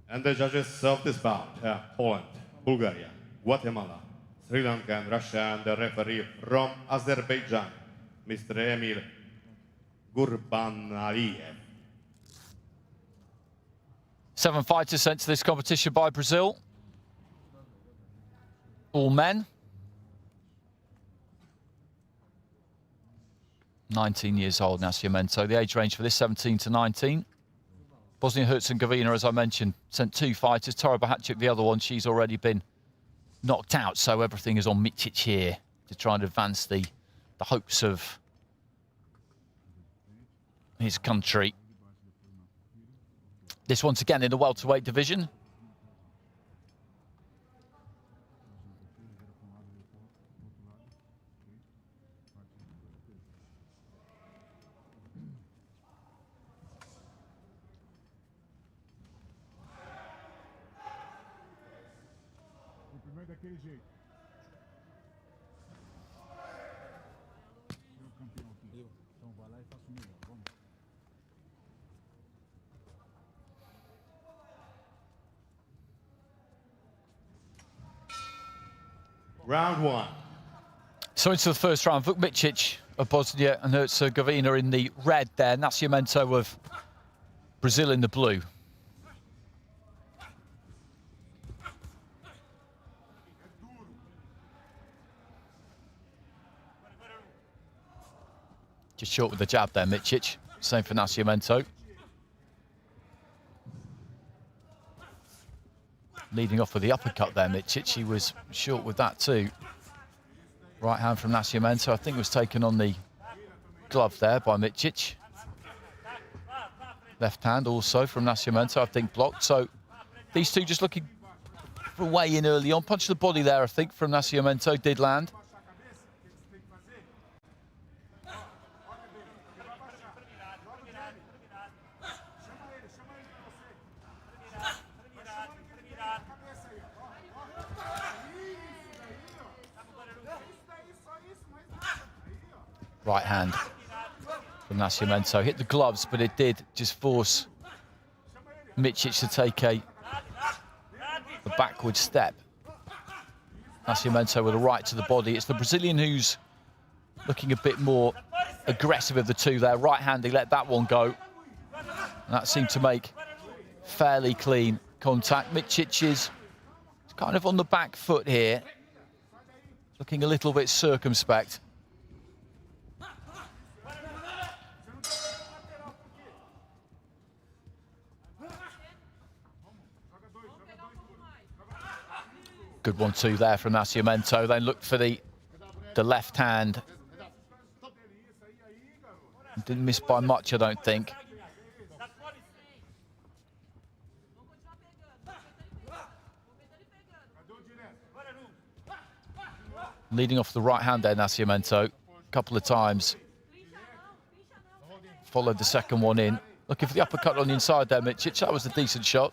And the judges of this bout are Poland, Bulgaria, Guatemala, Sri Lanka and Russia, and the referee from Azerbaijan, Mr. Emil Gurbanaliev. 7 fighters sent to this competition by Brazil. All men. 19 years old, Nascimento. The age range for this, 17 to 19. Bosnia-Herzegovina, as I mentioned, sent 2 fighters. Tora Bahachuk, the other one, she's already been knocked out, so everything is on MICIC here to try and advance the hopes of his country. This once again in the welterweight division. Daquele jeito. Eu campeão aqui. Então vai lá e faça o melhor. Vamos. Round 1. So into the first round, Vuk MICIC of Bosnia and Herzegovina in the red there, Nascimento of Brazil in the blue. Just short with the jab there, MICIC. Same for Nascimento. Leading off with the uppercut there, MICIC. He was short with that too. Right hand from Nascimento, I think was taken on the glove there by MICIC. Left hand also from Nascimento, I think blocked. So these two just looking for a way in early on. Punch to the body there, I think, from Nascimento, did land. right hand from Nascimento. Hit the gloves, but it did just force MICIC to take a backward step. Nascimento with a right to the body. It's the Brazilian who's looking a bit more aggressive of the two there. Right hand, he let that one go. And that seemed to make fairly clean contact. MICIC is kind of on the back foot here, looking a little bit circumspect. Good 1-2 there from Nascimento. Then looked for the left hand. Didn't miss by much, I don't think. Leading off the right hand there, Nascimento, a couple of times. Followed the second one in. Looking for the uppercut on the inside there, MICIC. That was a decent shot.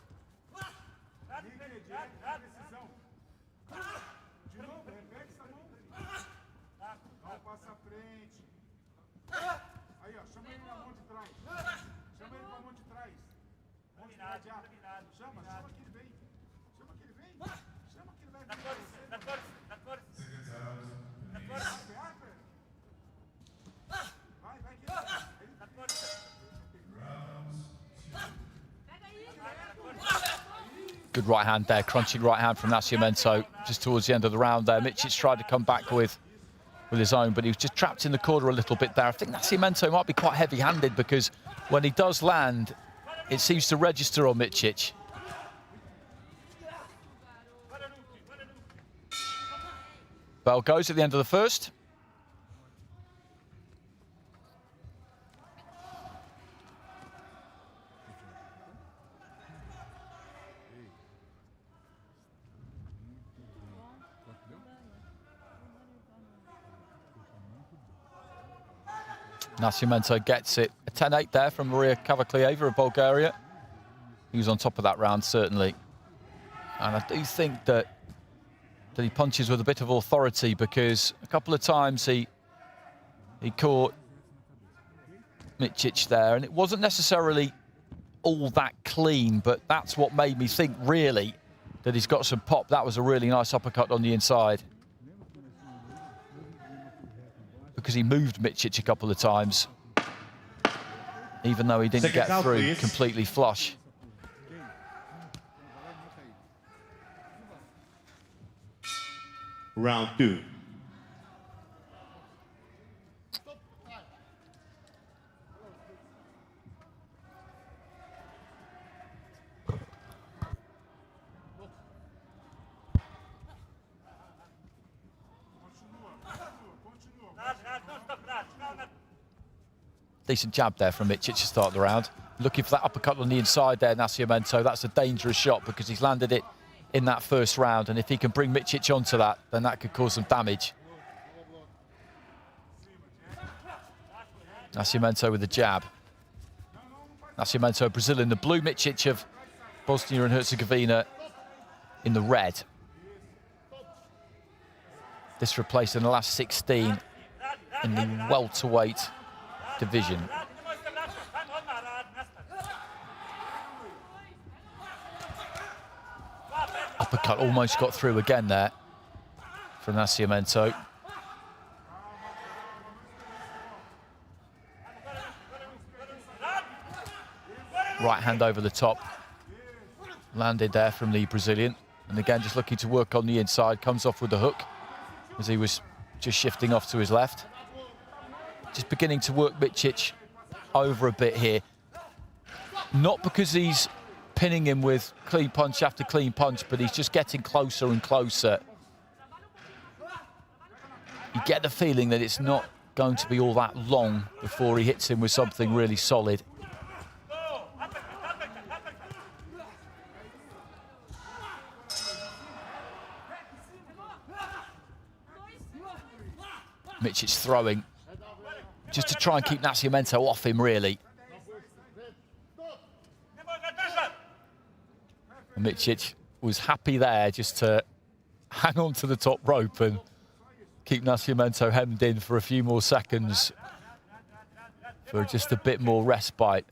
Good right hand there, crunching right hand from Nascimento just towards the end of the round there. MICIC tried to come back with his own, but he was just trapped in the corner a little bit there. I think Nascimento might be quite heavy-handed because when he does land, it seems to register on MICIC. Bell goes at the end of the first. Nascimento gets it. A 10-8 there from Maria Kavaklieva of Bulgaria. He was on top of that round, certainly. And I do think that he punches with a bit of authority because a couple of times he caught MICIC there, and it wasn't necessarily all that clean, but that's what made me think, really, that he's got some pop. That was a really nice uppercut on the inside. Because he moved MICIC a couple of times, even though he didn't get through completely flush. Round 2. Decent jab there from MICIC to start the round. Looking for that uppercut on the inside there, Nascimento. That's a dangerous shot because he's landed it in that first round, and if he can bring MICIC onto that, then that could cause some damage. Nascimento with the jab. Nascimento, Brazil in the blue, MICIC of Bosnia and Herzegovina in the red. This replaced in the last 16 in the welterweight division. Uppercut almost got through again there from Nascimento. Right hand over the top. Landed there from the Brazilian. And again, just looking to work on the inside. Comes off with the hook as he was just shifting off to his left. Just beginning to work MICIC over a bit here. Not because he's pinning him with clean punch after clean punch, but he's just getting closer and closer. You get the feeling that it's not going to be all that long before he hits him with something really solid. MICIC throwing, just to try and keep Nascimento off him, really. And MICIC was happy there just to hang on to the top rope and keep Nascimento hemmed in for a few more seconds for just a bit more respite.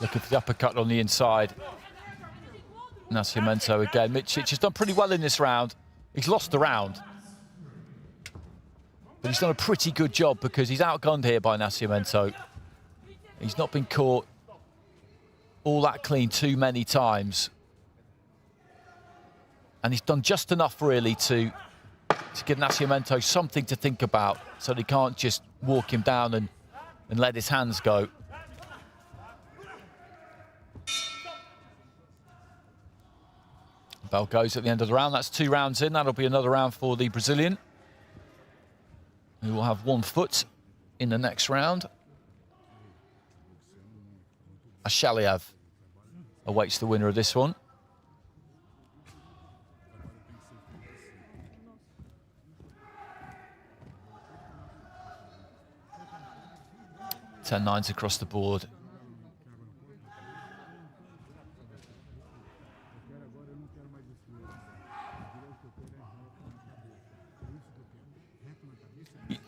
Looking for the uppercut on the inside. Nascimento again. Micic has done pretty well in this round. He's lost the round. But he's done a pretty good job because he's outgunned here by Nascimento. He's not been caught all that clean too many times. And he's done just enough really to give Nascimento something to think about so that he can't just walk him down and let his hands go. Bell goes at the end of the round. That's 2 rounds in. That'll be another round for the Brazilian, who will have 1 foot in the next round. Ashaliev awaits the winner of this one. Ten nines across the board.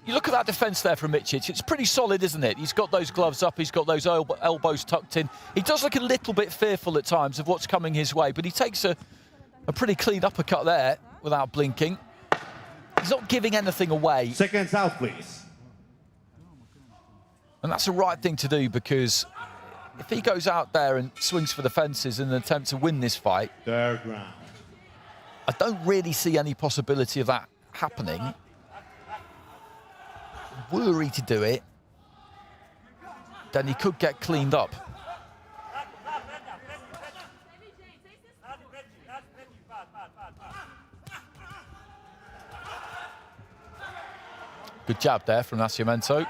You look at that defence there from Micic, it's pretty solid, isn't it? He's got those gloves up, he's got those elbows tucked in. He does look a little bit fearful at times of what's coming his way, but he takes a pretty clean uppercut there without blinking. He's not giving anything away. Seconds out, please. And that's the right thing to do, because if he goes out there and swings for the fences in an attempt to win this fight, Third round. I don't really see any possibility of that happening. Were he to do it, then he could get cleaned up. Good jab there from Nascimento.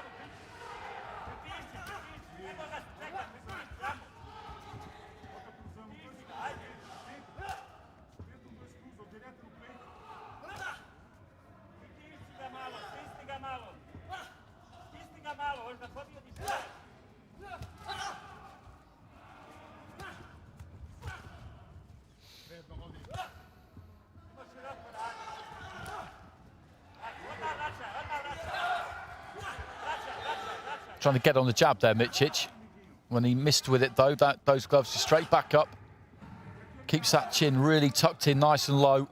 Trying to get on the jab there, Micic. When he missed with it, though, those gloves are straight back up. Keeps that chin really tucked in nice and low.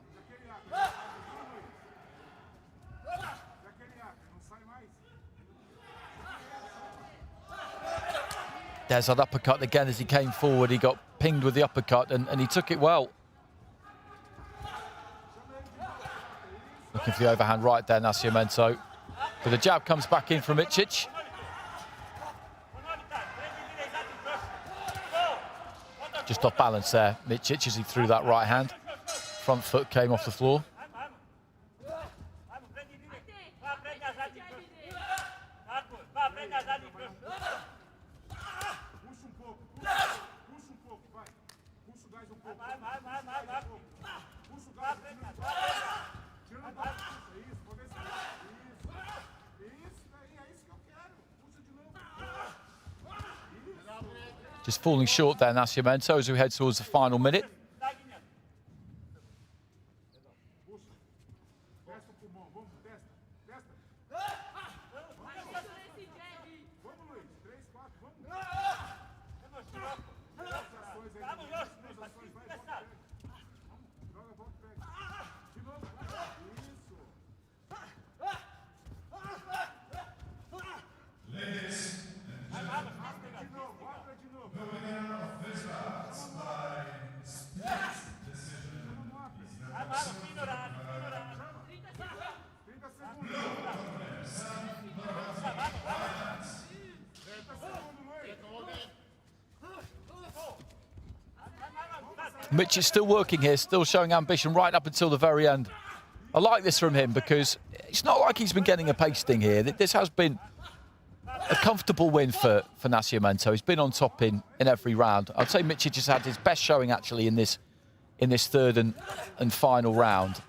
There's that uppercut again as he came forward. He got pinged with the uppercut and he took it well. Looking for the overhand right there, Nascimento. But the jab comes back in from Micic. Just off balance there, Micic, as he threw that right hand. Front foot came off the floor. Just falling short there, Nascimento, as we head towards the final minute. Mitch is still working here, still showing ambition right up until the very end. I like this from him because it's not like he's been getting a pasting here. This has been a comfortable win for Nascimento. He's been on top in every round. I'd say Micic has had his best showing actually in this third and final round.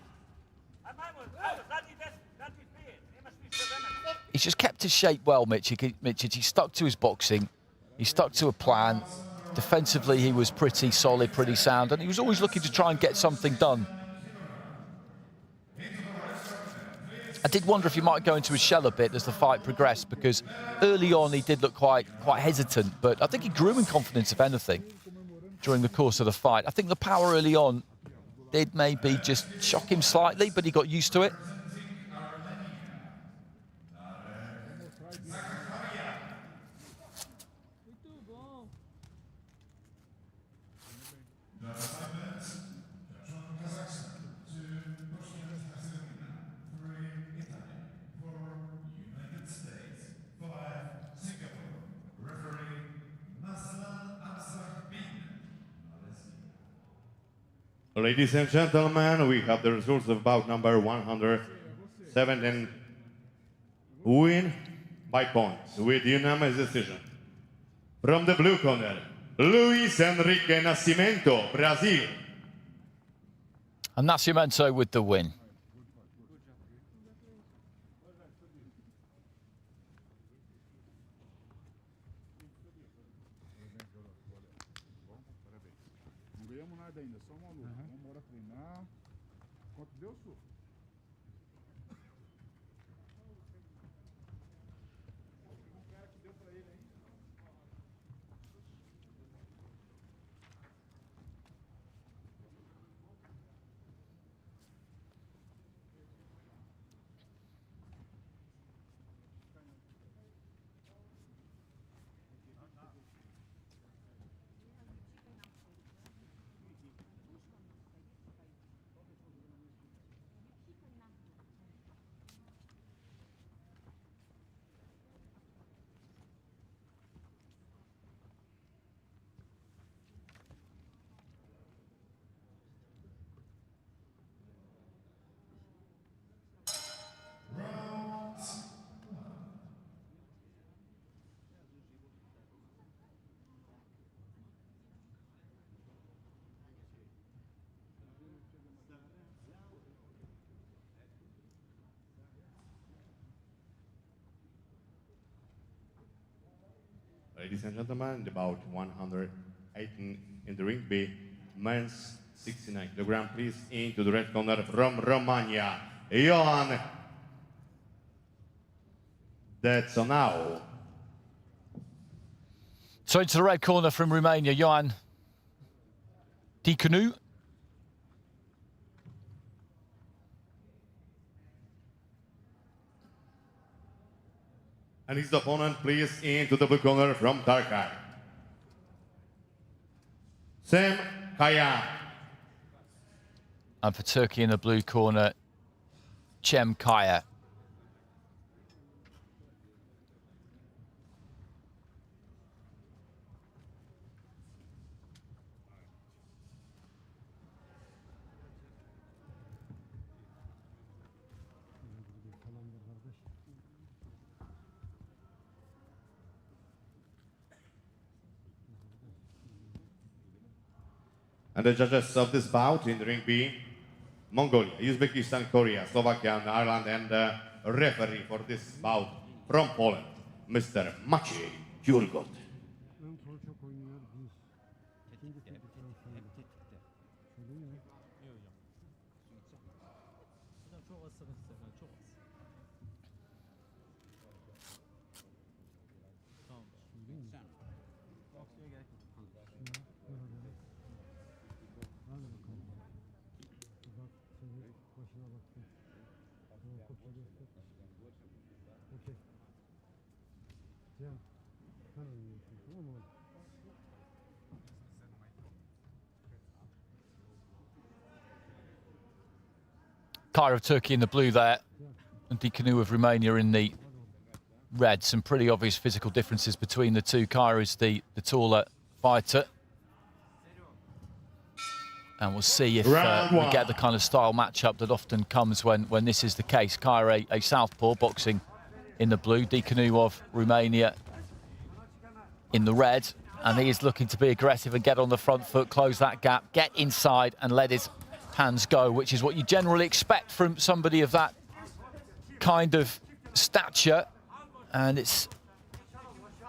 He's just kept his shape well, Micic. He stuck to his boxing. He stuck to a plan. Defensively, he was pretty solid, pretty sound, and he was always looking to try and get something done. I did wonder if he might go into his shell a bit as the fight progressed, because early on he did look quite hesitant, but I think he grew in confidence, if anything, during the course of the fight. I think the power early on did maybe just shock him slightly, but he got used to it. Ladies and gentlemen, we have the results of bout number 107 and win by points with unanimous decision. From the blue corner, Luis Enrique Nascimento, Brazil. And Nascimento with the win. Ladies and gentlemen, about 118 in the ring B, men's 69 kg, please into the red corner from Romania, Ioan Detsonau. So into the red corner from Romania, Ioan Dicanu. And his opponent, please, into the blue corner from Turkey, Sam Kaya. And for Turkey in the blue corner, Cem Kaya. And the judges of this bout in the ring B, Mongolia, Uzbekistan, Korea, Slovakia, and Ireland, and the referee for this bout from Poland, Mr. Maciej Jurgot. Kaya of Turkey in the blue there, and Dicanu of Romania in the red. Some pretty obvious physical differences between the two. Kaya is the taller fighter. And we'll see if we get the kind of style matchup that often comes when this is the case. Kaya, a southpaw, boxing in the blue, Dicanu of Romania in the red. And he is looking to be aggressive and get on the front foot, close that gap, get inside and let his hands go, which is what you generally expect from somebody of that kind of stature. And it's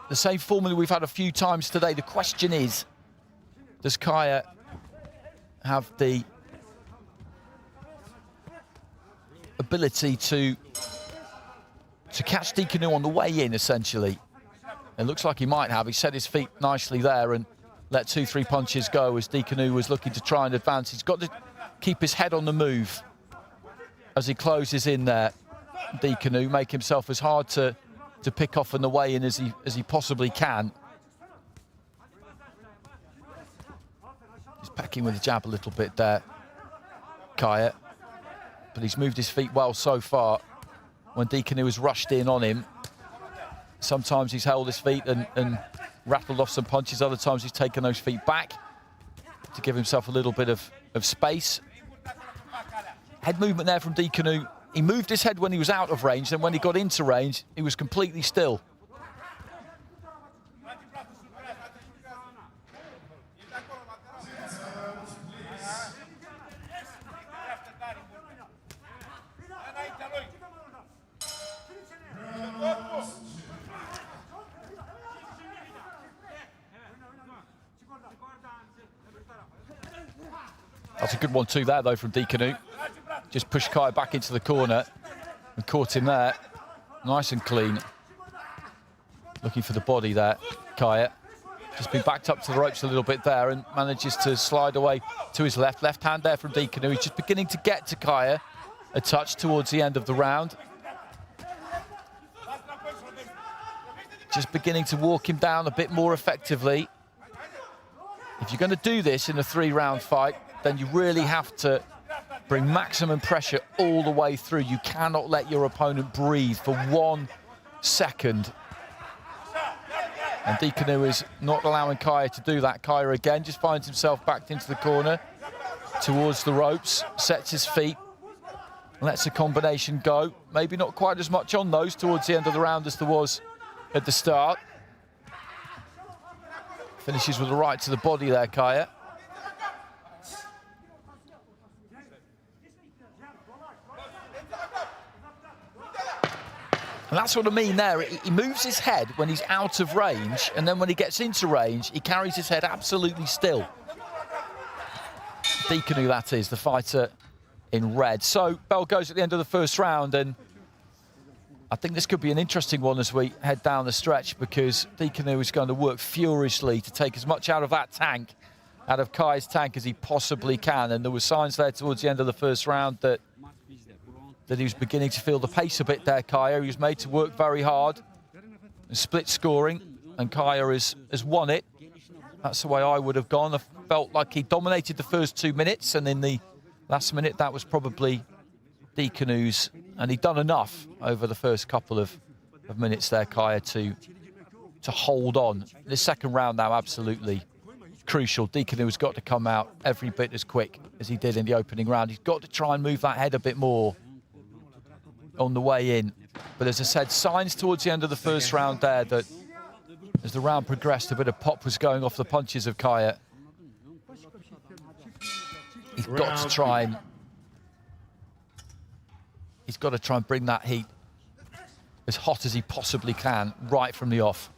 the same formula we've had a few times today. The question is, does Kaya have the ability to catch Dicanu on the way in, essentially? It looks like he might have. He set his feet nicely there and let 2-3 punches go as Dicanu was looking to try and advance. He's got to keep his head on the move as he closes in there. Dicanu make himself as hard to pick off on the way in as he possibly can. He's pecking with the jab a little bit there, Kaya, but he's moved his feet well so far. When Dicanu has rushed in on him, sometimes he's held his feet and rattled off some punches. Other times he's taken those feet back to give himself a little bit of space. Head movement there from Dicanu. He moved his head when he was out of range, then when he got into range, he was completely still. That's a good one too there, though, from Dicanu. Just pushed Kaya back into the corner and caught him there. Nice and clean. Looking for the body there, Kaya. Just been backed up to the ropes a little bit there and manages to slide away to his left. Left hand there from Dicanu. He's just beginning to get to Kaya a touch towards the end of the round. Just beginning to walk him down a bit more effectively. If you're going to do this in a 3-round fight, then you really have to bring maximum pressure all the way through. You cannot let your opponent breathe for 1 second. And Dicanu is not allowing Kaya to do that. Kaya again just finds himself backed into the corner towards the ropes, sets his feet, lets a combination go. Maybe not quite as much on those towards the end of the round as there was at the start. Finishes with a right to the body there, Kaya. And that's what I mean there. He moves his head when he's out of range, and then when he gets into range, he carries his head absolutely still. Dicanu, that is, the fighter in red. So, bell goes at the end of the first round, and I think this could be an interesting one as we head down the stretch, because Dicanu is going to work furiously to take as much out of that tank, out of Kaya's tank, as he possibly can. And there were signs there towards the end of the first round that he was beginning to feel the pace a bit there, Kaya. He was made to work very hard. Split scoring, and Kaya has won it. That's the way I would have gone. I felt like he dominated the first 2 minutes, and in the last minute, that was probably Dicanu's. And he'd done enough over the first couple of minutes there, Kaya, to hold on. This second round now, absolutely crucial. Dicanu has got to come out every bit as quick as he did in the opening round. He's got to try and move that head a bit more on the way in. But as I said, signs towards the end of the first round there that as the round progressed, a bit of pop was going off the punches of Kaya. He's got to try and bring that heat as hot as he possibly can right from the off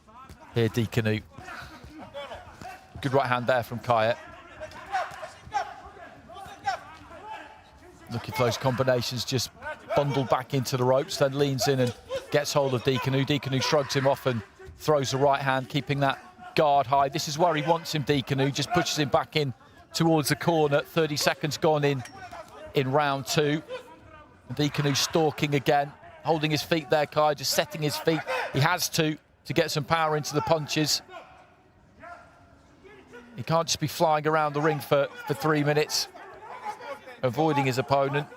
here, Dicanu. Good right hand there from Kaya. Looking for those combinations, just bundled back into the ropes, then leans in and gets hold of Dicanu. Dicanu shrugs him off and throws the right hand, keeping that guard high. This is where he wants him, Dicanu, just pushes him back in towards the corner. 30 seconds gone in round 2. Dicanu stalking again, holding his feet there, Kaya, just setting his feet. He has to get some power into the punches. He can't just be flying around the ring for 3 minutes, avoiding his opponent.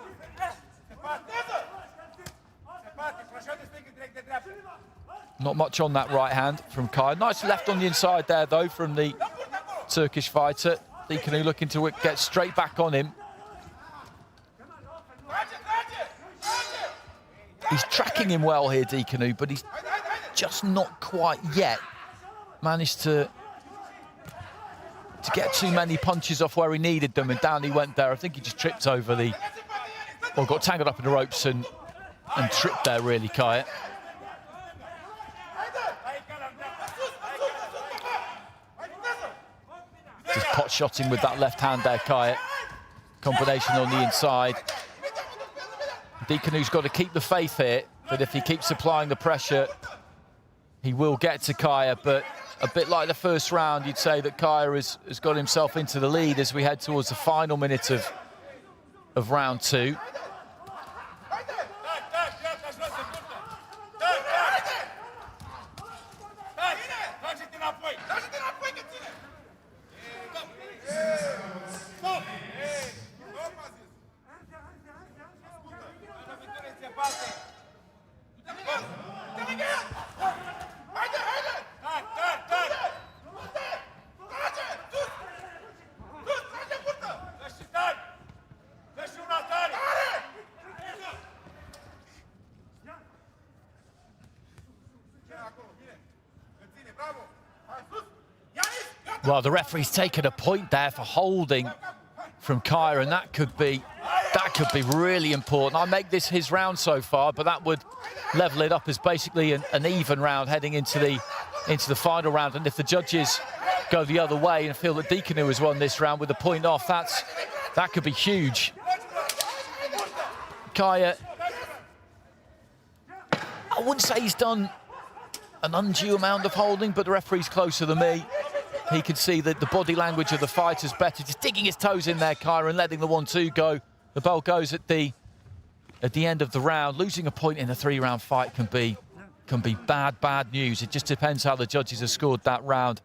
Not much on that right hand from Kaya. Nice left on the inside there, though, from the Turkish fighter. Dicanu looking to get straight back on him. He's tracking him well here, Dikanu, but he's just not quite yet managed to get too many punches off where he needed them, and down he went there. I think he just tripped over the, or got tangled up in the ropes and tripped there, really, Kaya. Just pot-shotting with that left hand there, Kaya. Combination on the inside. Dikanu's got to keep the faith here, that if he keeps applying the pressure, he will get to Kaya, but a bit like the first round, you'd say that Kaya has got himself into the lead as we head towards the final minute of round 2. Well, the referee's taken a point there for holding from Kaya, and that could be really important. I make this his round so far, but that would level it up as basically an even round heading into the final round. And if the judges go the other way and feel that Dikanu has won this round with a point off, that could be huge. Kaya, I wouldn't say he's done an undue amount of holding, but the referee's closer than me. He can see that the body language of the fighter's better. Just digging his toes in there, Kaya, and letting the 1-2 go. The bell goes at the end of the round. Losing a point in a 3-round fight can be bad news. It just depends how the judges have scored that round.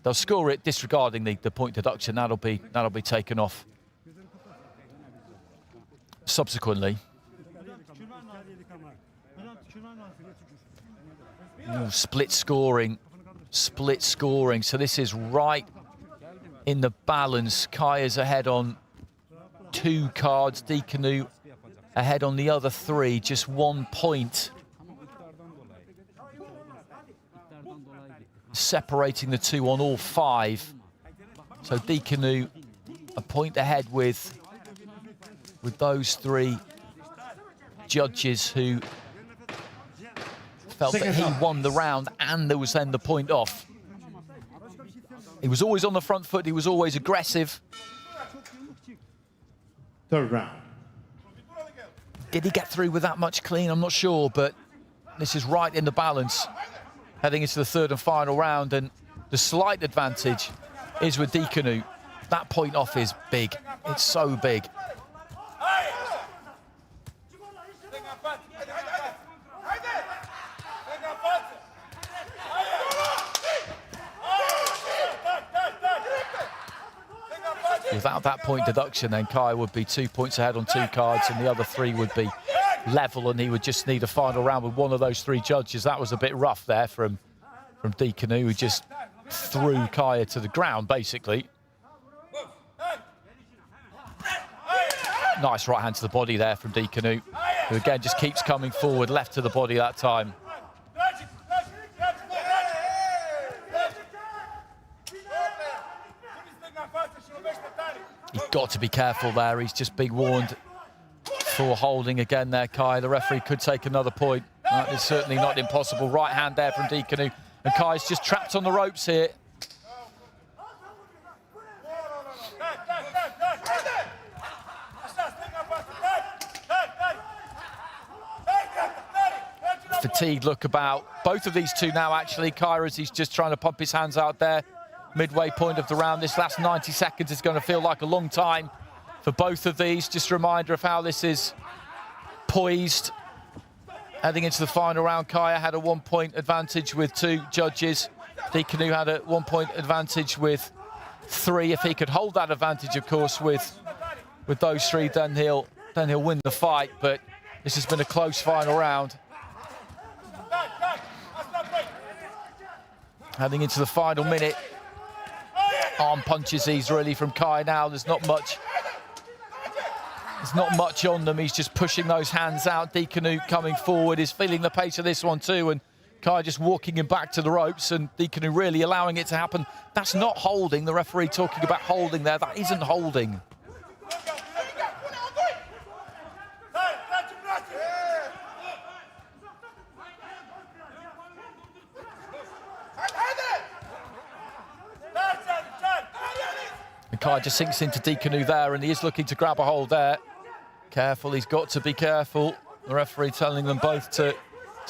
They'll score it disregarding the point deduction. That'll be taken off subsequently. Ooh, split scoring. So this is right in the balance. Kaya's ahead on 2 cards. Dikanu ahead on the other 3, just 1 point. Separating the 2 on all 5. So Dikanu a point ahead with those 3 judges who felt that he won the round, and there was then the point off. He was always on the front foot, he was always aggressive. 3rd round. Did he get through with that much clean? I'm not sure, but this is right in the balance heading into the 3rd and final round, and the slight advantage is with Dikanu. That point off is big. It's so big. Without that point deduction, then Kaya would be 2 points ahead on 2 cards, and the other 3 would be level, and he would just need a final round with one of those 3 judges. That was a bit rough there from Dikanu, who just threw Kaya to the ground, basically. Nice right hand to the body there from Dikanu, who again just keeps coming forward, left to the body that time. He's got to be careful there. He's just been warned for holding again there, Kaya. The referee could take another point. That is certainly not impossible. Right hand there from Dikanu. And Kaya's just trapped on the ropes here. Fatigued look about both of these 2 now, actually. Kaya, as he's just trying to pump his hands out there. Midway point of the round. This last 90 seconds is going to feel like a long time for both of these. Just a reminder of how this is poised. Heading into the final round, Kaya had a 1-point advantage with 2 judges. Dikanu had a 1-point advantage with 3. If he could hold that advantage, of course, with those 3, then he'll win the fight. But this has been a close final round. Heading into the final minute. Arm punches easily from Kaya now. There's not much There's not much on them. He's just pushing those hands out. Dikanu coming forward is feeling the pace of this one too, and Kai just walking him back to the ropes, and Dikanu really allowing it to happen. That's not holding. The referee talking about holding there. That isn't holding. And Kai just sinks into Dikanu there, and he is looking to grab a hold there. Careful, he's got to be careful. The referee telling them both to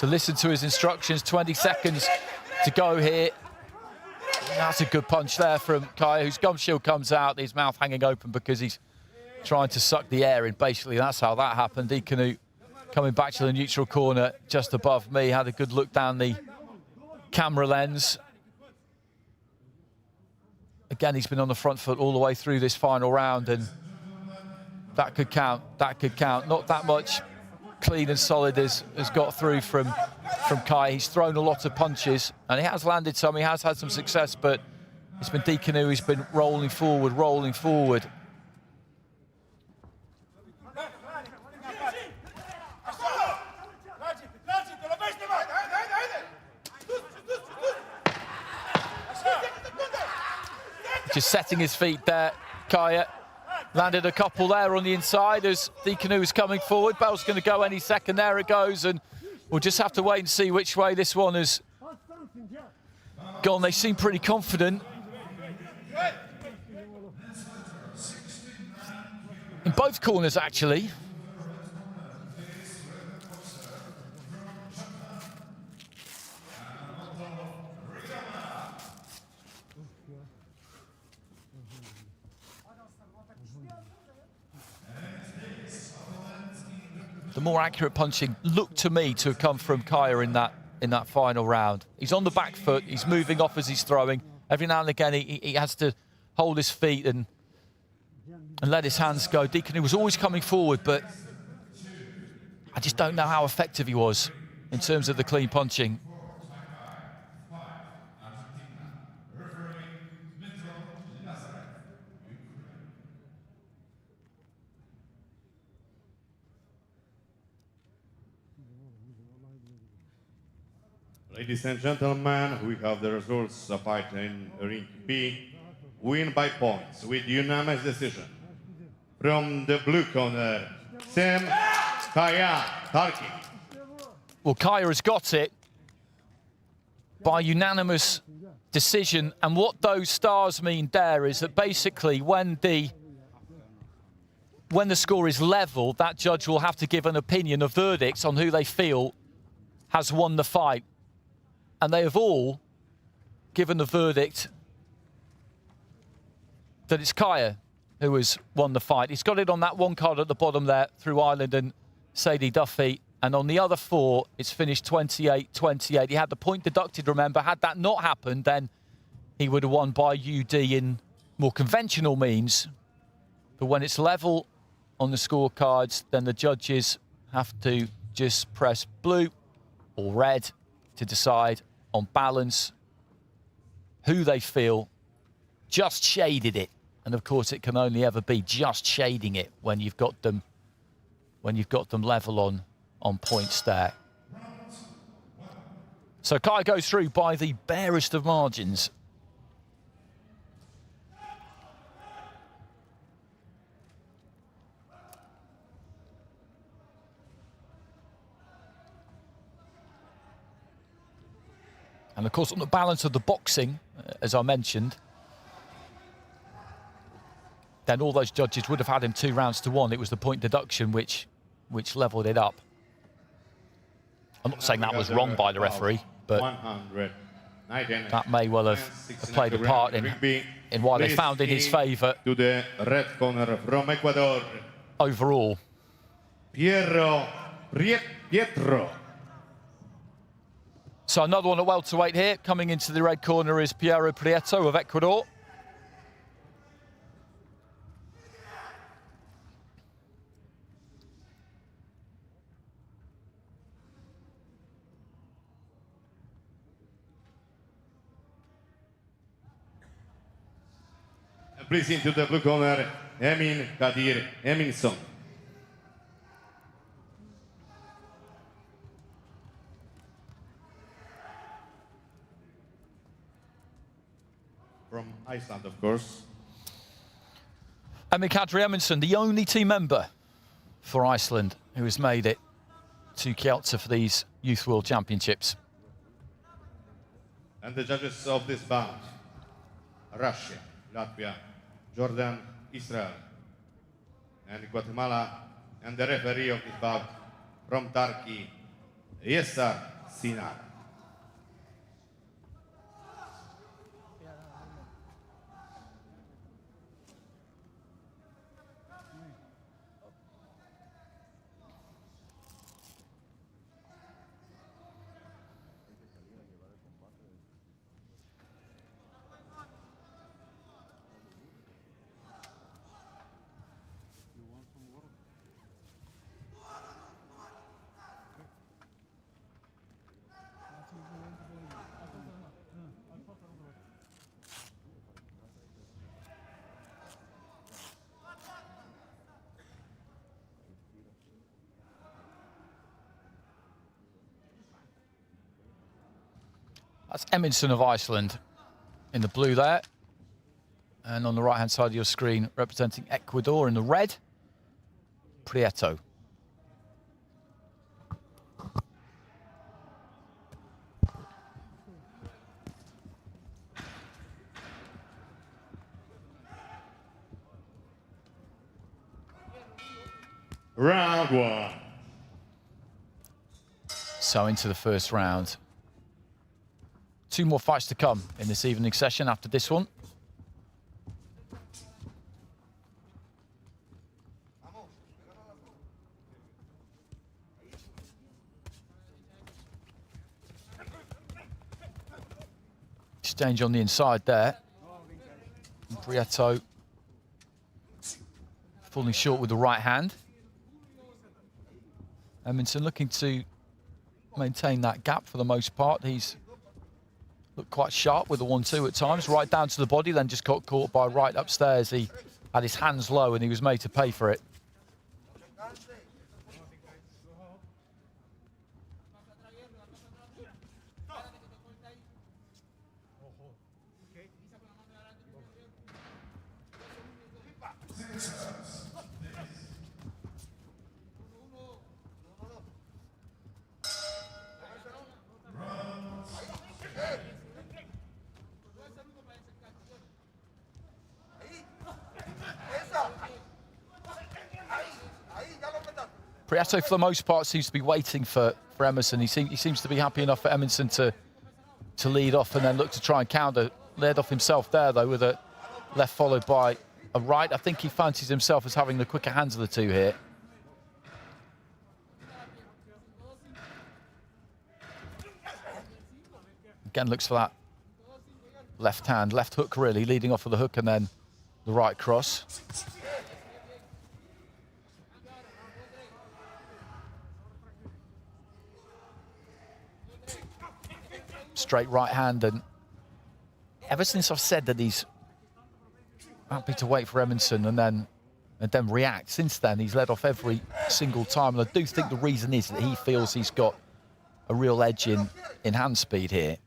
listen to his instructions. 20 seconds to go here. That's a good punch there from Kai, whose gum shield comes out, his mouth hanging open because he's trying to suck the air in. Basically, that's how that happened. Dikanu coming back to the neutral corner just above me, had a good look down the camera lens. Again, he's been on the front foot all the way through this final round, and that could count, that could count. Not that much clean and solid has got through from Kai. He's thrown a lot of punches, and he has landed some, he has had some success, but it's been Dikanu who's been rolling forward, rolling forward. Just setting his feet there, Kaya. Landed a couple there on the inside as Dikanu is coming forward. Bell's going to go any second. There it goes, and we'll just have to wait and see which way this one has gone. They seem pretty confident. In both corners, actually. The more accurate punching looked to me to have come from Kaya in that final round. He's on the back foot, he's moving off as he's throwing. Every now and again he has to hold his feet and let his hands go. Dikanu was always coming forward, but I just don't know how effective he was in terms of the clean punching. Ladies and gentlemen, we have the results of fight in Ring B. Win by points with unanimous decision. From the blue corner, Sam Kaya Tarki. Well, Kaya has got it by unanimous decision, and what those stars mean there is that basically when the score is level, that judge will have to give an opinion, a verdict on who they feel has won the fight. And they have all given the verdict that it's Kaya who has won the fight. He's got it on that one card at the bottom there through Ireland and Sadie Duffy. And on the other four, it's finished 28-28. He had the point deducted, remember. Had that not happened, then he would have won by UD in more conventional means. But when it's level on the scorecards, then the judges have to just press blue or red to decide on balance who they feel just shaded it. And of course it can only ever be just shading it when you've got them level on points there. So Kai goes through by the barest of margins. And of course, on the balance of the boxing, as I mentioned, then all those judges would have had him 2 rounds to 1. It was the point deduction which levelled it up. I'm not saying that was wrong by the referee, but that may well have played a part in why they found in his favour. To the red corner from Ecuador, overall. Pietro. So another one at welterweight here. Coming into the red corner is Piero Prieto of Ecuador. Please into the blue corner, Emin Kadir Eminson. from Iceland, of course. Emil Kadri-Emundsson, the only team member for Iceland who has made it to Kielce for these Youth World Championships. And the judges of this bout, Russia, Latvia, Jordan, Israel, and Guatemala, and the referee of this bout from Turkey, Yesar Sinar. That's Emundsson of Iceland in the blue there. And on the right-hand side of your screen, representing Ecuador in the red, Prieto. Round one. So into the first round. 2 more fights to come in this evening session after this one. Exchange on the inside there. And Prieto falling short with the right hand. Emundsson looking to maintain that gap for the most part. He's looked quite sharp with the 1-2 at times, right down to the body, then just got caught by right upstairs. He had his hands low and he was made to pay for it. Prieto, for the most part, seems to be waiting for Emundsson. He seems to be happy enough for Emundsson to lead off and then look to try and counter. Led off himself there, though, with a left followed by a right. I think he fancies himself as having the quicker hands of the two here. Again, looks for that left hand, left hook, really, leading off with the hook and then the right cross. Straight right hand, and ever since I've said that he's happy to wait for Emundsson and then react, since then he's led off every single time, and I do think the reason is that he feels he's got a real edge in hand speed here.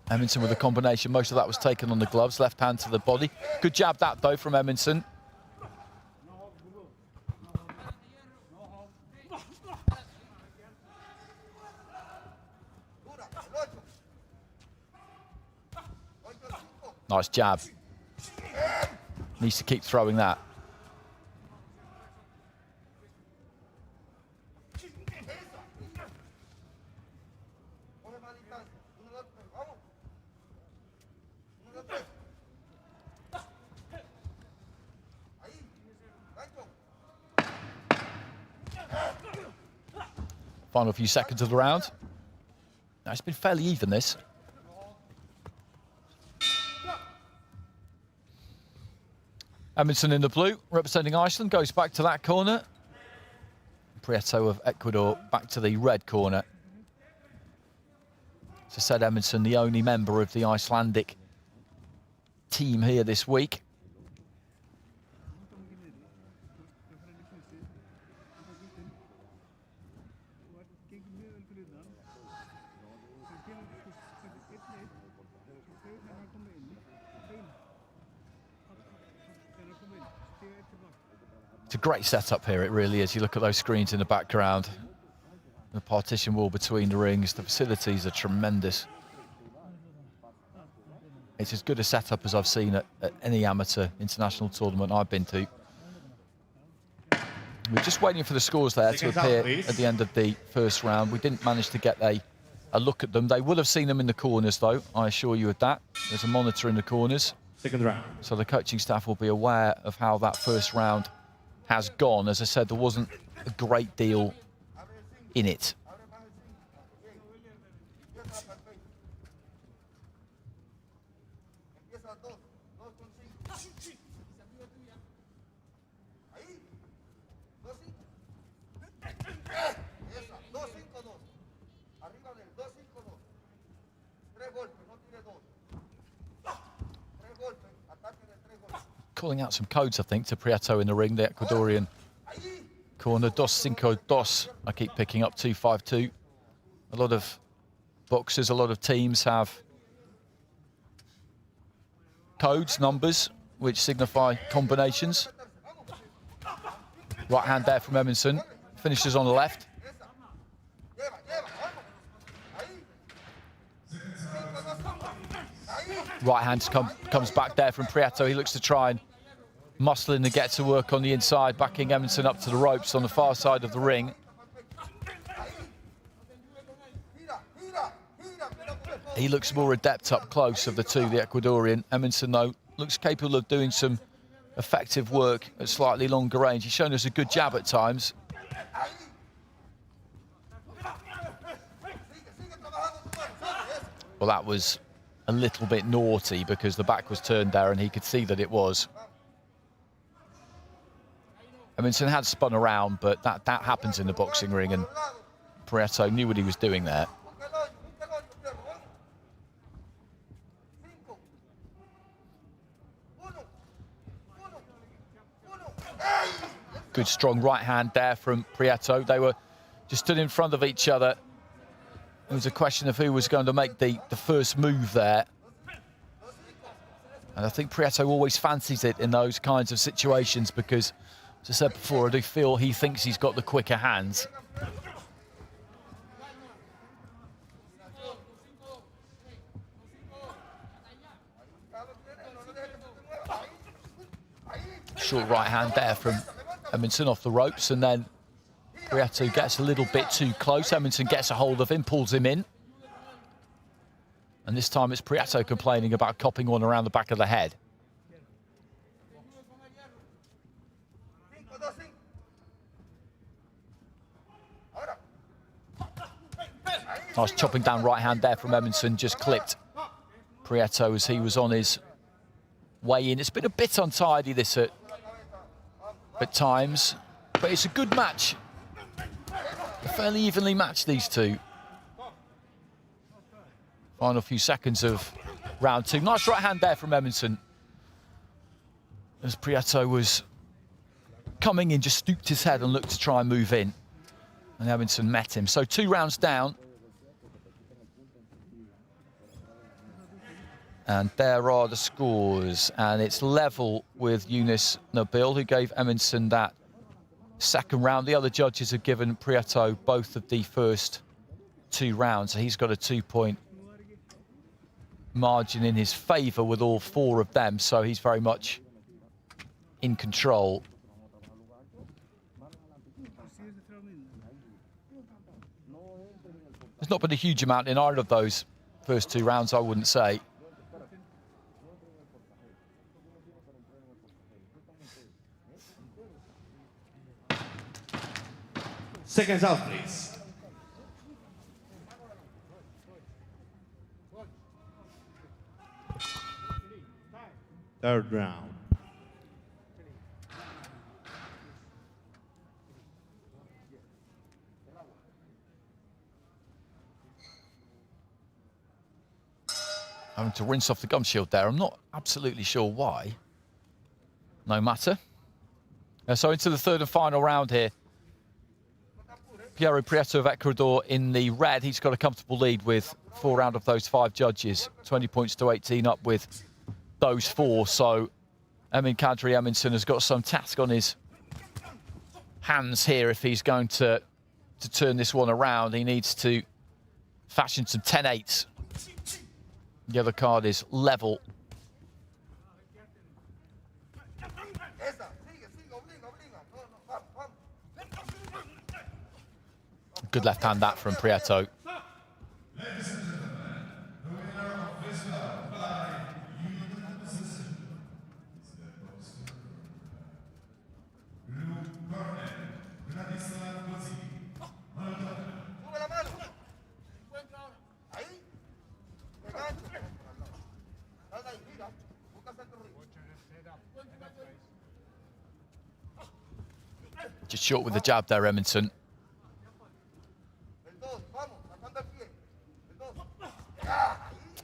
Emundsson with a combination, most of that was taken on the gloves, left hand to the body. Good jab that though from Emundsson. Nice jab. Needs to keep throwing that. Final few seconds of the round. Now, it's been fairly even, this. Emundsson in the blue, representing Iceland, goes back to that corner. Prieto of Ecuador back to the red corner. As I said, Emundsson, the only member of the Icelandic team here this week. It's a great setup here, it really is. You look at those screens in the background, the partition wall between the rings, the facilities are tremendous. It's as good a setup as I've seen at any amateur international tournament I've been to. We're just waiting for the scores there to appear at the end of the first round. We didn't manage to get a look at them. They will have seen them in the corners, though, I assure you of that. There's a monitor in the corners. Second round. So the coaching staff will be aware of how that first round has gone. As I said, there wasn't a great deal in it. Calling out some codes, I think, to Prieto in the ring, the Ecuadorian corner. 252. I keep picking up 252. A lot of boxers, a lot of teams have codes, numbers, which signify combinations. Right hand there from Edmondson. Finishes on the left. Right hand comes back there from Prieto. He looks to try and muscle in and get to work on the inside, backing Edmondson up to the ropes on the far side of the ring. He looks more adept up close of the two, the Ecuadorian. Edmondson, though, looks capable of doing some effective work at slightly longer range. He's shown us a good jab at times. Well, that was a little bit naughty because the back was turned there and he could see that it was. Edmondson had spun around, but that happens in the boxing ring, and Prieto knew what he was doing there. Good strong right hand there from Prieto. They were just stood in front of each other. It was a question of who was going to make the first move there. And I think Prieto always fancies it in those kinds of situations because, as I said before, I do feel he thinks he's got the quicker hands. Short right hand there from Edmondson off the ropes, and then Prieto gets a little bit too close. Edmondson gets a hold of him, pulls him in. And this time it's Prieto complaining about copping one around the back of the head. Nice chopping down right hand there from Edmondson, just clipped Prieto as he was on his way in. It's been a bit untidy this at times, but it's a good match. Fairly evenly matched, these two. Final few seconds of round two. Nice right hand there from Edmondson. As Prieto was coming in, just stooped his head and looked to try and move in. And Edmondson met him. So 2 rounds down. And there are the scores. And it's level with Yunus Nabil, who gave Edmondson that second round. The other judges have given Prieto both of the first 2 rounds. So he's got a 2-point margin in his favour with all 4 of them. So he's very much in control. There's not been a huge amount in either of those first 2 rounds, I wouldn't say. Seconds out, please. Third round. Having to rinse off the gum shield there. I'm not absolutely sure why. No matter. So into the third and final round here. Piero Prieto of Ecuador in the red. He's got a comfortable lead with 4 out of those 5 judges. 20 points to 18 up with those 4. So Emin Kadri Eminson has got some task on his hands here if he's going to turn this one around. He needs to fashion some 10-8s. The other card is level. Good left hand that from Prieto. Ladies and gentlemen, the winner of this bout by unanimous decision is the boxer. Blue corner, Vladislav Kozik, Moldova. Sube la mano. Ahí. Pegando. Sal de ahí, mira. Busca centro ring. Just short with the jab there, Eminson. El 2, vamos, sacando el pie. El 2.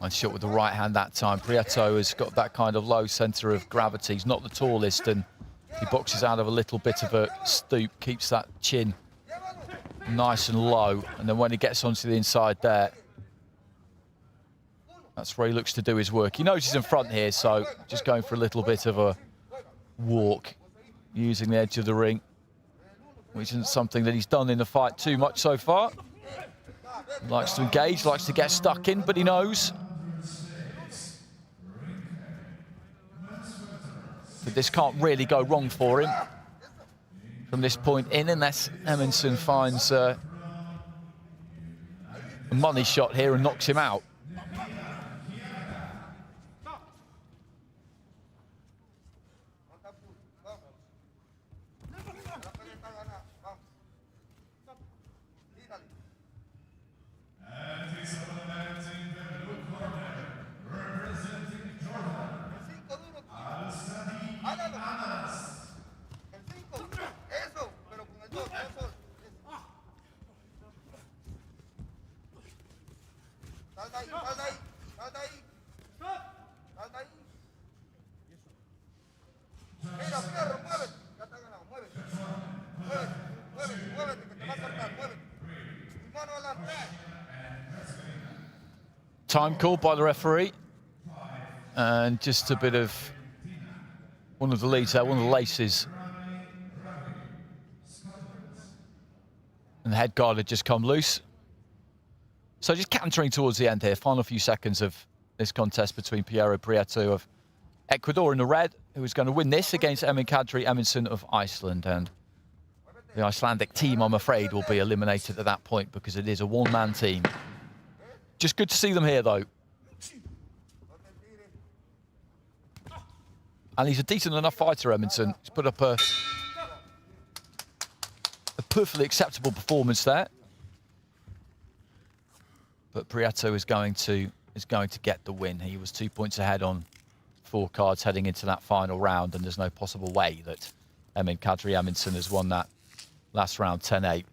And shot with the right hand that time. Prieto has got that kind of low centre of gravity. He's not the tallest, and he boxes out of a little bit of a stoop, keeps that chin nice and low. And then when he gets onto the inside there, that's where he looks to do his work. He knows he's in front here, so just going for a little bit of a walk, using the edge of the ring, which isn't something that he's done in the fight too much so far. Likes to engage, likes to get stuck in, but he knows that this can't really go wrong for him from this point in, unless Eminson finds a money shot here and knocks him out. And his opponent in the blue corner, representing Jordan, Anas. El 5. Eso, pero con el 2. Eso. Sal de ahí, sal de ahí. Sal de ahí. Sal de ahí. Mira, Fierro, muévete. Ya está ganado, muévete. Muévete, muévete, muévete, que te va a cortar, muévete. Tu mano adelante. Time called by the referee. And just a bit of one of the leads there, one of the laces. And the head guard had just come loose. So just cantering towards the end here. Final few seconds of this contest between Piero Prieto of Ecuador in the red, who is going to win this against Emin Kadri Eminson of Iceland. And the Icelandic team, I'm afraid, will be eliminated at that point because it is a one-man team. Just good to see them here, though. And he's a decent enough fighter, Eminson. He's put up a perfectly acceptable performance there. But Prieto is going to get the win. He was 2 points ahead on 4 cards heading into that final round, and there's no possible way that Emin Kadri Eminson has won that last round 10-8.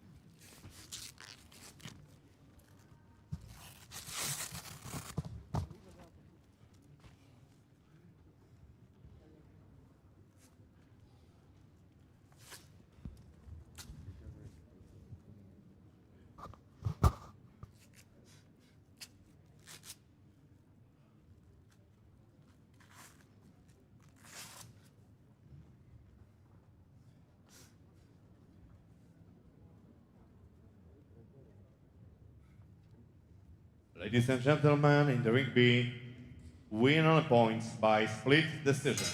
Ladies and gentlemen, in the ring B, win on points by split decision.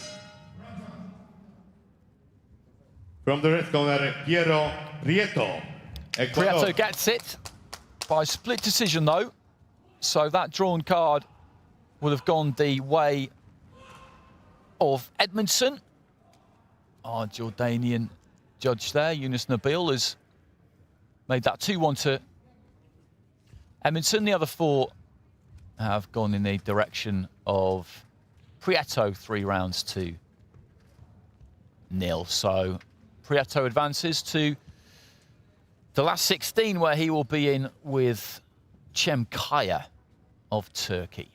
From the red corner, Piero Prieto, Ecuador. Prieto gets it by split decision, though. So that drawn card would have gone the way of Edmondson. Our Jordanian judge there, Yunus Nabil, has made that 2-1 to Edmondson. The other 4 have gone in the direction of Prieto, 3 rounds to 0. So Prieto advances to the last 16, where he will be in with Çemkaya of Turkey.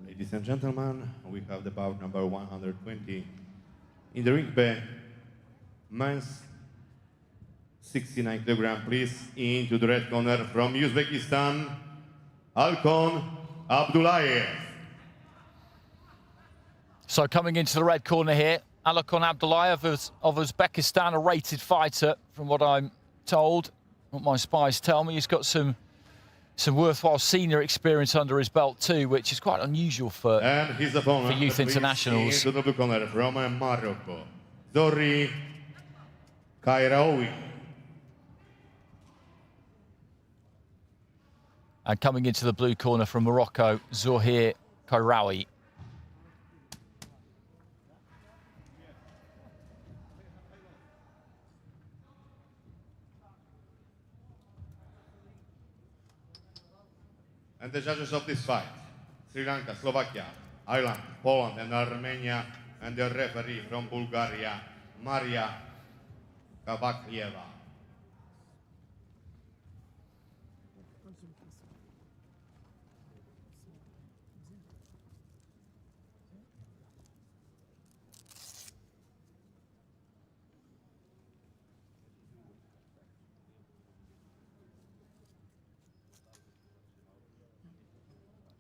Ladies and gentlemen, we have the bout number 120. In the ring B, men's 69 kilogram, please, into the red corner from Uzbekistan, Alkon Abdullayev. So coming into the red corner here, Alkon Abdullayev of Uzbekistan, a rated fighter, from what I'm told, what my spies tell me. He's got some worthwhile senior experience under his belt too, which is quite unusual for his opponent, youth internationals. Into the blue corner from Morocco, Zoe Fra. And coming into the blue corner from Morocco, Zohir Kairaoui. And the judges of this fight, Sri Lanka, Slovakia, Ireland, Poland, and Armenia, and the referee from Bulgaria, Maria Kavakieva.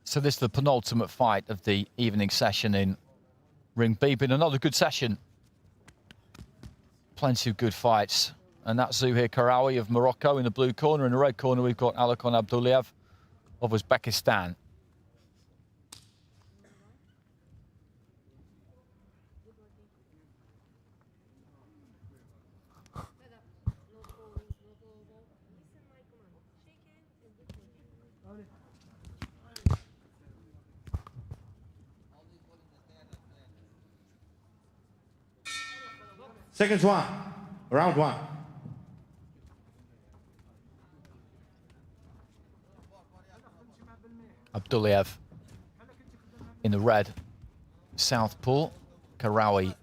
So this is the penultimate fight of the evening session in Ring B. Been another good session. Plenty of good fights. And that's Zohir Kairaoui of Morocco in the blue corner. In the red corner, we've got Alkon Abdullayev of Uzbekistan. Seconds one, round one. Abdullayev in the red. Southpaw, Kairaoui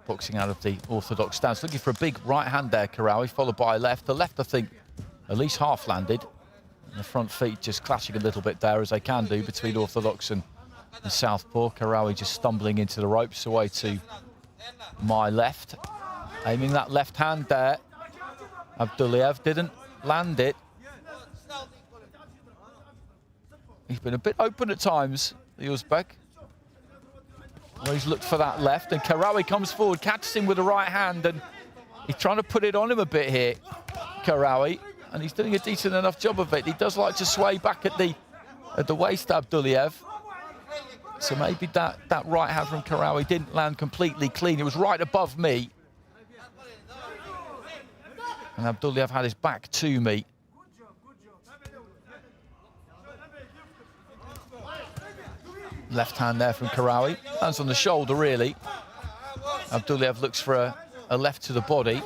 boxing out of the orthodox stance. Looking for a big right hand there, Kairaoui, followed by a left. The left, I think, at least half landed. And the front feet just clashing a little bit there, as they can do, between orthodox and southpaw. Kairaoui just stumbling into the ropes, away to my left. Aiming that left hand there. Abdullayev didn't land it. He's been a bit open at times, the Uzbek. Well, he's looked for that left, and Kairaoui comes forward, catches him with the right hand, and he's trying to put it on him a bit here, Kairaoui, and he's doing a decent enough job of it. He does like to sway back at the waist, Abdullayev. So maybe that right hand from Kairaoui didn't land completely clean. It was right above me. And Abdullayev had his back to me. Left hand there from Kairaoui. Hands on the shoulder, really. Abdullayev looks for a left to the body.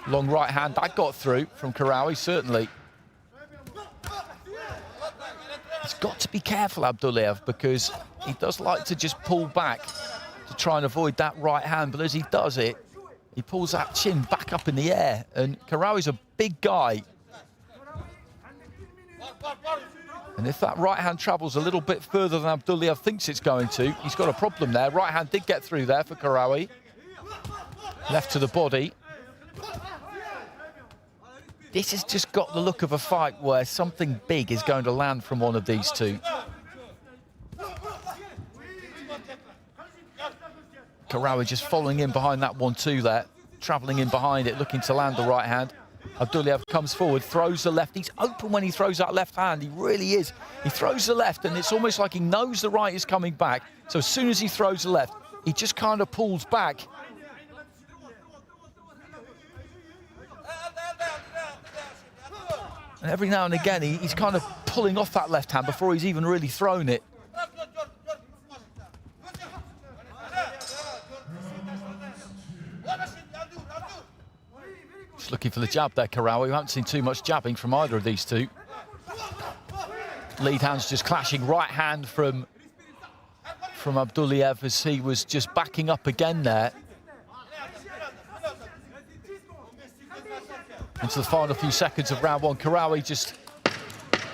Long right hand, that got through from Kairaoui, certainly. He's got to be careful, Abdullayev, because he does like to just pull back to try and avoid that right hand. But as he does it, he pulls that chin back up in the air. And Kairaoui a big guy. And if that right hand travels a little bit further than Abdullayev thinks it's going to, he's got a problem there. Right hand did get through there for Kairaoui. Left to the body. This has just got the look of a fight where something big is going to land from one of these two. Kairaoui just following in behind that 1-2 there, travelling in behind it, looking to land the right hand. Abdullayev comes forward, throws the left. He's open when he throws that left hand. He really is. He throws the left, and it's almost like he knows the right is coming back. So as soon as he throws the left, he just kind of pulls back. And every now and again, he's kind of pulling off that left hand before he's even really thrown it. Just looking for the jab there, Kairaoui. We haven't seen too much jabbing from either of these two. Lead hands just clashing. Right hand from Abdullayev as he was just backing up again there. Into the final few seconds of round one. Kairaoui just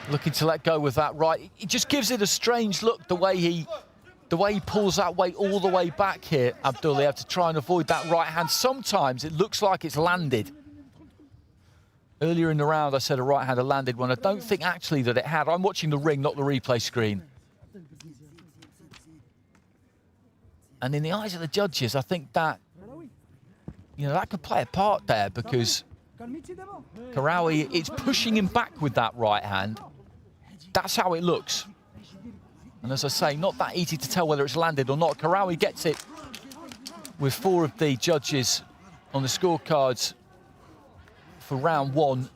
Looking to let go with that right. He just gives it a strange look, the way he pulls that weight all the way back here, Abduliev, to try and avoid that right hand. Sometimes it looks like it's landed. Earlier in the round, I said a right hand had landed when I don't think actually that it had. I'm watching the ring, not the replay screen. And in the eyes of the judges, I think that, you know, that could play a part there, because Khrystyna, it's pushing him back with that right hand. That's how it looks. And as I say, not that easy to tell whether it's landed or not. Khrystyna gets it with 4 of the judges on the scorecards for round 1.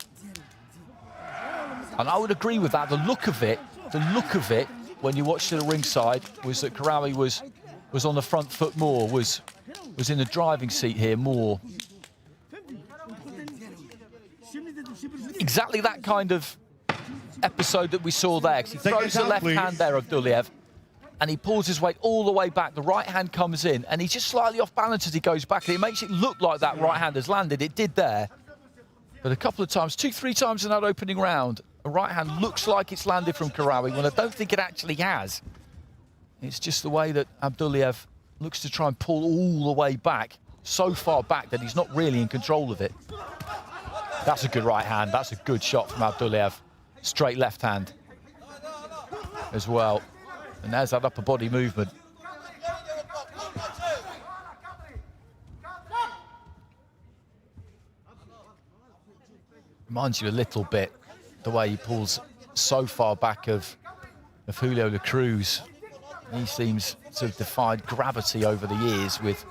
And I would agree with that. The look of it, when you watched it at ringside, was that Khrystyna was on the front foot more, was in the driving seat here more. Exactly that kind of episode that we saw there, because he throws the left hand there, Abduliev, and he pulls his weight all the way back. The right hand comes in, and he's just slightly off balance as he goes back, and it makes it look like that right hand has landed. It did there. But a couple of times, 2-3 times in that opening round, a right hand looks like it's landed from Khrystyna when I don't think it actually has. It's just the way that Abduliev looks to try and pull all the way back, so far back that he's not really in control of it. That's a good right hand. That's a good shot from Abduliev. Straight left hand as well. And there's that upper body movement. Reminds you a little bit the way he pulls so far back of Julio La Cruz. He seems to have defied gravity over the years with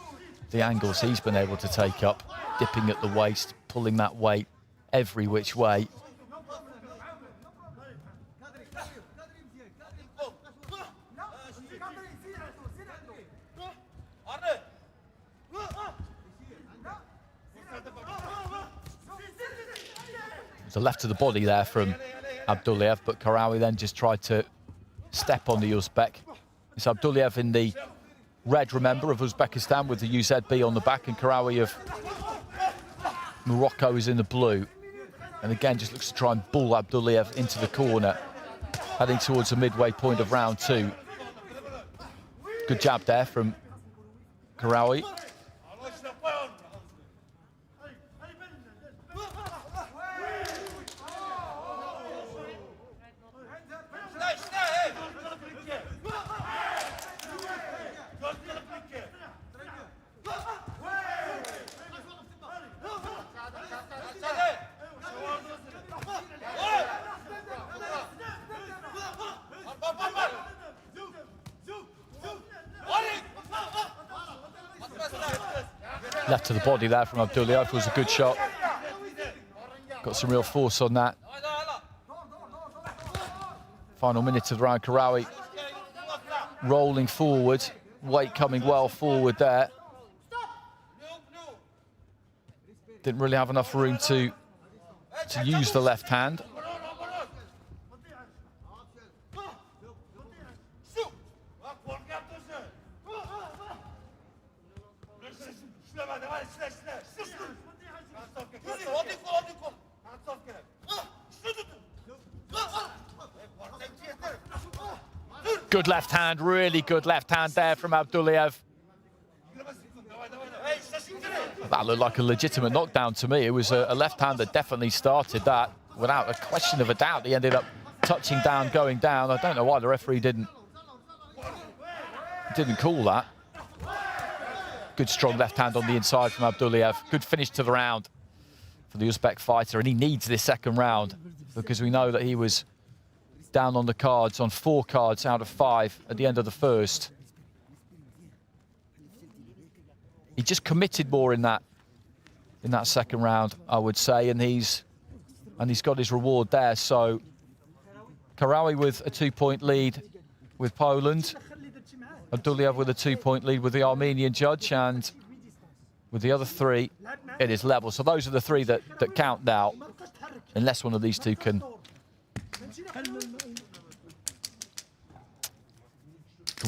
the angles he's been able to take up, dipping at the waist, pulling that weight every which way. There's a left to the body there from Abduliev, but Khrystyna then just tried to step on the Uzbek. It's Abduliev in the red, remember, of Uzbekistan with the UZB on the back, and Khrystyna of Morocco is in the blue. And again, just looks to try and bull Abduliev into the corner, heading towards the midway point of round 2. Good jab there from Khrystyna. Left to the body there from Abduliev was a good shot. Got some real force on that. Final minute of the round, Khrystyna rolling forward, weight coming well forward there. Didn't really have enough room to use the left hand. Good left hand, really good left hand there from Abduliev. That looked like a legitimate knockdown to me. It was a left hand that definitely started that without a question of a doubt. He ended up touching down, going down. I don't know why the referee didn't call that. Good strong left hand on the inside from Abduliev. Good finish to the round for the Uzbek fighter, and he needs this second round because we know that he was down on the cards, on 4 cards out of 5 at the end of the first. He just committed more in that second round, I would say, and he's got his reward there. So Khrystyna with a 2-point lead with Poland, Abduliev with a 2-point lead with the Armenian judge, and with the other 3, it is level. So those are the 3 that count now, unless one of these 2 can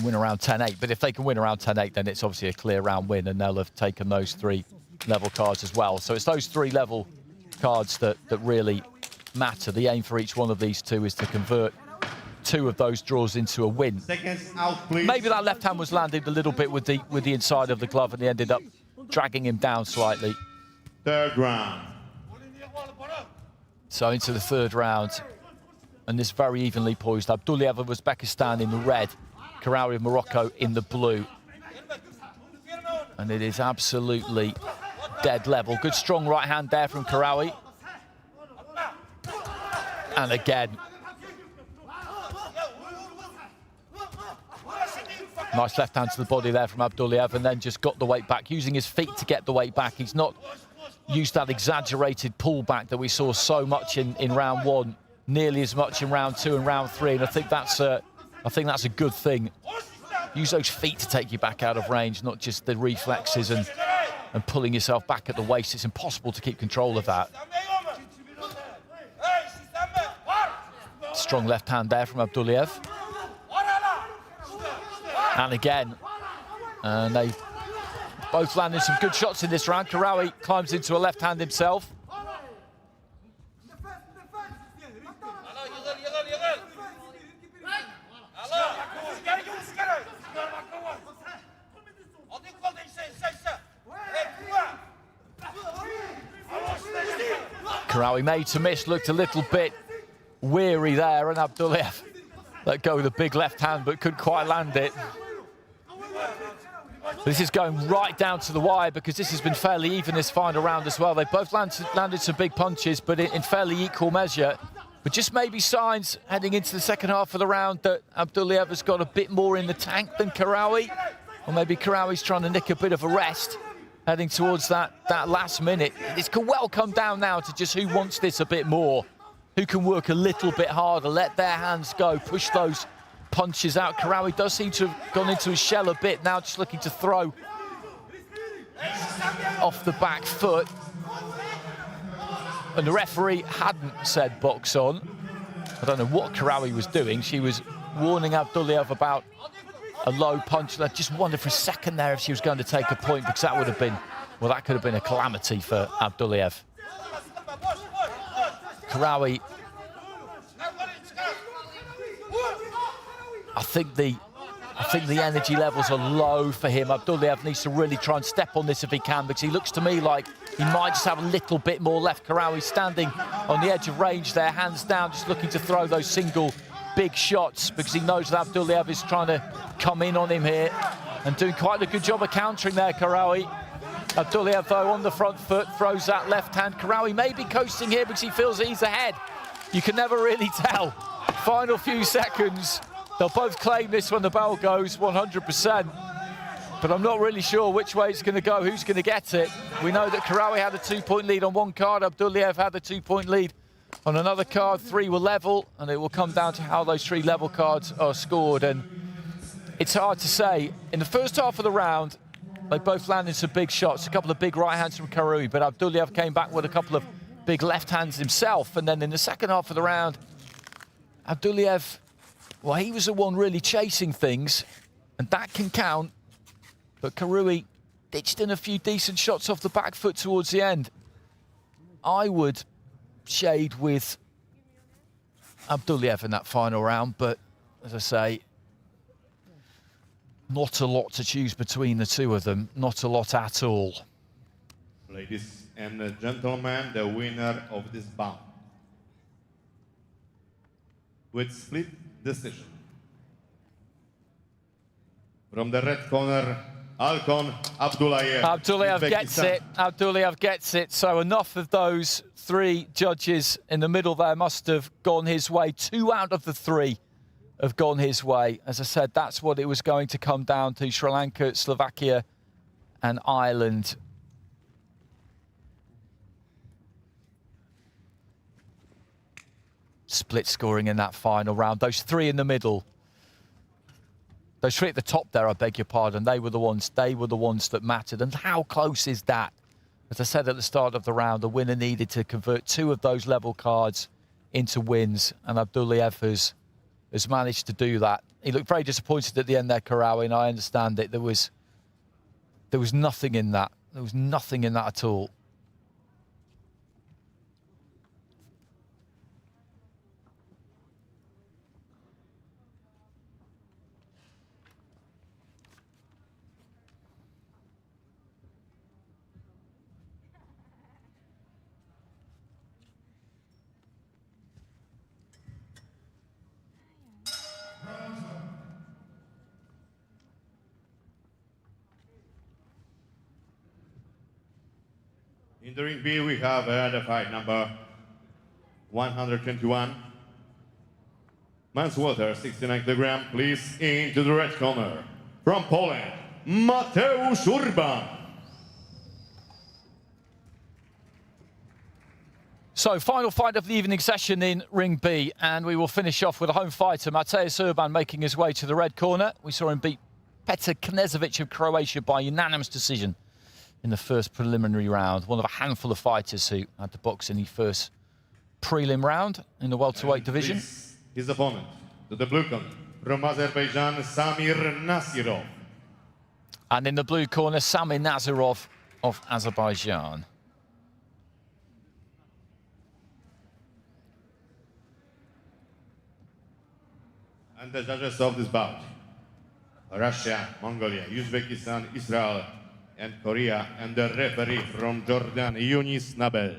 win around 10-8. But if they can win around 10-8, then it's obviously a clear round win, and they'll have taken those 3 level cards as well. So it's those 3 level cards that really matter. The aim for each one of these two is to convert 2 of those draws into a win. Seconds out, please. Maybe that left hand was landed a little bit with the inside of the glove, and he ended up dragging him down slightly. Third round. So into the third round, and this very evenly poised. Abdullayev of Uzbekistan in the red, Khrystyna of Morocco in the blue. And it is absolutely dead level. Good strong right hand there from Khrystyna. And again, nice left hand to the body there from Abdullayev, and then just got the weight back, using his feet to get the weight back. He's not used that exaggerated pullback that we saw so much in round 1, nearly as much in round 2 and round 3, and I think that's a good thing. Use those feet to take you back out of range, not just the reflexes and pulling yourself back at the waist. It's impossible to keep control of that. Strong left hand there from Abdullayev. And again, and they both landed some good shots in this round. Khrystyna climbs into a left hand himself. Khrystyna made to miss, looked a little bit weary there, and Abdullayev let go with a big left hand but couldn't quite land it. This is going right down to the wire because this has been fairly even this final round as well. They both landed some big punches, but in fairly equal measure. But just maybe signs heading into the second half of the round that Abdullayev has got a bit more in the tank than Khrystyna. Or maybe Khrystyna's trying to nick a bit of a rest heading towards that last minute. This could well come down now to just who wants this a bit more, who can work a little bit harder, let their hands go, push those punches out. Khrystyna does seem to have gone into his shell a bit now, just looking to throw off the back foot. And the referee hadn't said box on. I don't know what Khrystyna was doing. She was warning Abdullayev about a low punch. I just wondered for a second there if she was going to take a point, because that would have been, well, that could have been a calamity for Abdullayev. Khrystyna, I think the energy levels are low for him. Abdullayev needs to really try and step on this if he can, because he looks to me like he might just have a little bit more left. Khrystyna standing on the edge of range there, hands down, just looking to throw those single big shots, because he knows that Abdullayev is trying to come in on him here and doing quite a good job of countering there, Khrystyna. Abdullayev, though, on the front foot, throws that left hand. Khrystyna may be coasting here because he feels that he's ahead. You can never really tell. Final few seconds. They'll both claim this when the bell goes, 100%. But I'm not really sure which way it's going to go, who's going to get it. We know that Khrystyna had a 2-point lead on one card. Abdullayev had a 2-point lead on another card. 3 were level, and it will come down to how those 3 level cards are scored. And it's hard to say. In the first half of the round, they both landed some big shots, a couple of big right hands from Khrystyna, but Abdullayev came back with a couple of big left hands himself. And then in the second half of the round, Abdullayev, well, he was the one really chasing things, and that can count. But Khrystyna ditched in a few decent shots off the back foot towards the end. I would shade with Abdullayev in that final round, but as I say, not a lot to choose between the two of them, not a lot at all. Ladies and gentlemen, the winner of this bout with split decision. From the red corner, Alkon Abdullayev. Abdullayev gets it. Abdullayev gets it. So enough of those 3 judges in the middle there must have gone his way. 2 out of the 3 have gone his way. As I said, that's what it was going to come down to. Sri Lanka, Slovakia and Ireland. Split scoring in that final round. Those 3 in the middle, those 3 at the top there, I beg your pardon, they were the ones that mattered. And how close is that? As I said at the start of the round, the winner needed to convert 2 of those level cards into wins, and Abdullayev has managed to do that. He looked very disappointed at the end there, Khrystyna, and I understand it. There was nothing in that. There was nothing in that at all. In the ring B, we have the fight number 121. Men's Welter, 69 kg. Please into the red corner. From Poland, Mateusz Urban. So, final fight of the evening session in Ring B, and we will finish off with a home fighter, Mateusz Urban, making his way to the red corner. We saw him beat Petar Knežević of Croatia by unanimous decision in the first preliminary round. One of a handful of fighters who had to box in the first prelim round in the welterweight division. His opponent, to the blue corner, from Azerbaijan, Samir Nasirov. And in the blue corner, Samir Nasirov of Azerbaijan. And the judges of this bout, Russia, Mongolia, Uzbekistan, Israel, and Korea, and the referee from Jordan, Yunis Nabel.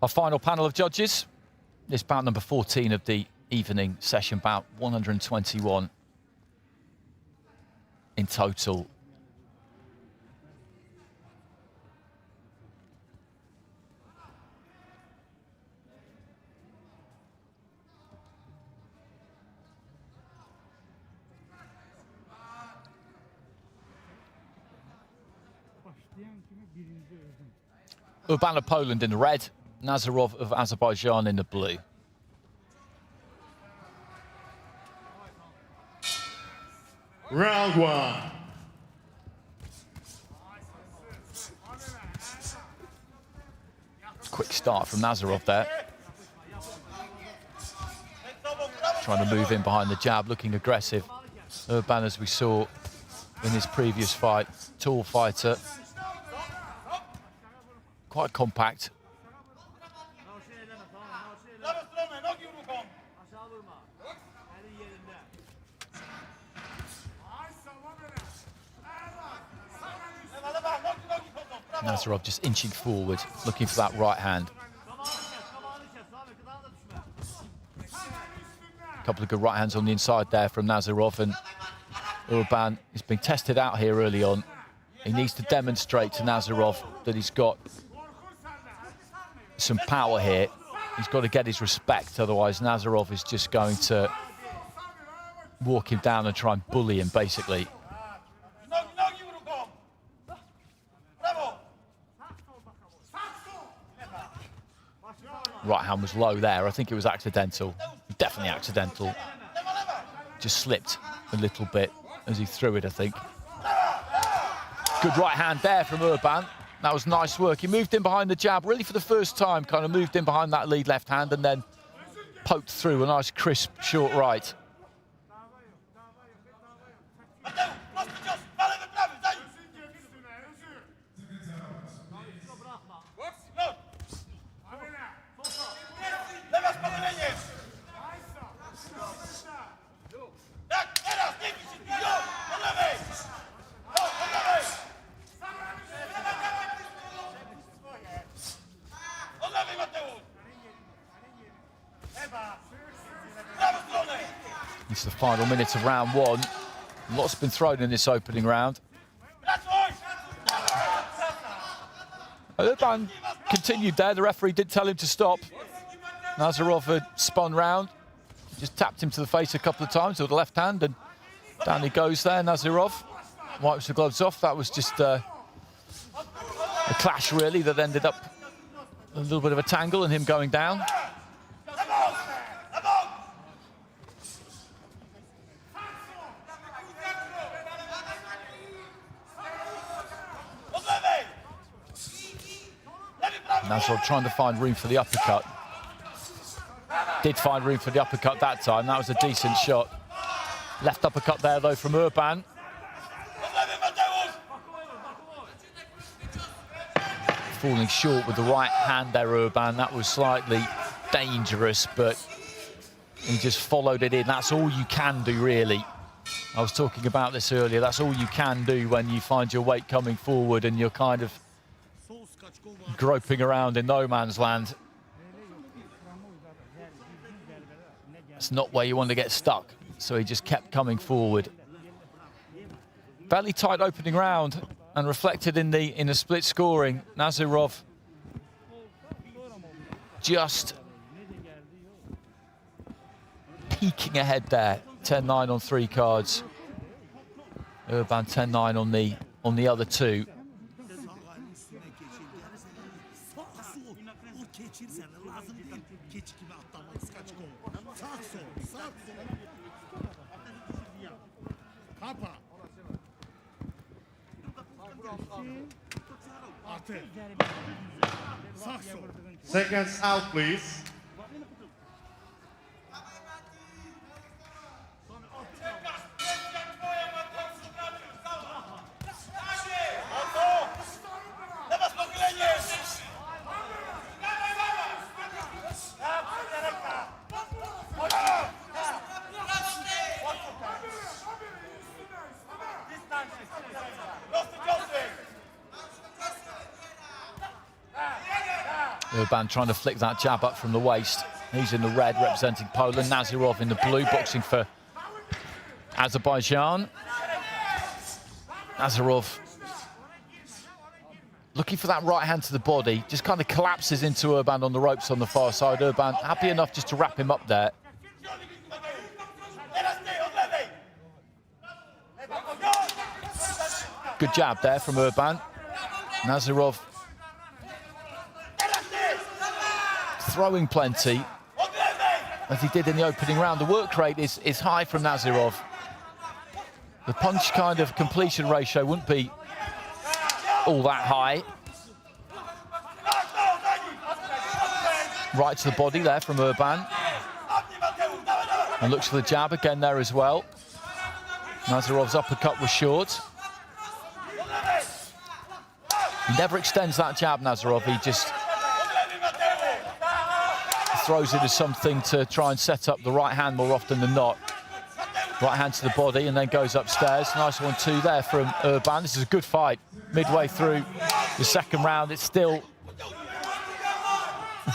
Our final panel of judges. This bout number 14 of the evening session, bout 121 in total. Urban of Poland in the red, Nasirov of Azerbaijan in the blue. Round one. Quick start from Nasirov there. Trying to move in behind the jab, looking aggressive. Urban, as we saw in his previous fight, tall fighter. Quite compact. Nasirov just inching forward, looking for that right hand. A couple of good right hands on the inside there from Nasirov, and Urban is being tested out here early on. He needs to demonstrate to Nasirov that he's got some power here. He's got to get his respect, otherwise Nasirov is just going to walk him down and try and bully him, basically. Right hand was low there. I think it was accidental. Definitely accidental. Just slipped a little bit as he threw it, I think. Good right hand there from Urban. That was nice work. He moved in behind the jab, really for the first time, kind of moved in behind that lead left hand and then poked through a nice, crisp, short right. It's the final minute of round one. Lots been thrown in this opening round. Urban continued there. The referee did tell him to stop. Nasirov had spun round, just tapped him to the face a couple of times with the left hand, and down he goes there. Nasirov wipes the gloves off. That was just a clash, really, that ended up a little bit of a tangle and him going down. Nasirov trying to find room for the uppercut. Did find room for the uppercut that time. That was a decent shot. Left uppercut there, though, from Urban. falling short with the right hand there, Urban. That was slightly dangerous, but he just followed it in. That's all you can do, really. I was talking about this earlier. That's all you can do when you find your weight coming forward and you're kind of groping around in no man's land. It's not where you want to get stuck. So he just kept coming forward. Fairly tight opening round and reflected in the split scoring. Nazarov just peeking ahead there. 10-9 on 3 cards. Urban 10-9 on the other 2. Seconds out, please. Urban trying to flick that jab up from the waist. He's in the red representing Poland. Nazarov in the blue boxing for Azerbaijan. Nazarov looking for that right hand to the body. Just kind of collapses into Urban on the ropes on the far side. Urban happy enough just to wrap him up there. Good jab there from Urban. Nazarov throwing plenty, as he did in the opening round. The work rate is high from Nazarov. The punch kind of completion ratio wouldn't be all that high. Right to the body there from Urban. And looks for the jab again there as well. Nazarov's uppercut was short. He never extends that jab, Nazarov. He just throws it as something to try and set up the right hand more often than not. Right hand to the body and then goes upstairs. Nice 1-2 there from Urban. This is a good fight. Midway through the second round, it's still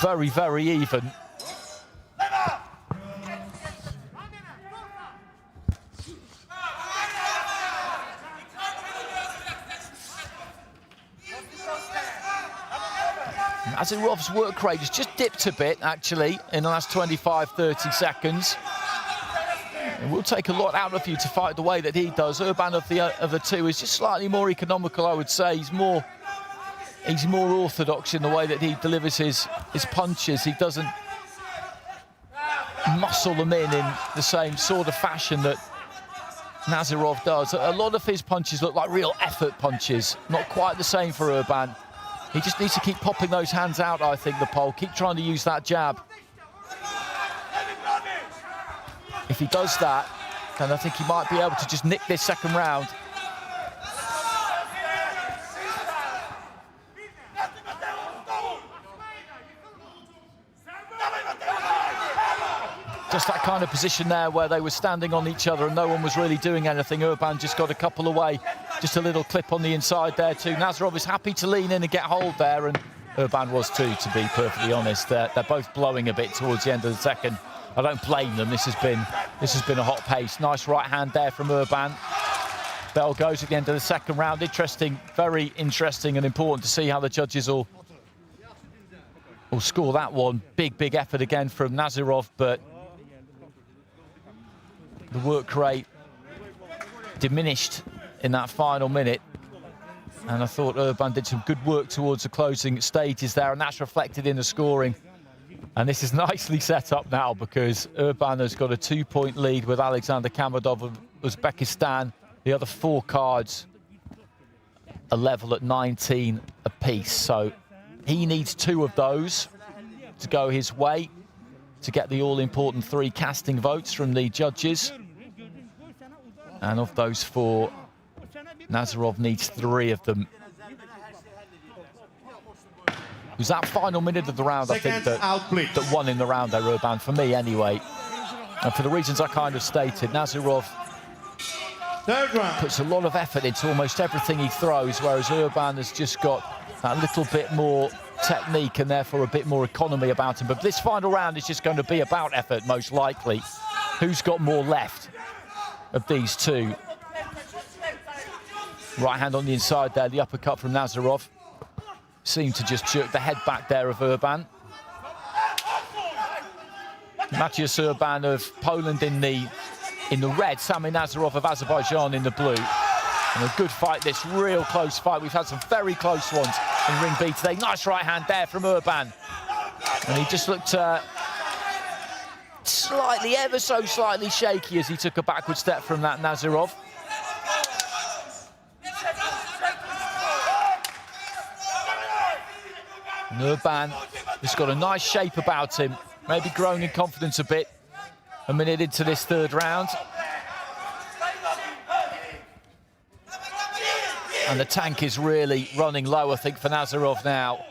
very, very even. Nazarov's work rate has just dipped a bit, actually, in the last 25-30 seconds. It will take a lot out of you to fight the way that he does. Urban of the 2 is just slightly more economical, I would say. He's more orthodox in the way that he delivers his punches. He doesn't muscle them in the same sort of fashion that Nazarov does. A lot of his punches look like real effort punches. Not quite the same for Urban. He just needs to keep popping those hands out, I think, the Pole. Keep trying to use that jab. If he does that, then I think he might be able to just nick this second round. Just that kind of position there where they were standing on each other and no one was really doing anything. Urban just got a couple away. Just a little clip on the inside there too. Nazarov is happy to lean in and get hold there, and Urban was too, to be perfectly honest. They're both blowing a bit towards the end of the second. I don't blame them. This has been a hot pace. Nice right hand there from Urban. Bell goes at the end of the second round. Interesting, very interesting and important to see how the judges will score that one. Big effort again from Nazarov, but the work rate diminished in that final minute. And I thought Urban did some good work towards the closing stages there, and that's reflected in the scoring. And this is nicely set up now because Urban has got a 2-point lead with Alexander Kamadov of Uzbekistan. The other 4 cards are level at 19 apiece. So he needs 2 of those to go his way to get the all-important 3 casting votes from the judges. And of those 4, Nazarov needs 3 of them. was that final minute of the round, I think, Seconds out, please. that won in the round there, Urban, for me anyway. And for the reasons I kind of stated, Nazarov Third round. puts a lot of effort into almost everything he throws, whereas Urban has just got that little bit more technique and therefore a bit more economy about him. But this final round is just going to be about effort, most likely. Who's got more left of these two? Right hand on the inside there, the uppercut from Nazarov. Seemed to just jerk the head back there of Urban. Matthias Urban of Poland in the red, Sami Nazarov of Azerbaijan in the blue. And a good fight, this real close fight. We've had some very close ones in Ring B today. Nice right hand there from Urban. And he just looked slightly, ever so slightly shaky as he took a backward step from that Nazarov. And Urban has got a nice shape about him, maybe grown in confidence a bit a minute into this third round. And the tank is really running low, I think, for Nazarov now.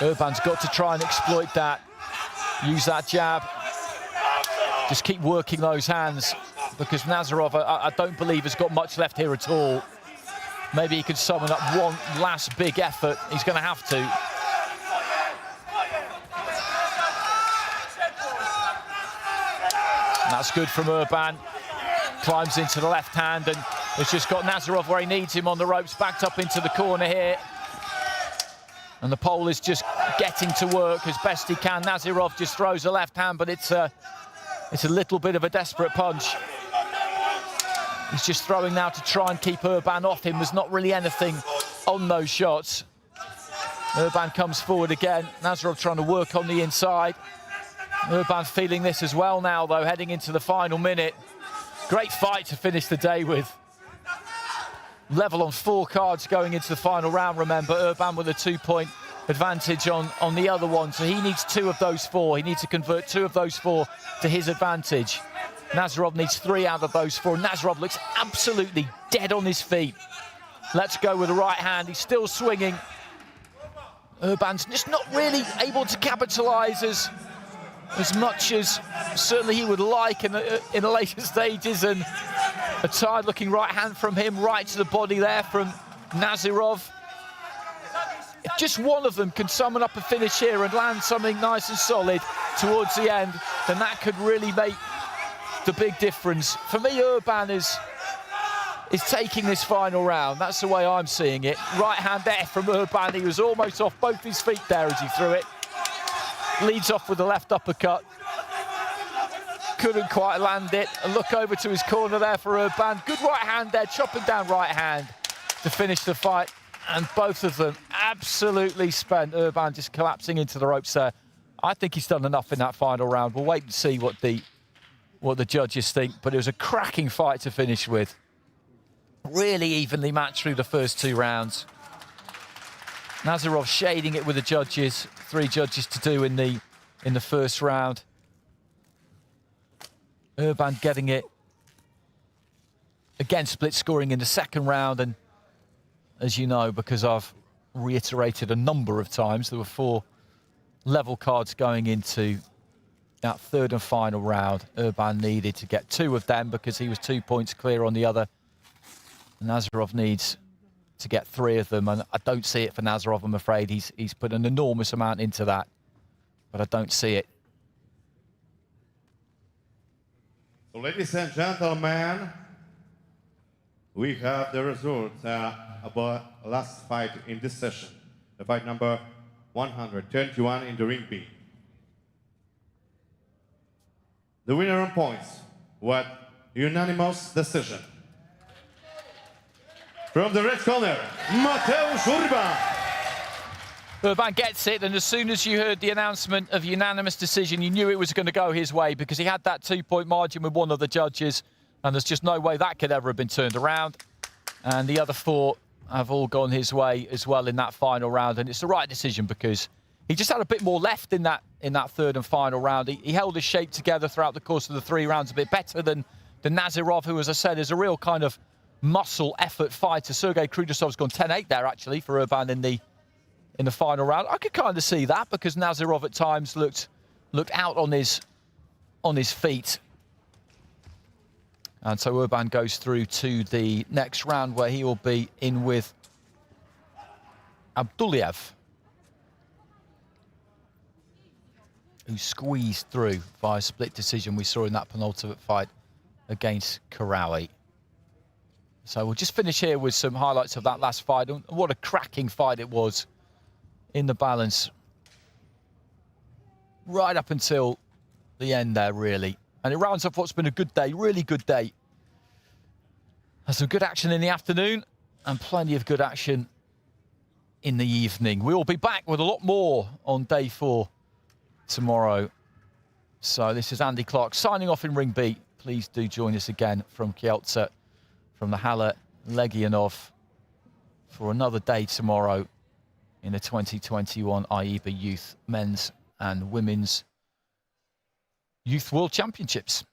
Urban's got to try and exploit that. Use that jab. Just keep working those hands, because Nazarov, I don't believe, has got much left here at all. Maybe he could summon up one last big effort. He's going to have to. And that's good from Urban. Climbs into the left hand and has just got Nazarov where he needs him on the ropes, backed up into the corner here. And the Pole is just getting to work as best he can. Nazarov just throws a left hand, but it's a little bit of a desperate punch. He's just throwing now to try and keep Urban off him. There's not really anything on those shots. Urban comes forward again. Nazarov trying to work on the inside. Urban feeling this as well now, though, heading into the final minute. Great fight to finish the day with. Level on 4 cards going into the final round, remember. Urban with a 2-point advantage on the other one, so he needs 2 of those 4. He needs to convert 2 of those 4 to his advantage. Nazarov needs 3 out of those 4. Nazarov looks absolutely dead on his feet. Let's go with the right hand. He's still swinging. Urban's just not really able to capitalise as much as certainly he would like in the later stages. And a tired-looking right hand from him, right to the body there from Nazarov. If just one of them can summon up a finish here and land something nice and solid towards the end, then that could really make the big difference. For me, Urban is taking this final round. That's the way I'm seeing it. Right hand there from Urban. He was almost off both his feet there as he threw it. Leads off with the left uppercut. Couldn't quite land it. A look over to his corner there for Urban. Good right hand there, chopping down right hand to finish the fight. And both of them absolutely spent. Urban just collapsing into the ropes there. I think he's done enough in that final round. We'll wait and see what the judges think, but it was a cracking fight to finish with. Really evenly matched through the first 2 rounds. Nazarov shading it with the judges. 3 judges to do in the first round. Urban getting it. Again, split scoring in the second round, and as you know, because I've reiterated a number of times, there were 4 level cards going into that third and final round. Urban needed to get 2 of them because he was 2 points clear on the other. Nazarov needs to get 3 of them, and I don't see it for Nazarov, I'm afraid. He's put an enormous amount into that, but I don't see it. So, ladies and gentlemen, we have the results of our last fight in this session, the fight number 121 in the Ring B. The winner on points with unanimous decision. From the red corner, Mateusz Urban. Urban gets it, and as soon as you heard the announcement of unanimous decision, you knew it was going to go his way because he had that 2-point margin with one of the judges, and there's just no way that could ever have been turned around. And the other 4 have all gone his way as well in that final round, and it's the right decision because he just had a bit more left in that third and final round. He held his shape together throughout the course of the 3 rounds a bit better than Nazarov, who, as I said, is a real kind of muscle effort fighter. Sergei Krudasov's gone 10-8 there, actually, for Urban in the final round. I could kind of see that because Nazarov at times looked out on his feet. And so Urban goes through to the next round where he will be in with Abduliev, who squeezed through via split decision we saw in that penultimate fight against Karawi. So we'll just finish here with some highlights of that last fight. And what a cracking fight it was in the balance. Right up until the end there, really. And it rounds off what's been a good day, really good day. There's some good action in the afternoon and plenty of good action in the evening. We will be back with a lot more on day 4 tomorrow. So this is Andy Clark signing off in Ring B. Please do join us again from Kielce, from the Halle Legionov, for another day tomorrow in the 2021 AIBA Youth Men's and Women's Youth World Championships.